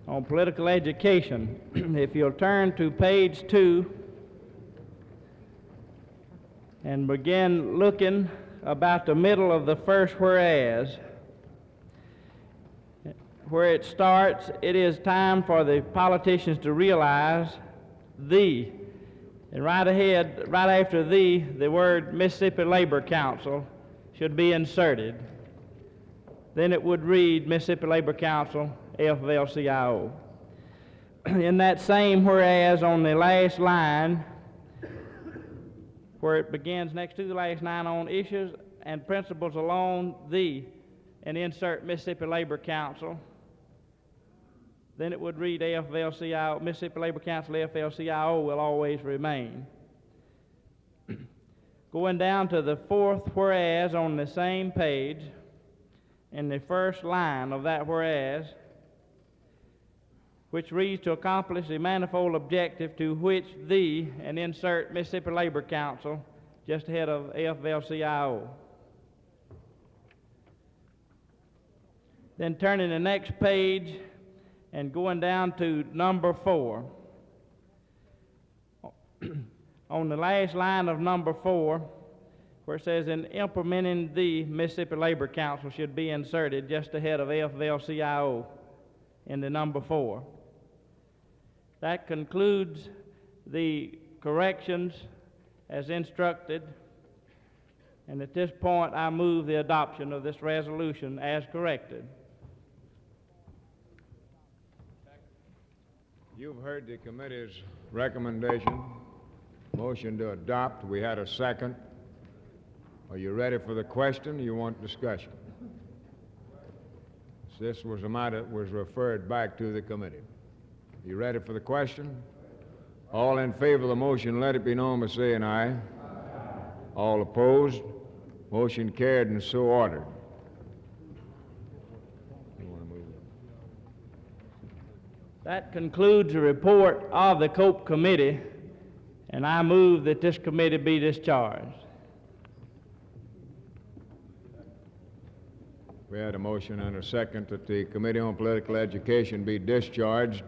on political education. If you'll turn to page 2 and begin looking about the middle of the first whereas, where it starts, it is time for the politicians to realize and right ahead, right after the word Mississippi Labor Council should be inserted. Then it would read Mississippi Labor Council, AFL-CIO. In that same whereas, on the last line, where it begins next to the last line, on issues and principles alone, and insert Mississippi Labor Council, then it would read AFL-CIO, Mississippi Labor Council, AFL-CIO will always remain. Going down to the fourth whereas on the same page, in the first line of that whereas, which reads to accomplish the manifold objective to which and insert Mississippi Labor Council just ahead of AFL-CIO. Then turning the next page and going down to number 4. On the last line of number 4, where it says, in implementing the Mississippi Labor Council should be inserted just ahead of AFL-CIO in the number 4. That concludes the corrections as instructed, and at this point I move the adoption of this resolution as corrected. You've heard the committee's recommendation, motion to adopt. We had a second. Are you ready for the question? You want discussion? This was a matter that was referred back to the committee. You ready for the question? All in favor of the motion, let it be known by saying aye. All opposed? Motion carried and so ordered. That concludes the report of the COPE Committee, and I move that this committee be discharged. We had a motion and a second that the Committee on Political Education be discharged,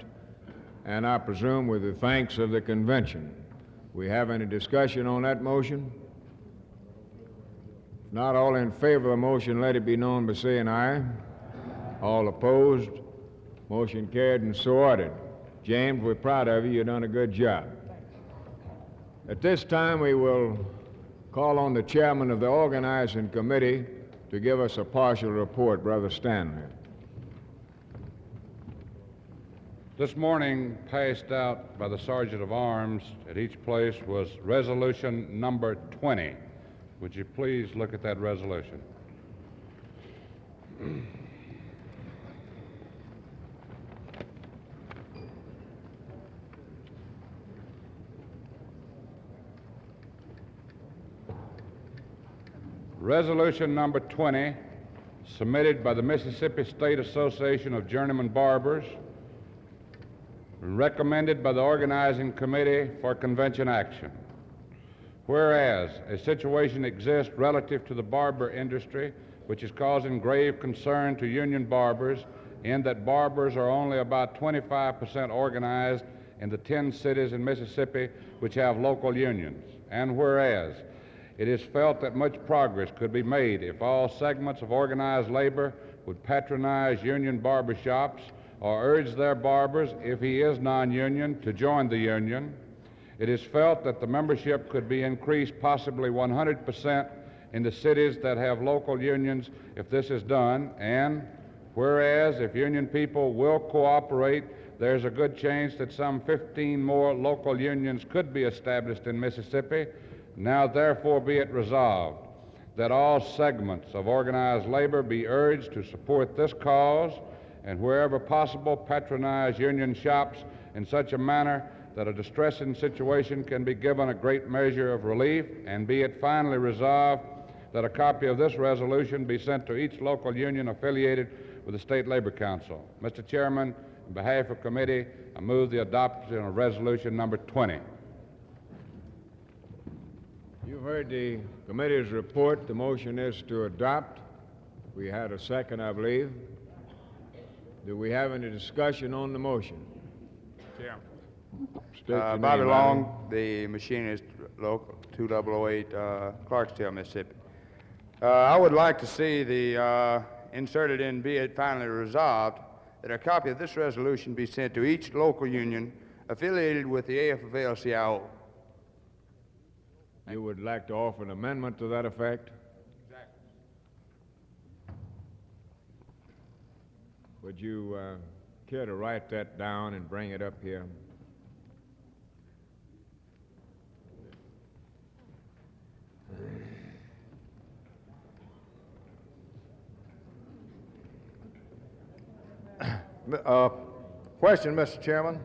and I presume with the thanks of the convention. We have any discussion on that motion? If not, all in favor of the motion, let it be known by saying aye. All opposed? Motion carried and so ordered. James, we're proud of you. You've done a good job. At this time, we will call on the chairman of the organizing committee to give us a partial report, Brother Stanley. This morning, passed out by the Sergeant of Arms at each place was resolution number 20. Would you please look at that resolution? Resolution number 20, submitted by the Mississippi State Association of Journeyman Barbers, recommended by the Organizing Committee for Convention Action. Whereas a situation exists relative to the barber industry which is causing grave concern to union barbers in that barbers are only about 25% organized in the 10 cities in Mississippi which have local unions. And whereas it is felt that much progress could be made if all segments of organized labor would patronize union barber shops or urge their barbers, if he is non-union, to join the union. It is felt that the membership could be increased possibly 100% in the cities that have local unions if this is done. And whereas if union people will cooperate, there's a good chance that some 15 more local unions could be established in Mississippi. Now therefore be it resolved that all segments of organized labor be urged to support this cause and wherever possible patronize union shops in such a manner that a distressing situation can be given a great measure of relief, and be it finally resolved that a copy of this resolution be sent to each local union affiliated with the State Labor Council. Mr. Chairman, on behalf of committee, I move the adoption of resolution number 20. You've heard the committee's report. The motion is to adopt. We had a second, I believe. Do we have any discussion on the motion? Chairman. State your Bobby name, Long, the machinist, local 2008, Clarksdale, Mississippi. I would like to see the inserted in be it finally resolved that a copy of this resolution be sent to each local union affiliated with the AFL-CIO. You would like to offer an amendment to that effect? Exactly. Would you care to write that down and bring it up here? Question, Mr. Chairman.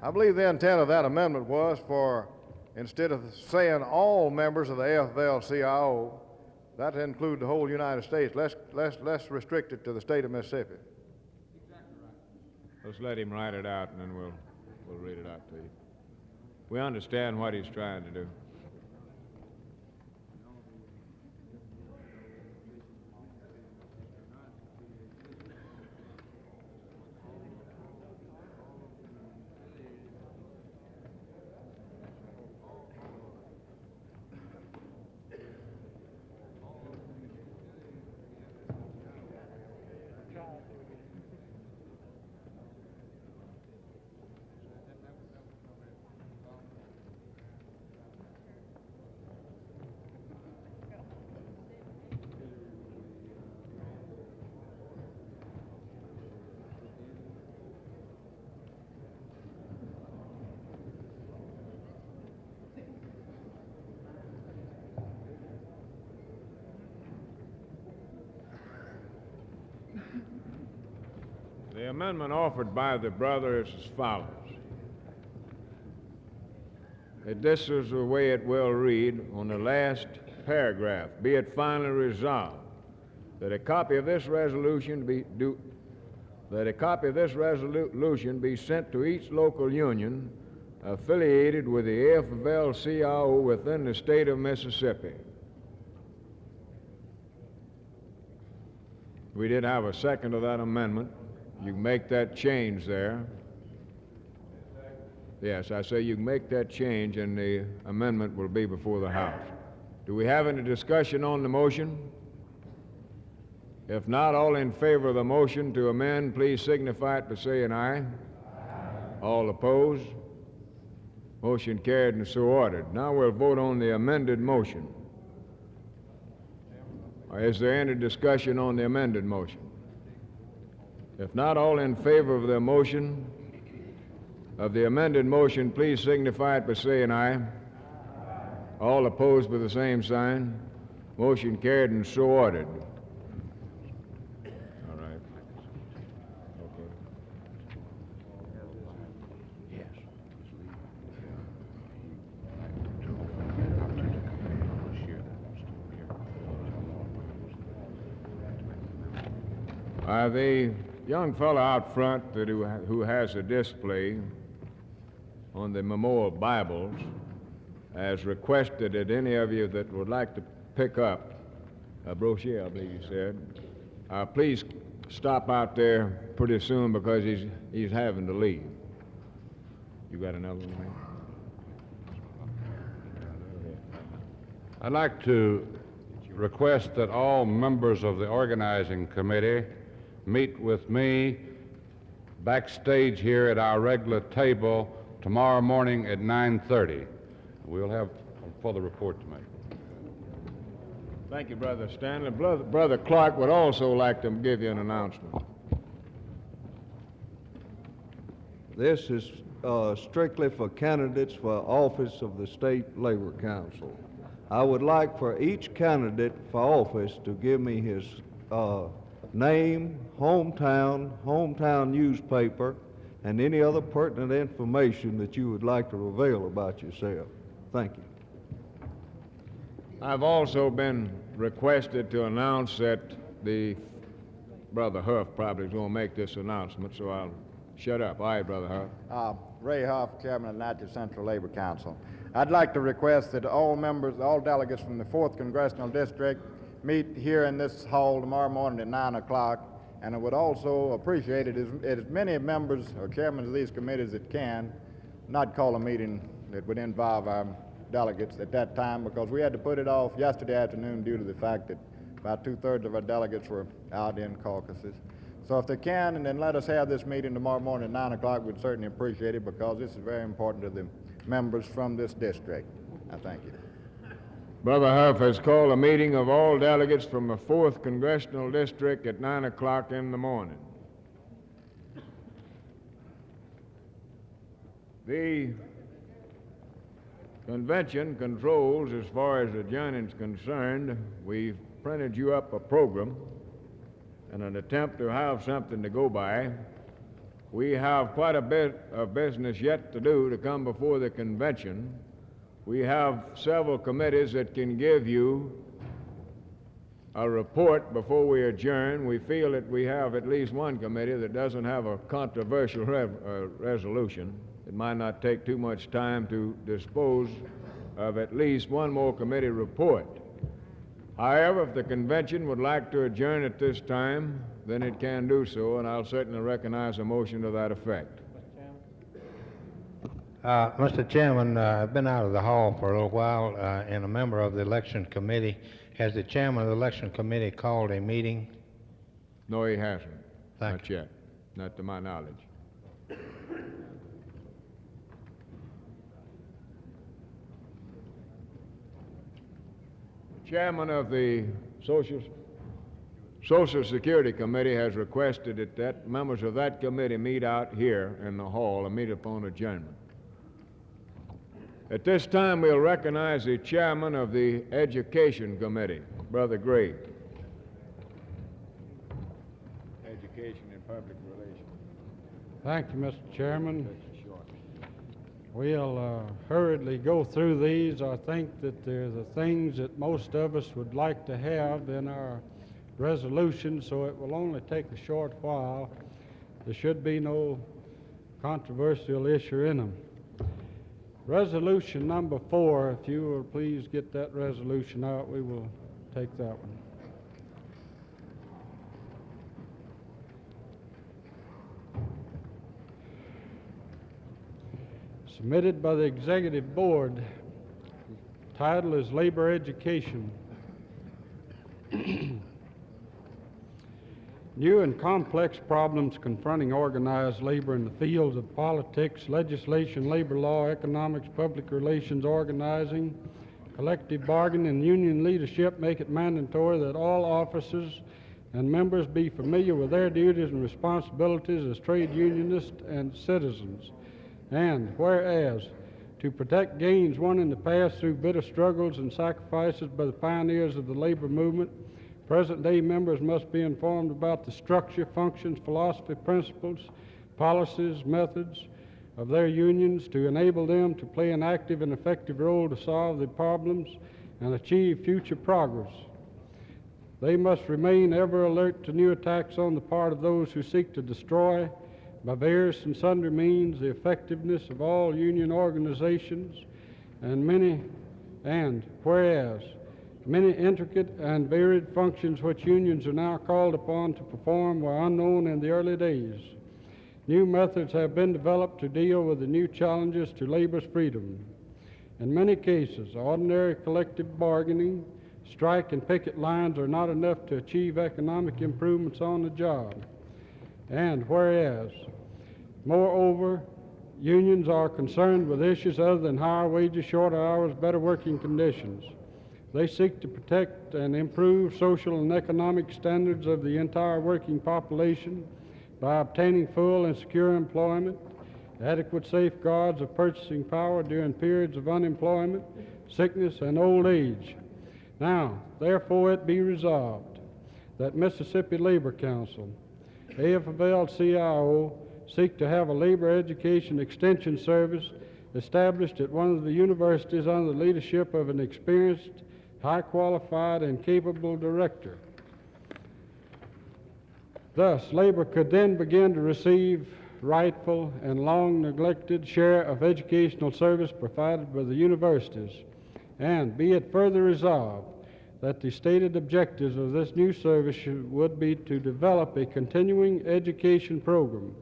I believe the intent of that amendment was for, instead of saying all members of the AFL-CIO, that to include the whole United States. Let's restrict it to the state of Mississippi. Exactly right. Let's let him write it out, and then we'll read it out to you. We understand what he's trying to do. The amendment offered by the brother is as follows. This is the way it will read on the last paragraph. Be it finally resolved that a copy of this resolution be sent to each local union affiliated with the AFL-CIO within the state of Mississippi. We did have a second to that amendment. You can make that change there. Yes, I say you can make that change and the amendment will be before the House. Do we have any discussion on the motion? If not, all in favor of the motion to amend, please signify it by saying aye. Aye. All opposed? Motion carried and so ordered. Now we'll vote on the amended motion. Is there any discussion on the amended motion? If not, all in favor of the motion, of the amended motion, please signify it by saying aye. Aye. All opposed by the same sign. Motion carried and so ordered. All right. Okay. The young fellow out front who has a display on the memorial Bibles has requested that any of you that would like to pick up a brochure, I believe you said, please stop out there pretty soon because he's having to leave. You got another one, man? I'd like to request that all members of the organizing committee meet with me backstage here at our regular table tomorrow morning at 9:30. We'll have a further report to make. Thank you, Brother Stanley. Brother Clark would also like to give you an announcement. This is strictly for candidates for office of the State Labor Council. I would like for each candidate for office to give me his name, hometown newspaper, and any other pertinent information that you would like to reveal about yourself. Thank you. I've also been requested to announce that Brother Huff probably is going to make this announcement, so I'll shut up. All right, Brother Huff. Ray Huff, Chairman of the Natchez Central Labor Council. I'd like to request that all delegates from the 4th Congressional District meet here in this hall tomorrow morning at 9 o'clock, and I would also appreciate it as many members or chairmen of these committees that can not call a meeting that would involve our delegates at that time, because we had to put it off yesterday afternoon due to the fact that about 2/3 of our delegates were out in caucuses. So if they can, and then let us have this meeting tomorrow morning at 9 o'clock, we'd certainly appreciate it, because this is very important to the members from this district. I thank you. Brother Huff has called a meeting of all delegates from the 4th Congressional District at 9 o'clock in the morning. The convention controls, as far as adjourning is concerned, we've printed you up a program in an attempt to have something to go by. We have quite a bit of business yet to do to come before the convention. We have several committees that can give you a report before we adjourn. We feel that we have at least one committee that doesn't have a controversial resolution. It might not take too much time to dispose of at least one more committee report. However, if the convention would like to adjourn at this time, then it can do so, and I'll certainly recognize a motion to that effect. Mr. Chairman, I've been out of the hall for a little while and a member of the election committee. Has the chairman of the election committee called a meeting? No, he hasn't. Thank Not yet. Not to my knowledge. Chairman of the Social Security Committee has requested that members of that committee meet out here in the hall and meet upon adjournment. At this time, we'll recognize the chairman of the Education Committee, Brother Gray. Education and Public Relations. Thank you, Mr. Chairman. We'll hurriedly go through these. I think that they're the things that most of us would like to have in our resolution, so it will only take a short while. There should be no controversial issue in them. Resolution number 4, if you will please get that resolution out, we will take that one. Submitted by the Executive Board. Title is Labor Education. New and complex problems confronting organized labor in the fields of politics, legislation, labor law, economics, public relations, organizing, collective bargaining, and union leadership make it mandatory that all officers and members be familiar with their duties and responsibilities as trade unionists and citizens. And whereas, to protect gains won in the past through bitter struggles and sacrifices by the pioneers of the labor movement, present-day members must be informed about the structure, functions, philosophy, principles, policies, methods of their unions to enable them to play an active and effective role to solve the problems and achieve future progress. They must remain ever alert to new attacks on the part of those who seek to destroy, by various and sundry means, the effectiveness of all union organizations, and whereas many intricate and varied functions which unions are now called upon to perform were unknown in the early days. New methods have been developed to deal with the new challenges to labor's freedom. In many cases, ordinary collective bargaining, strike and picket lines are not enough to achieve economic improvements on the job. And whereas, moreover, unions are concerned with issues other than higher wages, shorter hours, better working conditions. They seek to protect and improve social and economic standards of the entire working population by obtaining full and secure employment, adequate safeguards of purchasing power during periods of unemployment, sickness, and old age. Now, therefore, it be resolved that Mississippi Labor Council, AFL-CIO, seek to have a labor education extension service established at one of the universities under the leadership of an experienced, high-qualified, and capable director. Thus, labor could then begin to receive rightful and long-neglected share of educational service provided by the universities. And be it further resolved that the stated objectives of this new service would be to develop a continuing education program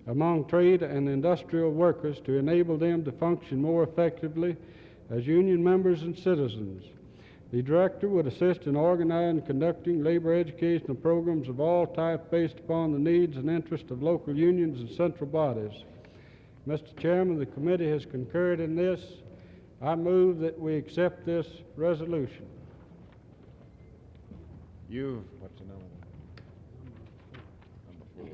among trade and industrial workers to enable them to function more effectively as union members and citizens. The director would assist in organizing and conducting labor educational programs of all types based upon the needs and interests of local unions and central bodies. Mr. Chairman, the committee has concurred in this. I move that we accept this resolution. What's the number? Number 4.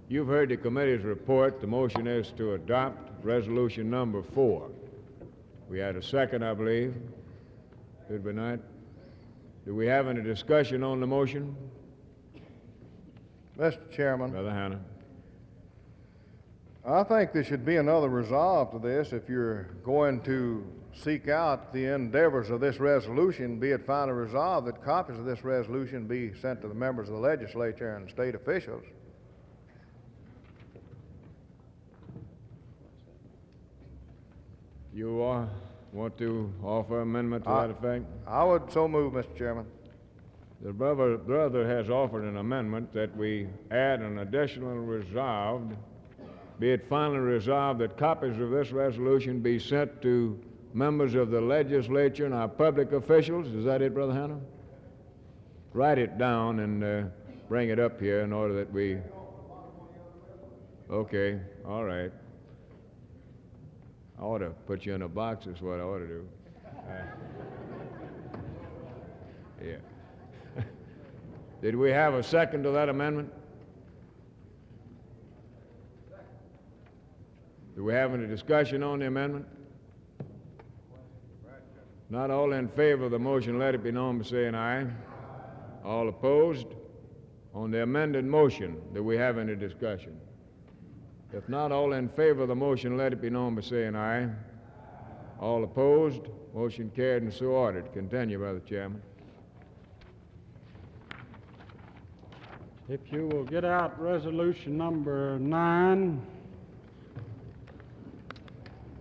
You've heard the committee's report. The motion is to adopt resolution number 4. We had a second, I believe. Did we not? Do we have any discussion on the motion? Mr. Chairman. Brother Hannah. I think there should be another resolve to this if you're going to seek out the endeavors of this resolution, be it finally resolved that copies of this resolution be sent to the members of the legislature and state officials. You want to offer amendment to that effect? I would so move, Mr. Chairman. The brother has offered an amendment that we add an additional resolved, be it finally resolved that copies of this resolution be sent to members of the legislature and our public officials. Is that it, Brother Hannah? Write it down and bring it up here in order that we... Okay, all right. I ought to put you in a box is what I ought to do. Yeah. Did we have a second to that amendment? Do we have any discussion on the amendment? Not all in favor of the motion, let it be known by saying aye. All opposed? On the amended motion, do we have any discussion? If not all in favor of the motion, let it be known by saying aye. All opposed? Motion carried and so ordered. Continue, Brother Chairman. If you will get out resolution number 9,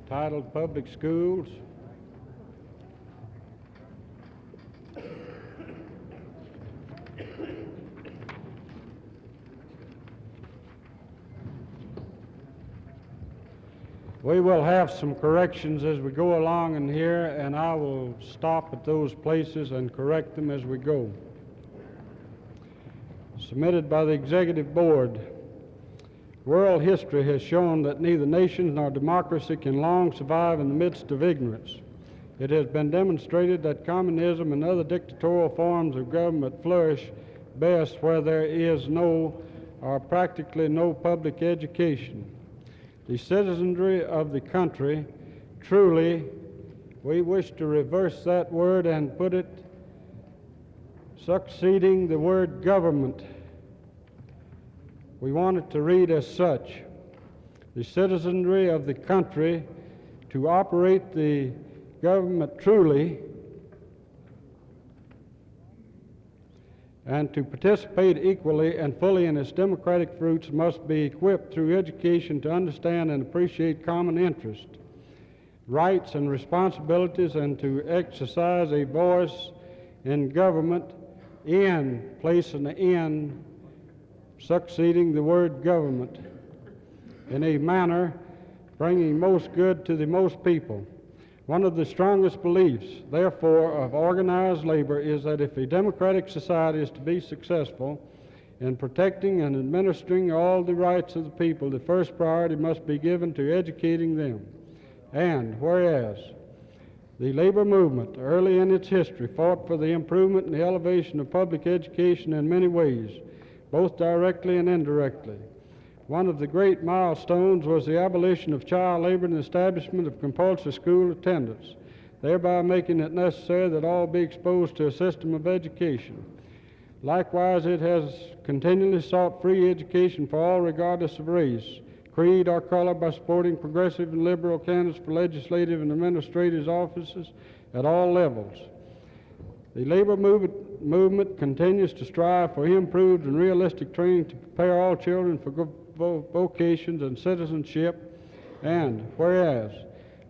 titled Public Schools. We will have some corrections as we go along in here, and I will stop at those places and correct them as we go. Submitted by the Executive Board. World history has shown that neither nations nor democracy can long survive in the midst of ignorance. It has been demonstrated that communism and other dictatorial forms of government flourish best where there is no or practically no public education. The citizenry of the country, truly, we wish to reverse that word and put it succeeding the word government. We want it to read as such: the citizenry of the country to operate the government truly and to participate equally and fully in its democratic fruits must be equipped through education to understand and appreciate common interest, rights and responsibilities, and to exercise a voice in government in, placing the in, succeeding the word government, in a manner bringing most good to the most people. One of the strongest beliefs, therefore, of organized labor is that if a democratic society is to be successful in protecting and administering all the rights of the people, the first priority must be given to educating them. And whereas the labor movement, early in its history, fought for the improvement and the elevation of public education in many ways, both directly and indirectly. One of the great milestones was the abolition of child labor and the establishment of compulsory school attendance, thereby making it necessary that all be exposed to a system of education. Likewise, it has continually sought free education for all regardless of race, creed, or color by supporting progressive and liberal candidates for legislative and administrative offices at all levels. The labor movement continues to strive for improved and realistic training to prepare all children for vocations and citizenship. And whereas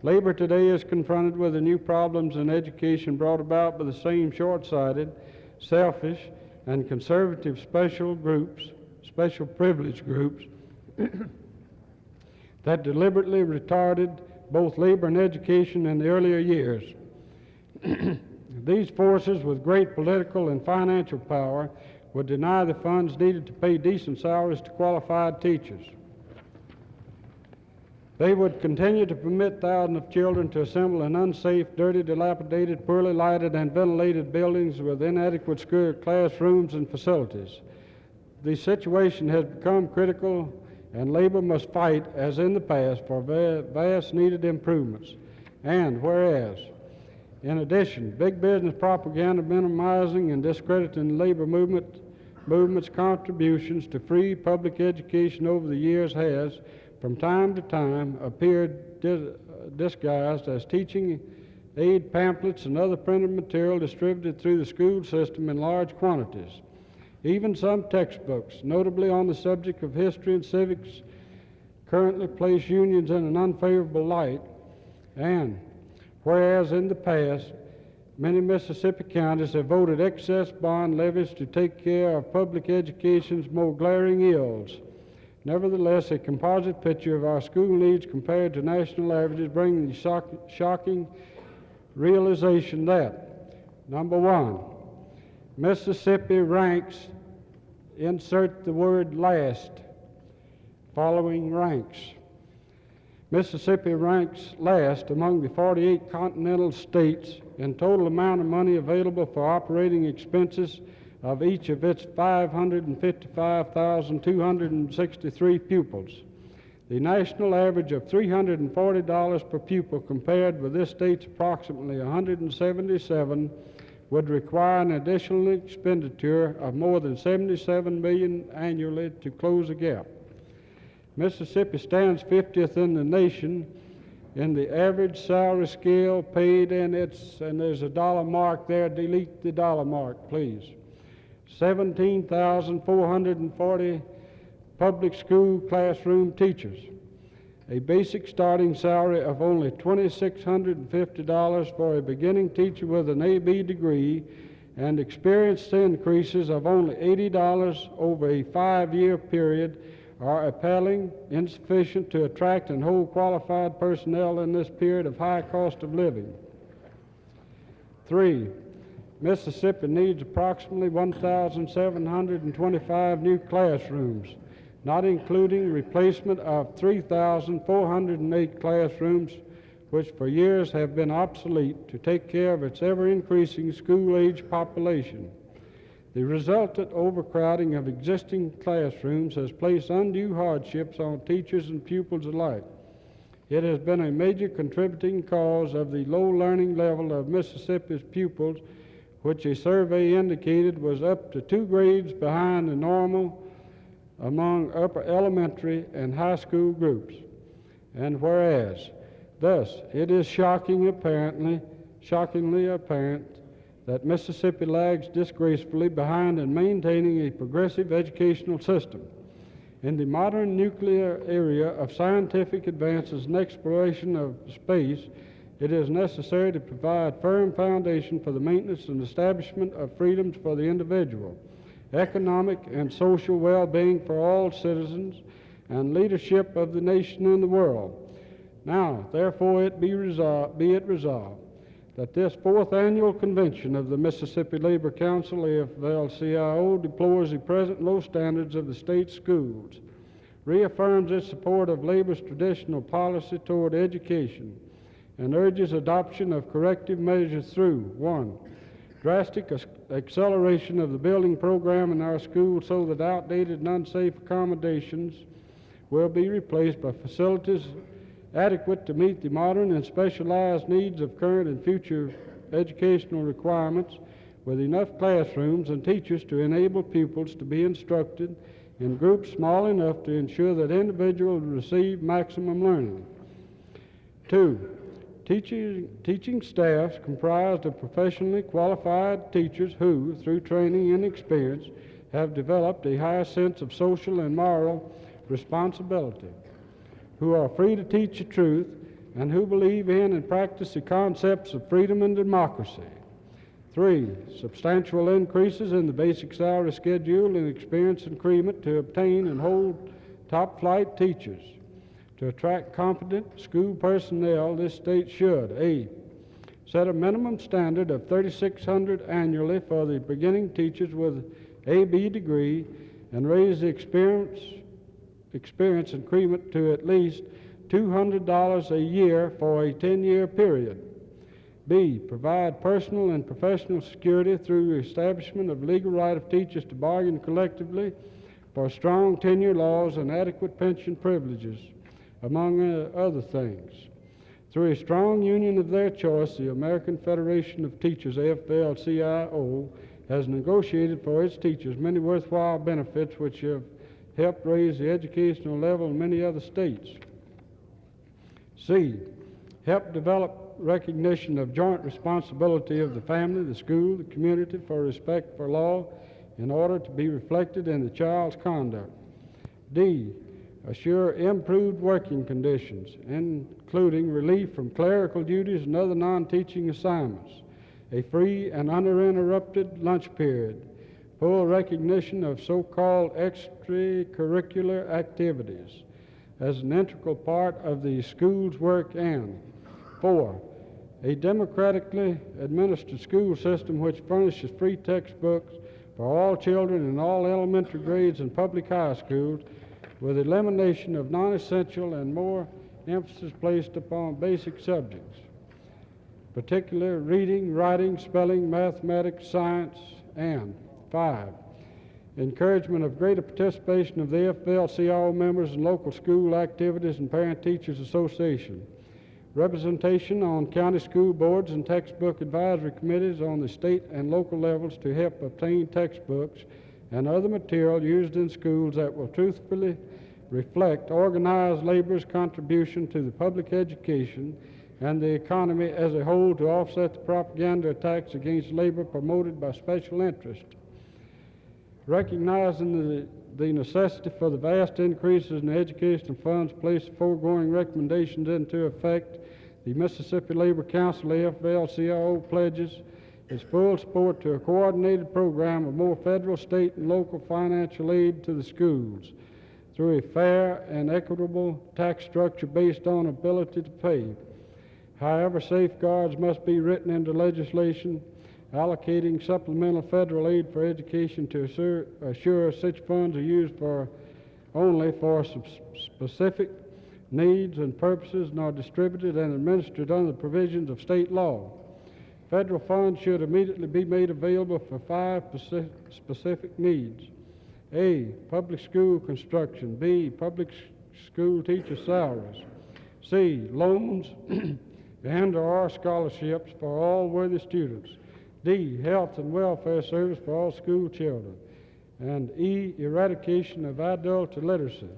Labor today is confronted with the new problems in education brought about by the same short-sighted, selfish, and conservative special privilege groups that deliberately retarded both labor and education in the earlier years. These forces with great political and financial power would deny the funds needed to pay decent salaries to qualified teachers. They would continue to permit thousands of children to assemble in unsafe, dirty, dilapidated, poorly lighted and ventilated buildings with inadequate school classrooms and facilities. The situation has become critical, and labor must fight, as in the past, for vast needed improvements. And whereas, in addition, big business propaganda minimizing and discrediting the labor movement's contributions to free public education over the years has, from time to time, appeared disguised as teaching aid pamphlets and other printed material distributed through the school system in large quantities. Even some textbooks, notably on the subject of history and civics, currently place unions in an unfavorable light. And whereas in the past, many Mississippi counties have voted excess bond levies to take care of public education's more glaring ills, nevertheless, a composite picture of our school needs compared to national averages brings the shocking realization that, number one, Mississippi ranks, insert the word last, following ranks. Mississippi ranks last among the 48 continental states in total amount of money available for operating expenses of each of its 555,263 pupils. The national average of $340 per pupil compared with this state's approximately $177 would require an additional expenditure of more than $77 million annually to close the gap. Mississippi stands 50th in the nation in the average salary scale paid in its, and there's a dollar mark there, delete the dollar mark, please. 17,440 public school classroom teachers, a basic starting salary of only $2,650 for a beginning teacher with an AB degree, and experienced increases of only $80 over a 5-year period are appalling, insufficient to attract and hold qualified personnel in this period of high cost of living. 3. Mississippi needs approximately 1,725 new classrooms, not including replacement of 3,408 classrooms, which for years have been obsolete to take care of its ever-increasing school-age population. The resultant overcrowding of existing classrooms has placed undue hardships on teachers and pupils alike. It has been a major contributing cause of the low learning level of Mississippi's pupils, which a survey indicated was up to 2 grades behind the normal among upper elementary and high school groups. And whereas, thus, it is shockingly apparent that Mississippi lags disgracefully behind in maintaining a progressive educational system. In the modern nuclear area of scientific advances and exploration of space, it is necessary to provide firm foundation for the maintenance and establishment of freedoms for the individual, economic and social well-being for all citizens, and leadership of the nation and the world. Now, therefore, be it resolved that this 4th annual convention of the Mississippi Labor Council, AFL-CIO, deplores the present low standards of the state schools, reaffirms its support of labor's traditional policy toward education, and urges adoption of corrective measures through 1. Drastic acceleration of the building program in our schools so that outdated and unsafe accommodations will be replaced by facilities adequate to meet the modern and specialized needs of current and future educational requirements, with enough classrooms and teachers to enable pupils to be instructed in groups small enough to ensure that individuals receive maximum learning. 2. Teaching staffs comprised of professionally qualified teachers who, through training and experience, have developed a high sense of social and moral responsibility, who are free to teach the truth and who believe in and practice the concepts of freedom and democracy. 3, substantial increases in the basic salary schedule and experience increment to obtain and hold top-flight teachers. To attract competent school personnel, this state should: A, set a minimum standard of $3,600 annually for the beginning teachers with A.B. degree and raise the experience increment to at least $200 a year for a 10-year period. B, provide personal and professional security through the establishment of legal right of teachers to bargain collectively for strong tenure laws and adequate pension privileges, among other things. Through a strong union of their choice, the American Federation of Teachers, AFL-CIO, has negotiated for its teachers many worthwhile benefits which have helped raise the educational level in many other states. C, help develop recognition of joint responsibility of the family, the school, the community for respect for law in order to be reflected in the child's conduct. D, assure improved working conditions, including relief from clerical duties and other non-teaching assignments, a free and uninterrupted lunch period, full recognition of so-called extracurricular activities as an integral part of the school's work, and 4, a democratically administered school system which furnishes free textbooks for all children in all elementary grades and public high schools, with elimination of non-essential and more emphasis placed upon basic subjects, particularly reading, writing, spelling, mathematics, science, and 5, encouragement of greater participation of the AFL-CIO members in local school activities and parent-teachers association, representation on county school boards and textbook advisory committees on the state and local levels to help obtain textbooks and other material used in schools that will truthfully reflect organized labor's contribution to the public education and the economy as a whole, to offset the propaganda attacks against labor promoted by special interests. Recognizing the necessity for the vast increases in educational funds, place the foregoing recommendations into effect. The Mississippi Labor Council, AFL-CIO, pledges its full support to a coordinated program of more federal, state, and local financial aid to the schools through a fair and equitable tax structure based on ability to pay. However, safeguards must be written into legislation allocating supplemental federal aid for education to assure such funds are used only for specific needs and purposes and are distributed and administered under the provisions of state law. Federal funds should immediately be made available for 5 specific needs: A, public school construction; B, public school teacher salaries; C, loans and/or scholarships for all worthy students; D, health and welfare service for all school children; and E, eradication of adult illiteracy.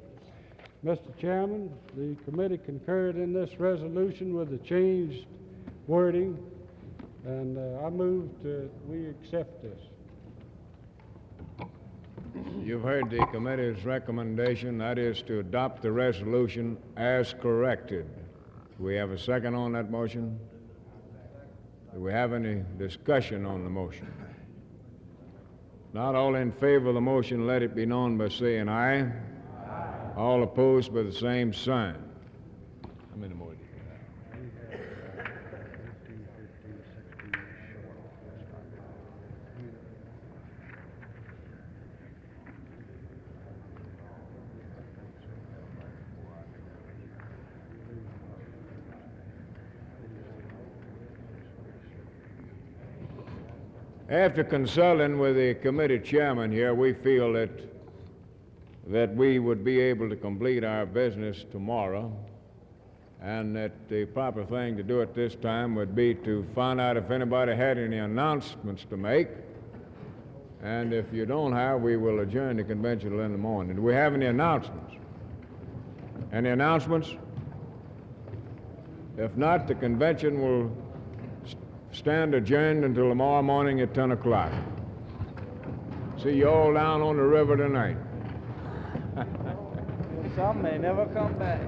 Mr. Chairman, the committee concurred in this resolution with the changed wording, and I move that we accept this. You've heard the committee's recommendation, that is to adopt the resolution as corrected. Do we have a second on that motion? Do we have any discussion on the motion? Not all in favor of the motion, let it be known by saying aye. Aye. All opposed by the same sign. How many more do you have? After consulting with the committee chairman here, we feel that we would be able to complete our business tomorrow, and that the proper thing to do at this time would be to find out if anybody had any announcements to make. And if you don't have, we will adjourn the convention in the morning. Do we have any announcements? Any announcements? If not, the convention will stand adjourned until tomorrow morning at 10 o'clock. See you all down on the river tonight. Some may never come back.